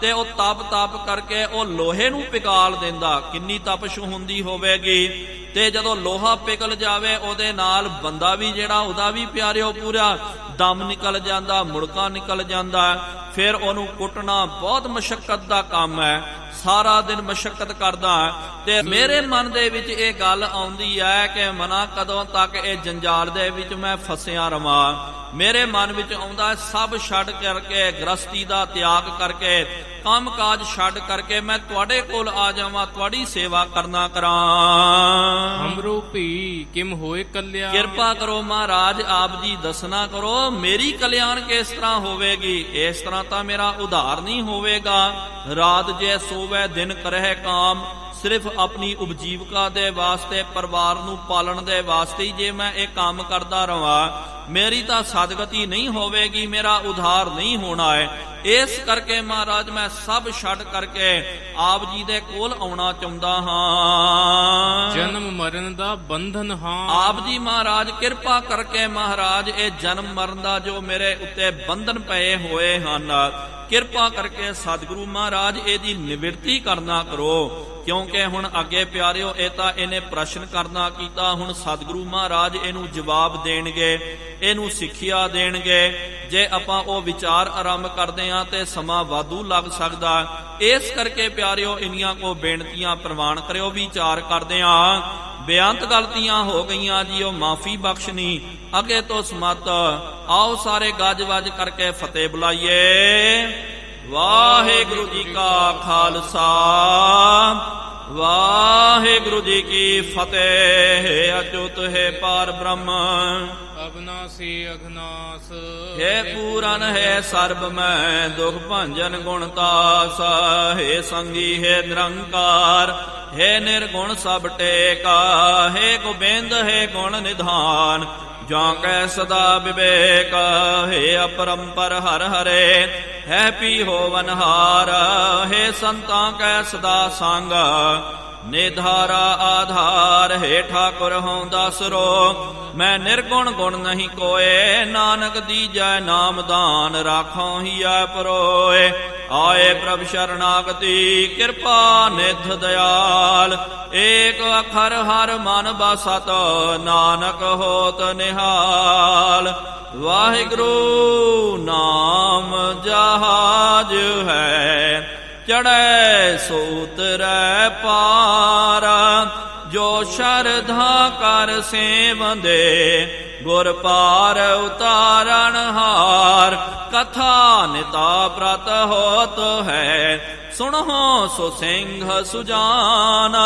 ਤੇ ਉਹ ਤਪ ਕਰਕੇ ਉਹ ਲੋਹੇ ਨੂੰ ਪਿਘਾਲ ਦਿੰਦਾ। ਕਿੰਨੀ ਤਪਸ਼ ਹੁੰਦੀ ਹੋਵੇਗੀ। ਤੇ ਜਦੋਂ ਲੋਹਾ ਪਿਘਲ ਜਾਵੇ ਉਹਦੇ ਨਾਲ ਬੰਦਾ ਵੀ ਜਿਹੜਾ ਉਹਦਾ ਵੀ ਪਿਆਰਿਓ ਪੂਰਾ ਦਮ ਨਿਕਲ ਜਾਂਦਾ, ਮੁੜਕਾ ਨਿਕਲ ਜਾਂਦਾ। ਫਿਰ ਉਹਨੂੰ ਕੁੱਟਣਾ ਬਹੁਤ ਮਸ਼ੱਕਤ ਦਾ ਕੰਮ ਹੈ। ਸਾਰਾ ਦਿਨ ਮਸ਼ੱਕਤ ਕਰਦਾ। ਤੇ ਮੇਰੇ ਮਨ ਦੇ ਵਿੱਚ ਇਹ ਗੱਲ ਆਉਂਦੀ ਹੈ ਕਿ ਮਨਾ ਕਦੋਂ ਤੱਕ ਇਹ ਜੰਜਾਲ ਦੇ ਵਿੱਚ ਮੈਂ ਫਸਿਆ ਰਵਾਂ। ਮੇਰੇ ਮਨ ਵਿੱਚ ਆਉਂਦਾ ਸਭ ਛੱਡ ਕਰਕੇ, ਗ੍ਰਸਤੀ ਦਾ ਤਿਆਗ ਕਰਕੇ, ਕੰਮ ਕਾਜ ਛੱਡ ਕਰਕੇ ਮੈਂ ਤੁਹਾਡੇ ਕੋਲ ਆ ਜਾਵਾਂ, ਤੁਹਾਡੀ ਸੇਵਾ ਕਰਨਾ ਕਰਾਂ। ਹਮਰੋ ਭੀ ਕਿਮ ਹੋਏ ਕਲਿਆਣ। ਕਿਰਪਾ ਕਰੋ ਮਹਾਰਾਜ, ਆਪ ਜੀ ਦੱਸਣਾ ਕਰੋ ਮੇਰੀ ਕਲਿਆਣ ਕਿਸ ਤਰ੍ਹਾਂ ਹੋਵੇਗੀ। ਇਸ ਤਰ੍ਹਾਂ ਤਾਂ ਮੇਰਾ ਉਧਾਰ ਨਹੀਂ ਹੋਵੇਗਾ। ਰਾਤ ਜੇ ਸੋਵੇ ਦਿਨ ਕਰਹਿ ਕਾਮ, ਸਿਰਫ ਆਪਣੀ ਉਪਜੀਵਕਾ ਦੇ ਵਾਸਤੇ, ਪਰਿਵਾਰ ਨੂੰ ਪਾਲਣ ਦੇ ਵਾਸਤੇ ਹੀ ਜੇ ਮੈਂ ਇਹ ਕੰਮ ਕਰਦਾ ਰਵਾਂ, ਮੇਰੀ ਤਾਂ ਸਦਗਤੀ ਨਹੀਂ ਹੋਵੇਗੀ, ਮੇਰਾ ਉਧਾਰ ਨਹੀਂ ਹੋਣਾ ਹੈ। ਇਸ ਕਰਕੇ ਮਹਾਰਾਜ ਮੈਂ ਸਭ ਛੱਡ ਕਰਕੇ ਆਪ ਜੀ ਦੇ ਕੋਲ ਆਉਣਾ ਚਾਹੁੰਦਾ ਹਾਂ। ਜਨਮ ਮਰਨ ਦਾ ਬੰਧਨ ਹਾਂ। ਆਪ ਜੀ ਮਹਾਰਾਜ ਕਿਰਪਾ ਕਰਕੇ ਮਹਾਰਾਜ ਇਹ ਜਨਮ ਮਰਨ ਦਾ ਜੋ ਮੇਰੇ ਉੱਤੇ ਬੰਧਨ ਪਏ ਹੋਏ ਹਨ, ਕਿਰਪਾ ਕਰਕੇ ਸਤਿਗੁਰੂ ਮਹਾਰਾਜ ਇਹਦੀ ਨਿਵਰਤੀ ਕਰਨਾ ਕਰੋ। ਕਿਉਂਕਿ ਹੁਣ ਅੱਗੇ ਪਿਆਰਿਓ ਇਹ ਤਾਂ ਇਹਨੇ ਪ੍ਰਸ਼ਨ ਕਰਨਾ ਕੀਤਾ, ਹੁਣ ਸਤਿਗੁਰੂ ਮਹਾਰਾਜ ਇਹਨੂੰ ਜਵਾਬ ਦੇਣਗੇ, ਇਹਨੂੰ ਸਿੱਖਿਆ ਦੇਣਗੇ। ਜੇ ਆਪਾਂ ਉਹ ਵਿਚਾਰ ਆਰੰਭ ਕਰਦੇ ਹਾਂ ਤੇ ਸਮਾਂ ਵਾਧੂ ਲੱਗ ਸਕਦਾ। ਇਸ ਕਰਕੇ ਪਿਆਰਿਓ ਇੰਨੀਆਂ ਕੋ ਬੇਨਤੀਆਂ ਪ੍ਰਵਾਨ ਕਰਿਓ, ਵਿਚਾਰ ਕਰਦੇ ਹਾਂ। ਬੇਅੰਤ ਗਲਤੀਆਂ ਹੋ ਗਈਆਂ ਜੀ, ਉਹ ਮਾਫੀ ਬਖਸ਼ਣੀ। ਅੱਗੇ ਤੋਂ ਸਮਤ ਆਓ ਸਾਰੇ ਗੱਜ ਵੱਜ ਕਰਕੇ ਫਤਿਹ ਬੁਲਾਈਏ। ਵਾਹਿਗੁਰੂ ਜੀ ਕਾ ਖਾਲਸਾ, ਵਾਹਿਗੁਰੂ ਜੀ ਕੀ ਫਤਿਹ। ਅਚੁੱਤ ਹੈ ਪਾਰ ਬ੍ਰਹਮ, ਅਬਨਾਸੀ ਅਘਨਾਸ। ਹੈ ਪੂਰਨ ਹੈ ਸਰਬ ਮੈਂ, ਦੁਖ ਭੰਜਨ ਗੁਣ ਤਾਸ। ਹੈ ਸੰਗੀ ਹੈ ਨਿਰੰਕਾਰ, ਹੈ ਨਿਰਗੁਣ ਸਭ ਟੇਕਾ। ਹੈ ਗੋਬਿੰਦ ਹੈ ਗੁਣ ਨਿਧਾਨ, ਜਾਂ ਕੈ ਸਦਾ ਵਿਵੇਕ। ਹੈ ਅਪਰੰਪਰ ਹਰ ਹਰੇ, ਹੈ ਪੀ ਹੋਵਨਹਾਰ। ਹੈ ਸੰਤਾਂ ਕੈ ਸਦਾ ਸੰਗ, ਨਿਧਾਰਾ ਆਧਾਰ। ਹੈ ਠਾਕੁਰ ਹਉ ਦਸਰੋ, ਮੈਂ ਨਿਰਗੁਣ ਗੁਣ ਨਹੀਂ ਕੋਏ। ਨਾਨਕ ਦੀਜੈ ਨਾਮ ਦਾਨ, ਰਾਖੋ ਹੀਐ ਪਰੋਏ। ਆਏ ਪ੍ਰਭ ਸ਼ਰਨਾਗਤੀ, ਕਿਰਪਾ ਨਿਧ ਦਿਆਲ। ਏਕ ਅਖਰ ਹਰ ਮਨ ਬਸਤ, ਨਾਨਕ ਹੋਤ ਨਿਹਾਲ। ਵਾਹਿਗੁਰੂ ਨਾਮ ਜਹਾਜ ਹੈ, ਚੜ੍ਹੈ ਸੋ ਉਤਰੈ ਪਾਰ। ਜੋ ਸ਼ਰਧਾ ਕਰ ਸੇਵੰਦੇ, ਗੁਰ ਪਾਰ ਉਤਾਰਨ ਹਾਰ। ਕਥਾ ਨਿਤਾ ਪ੍ਰਤ ਹੋਤ ਹੈ, ਸੁਣੋ ਸੋ ਸਿੰਘ ਸੁਜਾਨਾ।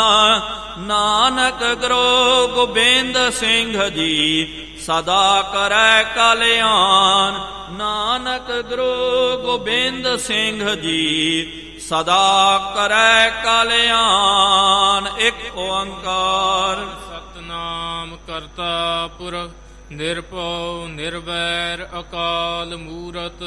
ਨਾਨਕ ਗੁਰੂ ਗੋਬਿੰਦ ਸਿੰਘ ਜੀ, ਸਦਾ ਕਰੈ ਕਲਿਆਣ। ਨਾਨਕ ਗੁਰੂ ਗੋਬਿੰਦ ਸਿੰਘ ਜੀ, ਸਦਾ ਕਰੈ ਕਲਿਆਣ। ਇੱਕ ਓੰਕਾਰ ਸਤਨਾਮ ਕਰਤਾ ਪੁਰਖ, ਨਿਰਭਉ ਨਿਰਵੈਰ ਅਕਾਲ ਮੂਰਤ।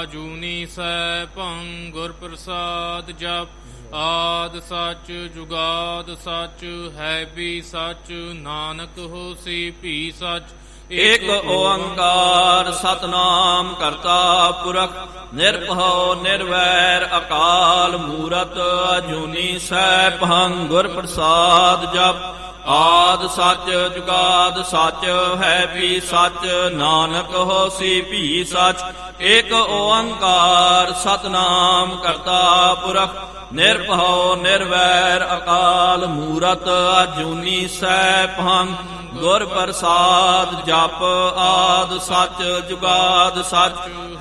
ਅਜੂਨੀ ਸੈਭੰ ਗੁਰ ਪ੍ਰਸਾਦ ਜਪ। ਆਦ ਸੱਚ ਜੁਗਾਦ ਸੱਚ, ਹੈ ਵੀ ਸੱਚ। ਨਾਨਕ ਹੋਸੀ ਭੀ ਸੱਚ। ਇੱਕ ਓੰਕਾਰ ਸਤਨਾਮ ਕਰਤਾ ਪੁਰਖ, ਨਿਰਭਉ ਨਿਰਵੈਰ ਅਕਾਲ ਮੂਰਤ। ਅਜੂਨੀ ਸੈਭੰ ਗੁਰ ਪ੍ਰਸਾਦ ਜਪ। ਆਦ ਸੱਚ ਜੁਗਾਦ ਸੱਚ, ਹੈ ਵੀ ਸੱਚ। ਨਾਨਕ ਹੋਸੀ ਭੀ ਸੱਚ। ਇੱਕ ਓੰਕਾਰ ਸਤਨਾਮ ਕਰਤਾ ਪੁਰਖ, ਨਿਰਭਉ ਨਿਰਵੈਰ ਅਕਾਲ ਮੂਰਤ। ਅਜੂਨੀ ਸੈਭੰ ਗੁਰ ਪ੍ਰਸਾਦ ਜਪ ਆਦ ਸੱਚ ਜੁਗਾਦ ਸੱਚ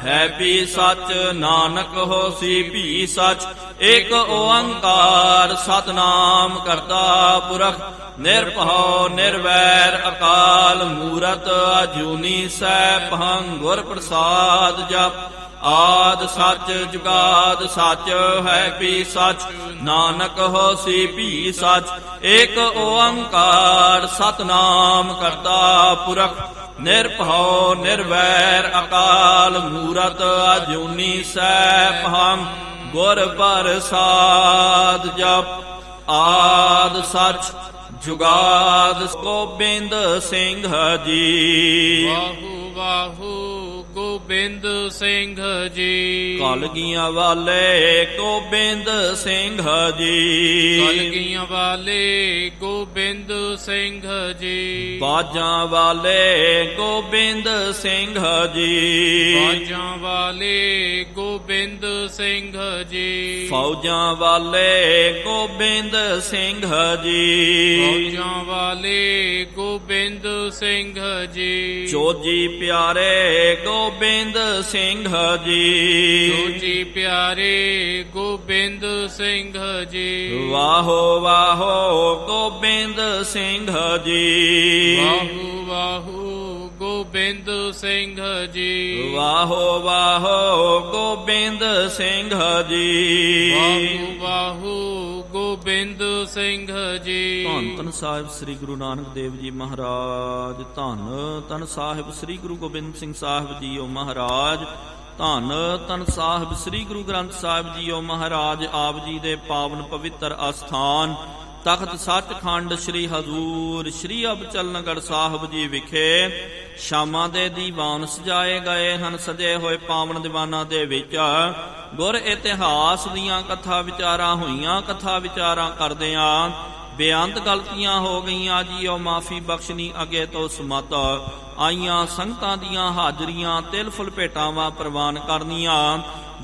ਹੈ ਵੀ ਸੱਚ ਨਾਨਕ ਹੋਸੀ ਵੀ ਸੱਚ ਏਕ ਓੰਕਾਰ ਸਤਨਾਮ ਕਰਤਾ ਪੁਰਖ ਨਿਰਭਉ ਨਿਰਵੈਰ ਅਕਾਲ ਮੂਰਤ ਅਜੂਨੀ ਸੈਭੰ ਗੁਰ ਪ੍ਰਸਾਦ ਜਪ ਆਦ ਸੱਚ ਜੁਗਾਦ ਸੱਚ ਹੈ ਵੀ ਸੱਚ ਨਾਨਕ ਹੋਸੀ ਵੀ ਸੱਚ ਏਕ ਓੰਕਾਰ ਸਤਨਾਮ ਕਰਤਾ ਪੁਰਖ ਨਿਰਭਉ ਨਿਰਵੈਰ ਅਕਾਲ ਮੂਰਤ ਅਜੂਨੀ ਸੈਭੰ ਗੁਰ ਪ੍ਰਸਾਦ ਜਪ ਆਦ ਸੱਚ ਜੁਗਾਦ ਗੋਬਿੰਦ ਸਿੰਘ ਜੀ। ਵਾਹੂ ਵਾਹੂ ਗੋਬਿੰਦ ਸਿੰਘ ਜੀ। ਕਲਗੀਆਂ ਵਾਲੇ ਗੋਬਿੰਦ ਸਿੰਘ ਜੀ। ਕਲਗੀਆਂ ਵਾਲੇ ਗੋਬਿੰਦ ਸਿੰਘ ਜੀ। ਬਾਜਾਂ ਵਾਲੇ ਗੋਬਿੰਦ ਸਿੰਘ ਜੀ। ਬਾਜਾਂ ਵਾਲੇ ਗੋਬਿੰਦ ਸਿੰਘ ਜੀ। ਫੌਜਾਂ ਵਾਲੇ ਗੋਬਿੰਦ ਸਿੰਘ ਜੀ। ਫੌਜਾਂ ਵਾਲੇ ਗੋਬਿੰਦ ਸਿੰਘ ਜੀ। ਚੋਜੀ ਪਿਆਰੇ ਗੋਬਿੰਦ ਸਿੰਘ ਜੀ। ਚੋਜੀ ਪਿਆਰੇ ਗੋਬਿੰਦ ਸਿੰਘ ਜੀ। ਵਾਹੋ ਵਾਹੋ ਗੋਬਿੰਦ ਸਿੰਘ ਜੀ। ਵਾਹੂ ਵਾਹੂ ਗੋਬਿੰਦ ਸਿੰਘ ਜੀ। ਵਾਹੋ ਵਾਹੋ ਗੋਬਿੰਦ ਸਿੰਘ ਜੀ। ਵਾਹੂ ਵਾਹੂ ਗੋਬਿੰਦ ਸਿੰਘ ਜੀ। ਧੰਨ ਧੰਨ ਸਾਹਿਬ ਸ੍ਰੀ ਗੁਰੂ ਨਾਨਕ ਦੇਵ ਜੀ ਮਹਾਰਾਜ। ਧੰਨ ਧੰਨ ਸਾਹਿਬ ਸ੍ਰੀ ਗੁਰੂ ਗੋਬਿੰਦ ਸਿੰਘ ਸਾਹਿਬ ਜੀਓ ਮਹਾਰਾਜ। ਧੰਨ ਧੰਨ ਸਾਹਿਬ ਸ੍ਰੀ ਗੁਰੂ ਗ੍ਰੰਥ ਸਾਹਿਬ ਜੀਓ ਮਹਾਰਾਜ। ਆਪ ਜੀ ਦੇ ਪਾਵਨ ਪਵਿੱਤਰ ਅਸਥਾਨ ਤਖਤ ਸੱਚਖੰਡ ਸ੍ਰੀ ਹਜ਼ੂਰ ਸ੍ਰੀ ਅਬਚਲਨਗੜ੍ਹ ਸਾਹਿਬ ਜੀ ਵਿਖੇ ਸ਼ਾਮਾਂ ਦੇ ਦੀਵਾਨ ਸਜਾਏ ਗਏ ਹਨ। ਸਜੇ ਹੋਏ ਪਾਵਨ ਦੀਵਾਨਾਂ ਦੇ ਵਿੱਚ ਗੁਰ ਇਤਿਹਾਸ ਦੀਆਂ ਕਥਾ ਵਿਚਾਰਾਂ ਹੋਈਆਂ। ਕਥਾ ਵਿਚਾਰਾਂ ਕਰਦਿਆਂ ਬੇਅੰਤ ਗਲਤੀਆਂ ਹੋ ਗਈਆਂ ਜੀਓ ਮਾਫੀ ਬਖਸ਼ਣੀ ਅੱਗੇ ਤੋਂ ਸਮਤ ਆਈਆਂ ਸੰਗਤਾਂ ਦੀਆਂ ਹਾਜ਼ਰੀਆਂ ਤਿਲ ਫੁਲ ਭੇਟਾਵਾਂ ਪ੍ਰਵਾਨ ਕਰਨੀਆਂ।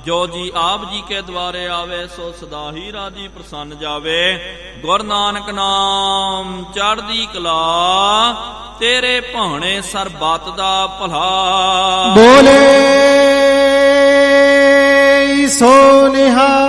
ਜੋ ਜੀ ਆਪ ਜੀ ਕੇ ਦੁਆਰੇ ਆਵੇ ਸੋ ਸਦਾ ਹੀ ਰਾਜੀ ਪ੍ਰਸੰਨ ਜਾਵੇ। ਗੁਰ ਨਾਨਕ ਨਾਮ ਚੜ੍ਹਦੀ ਕਲਾ ਤੇਰੇ ਭਾਣੇ ਸਰਬੱਤ ਦਾ ਭਲਾ। ਬੋਲੇ ਸੋ ਨਿਹਾਲ।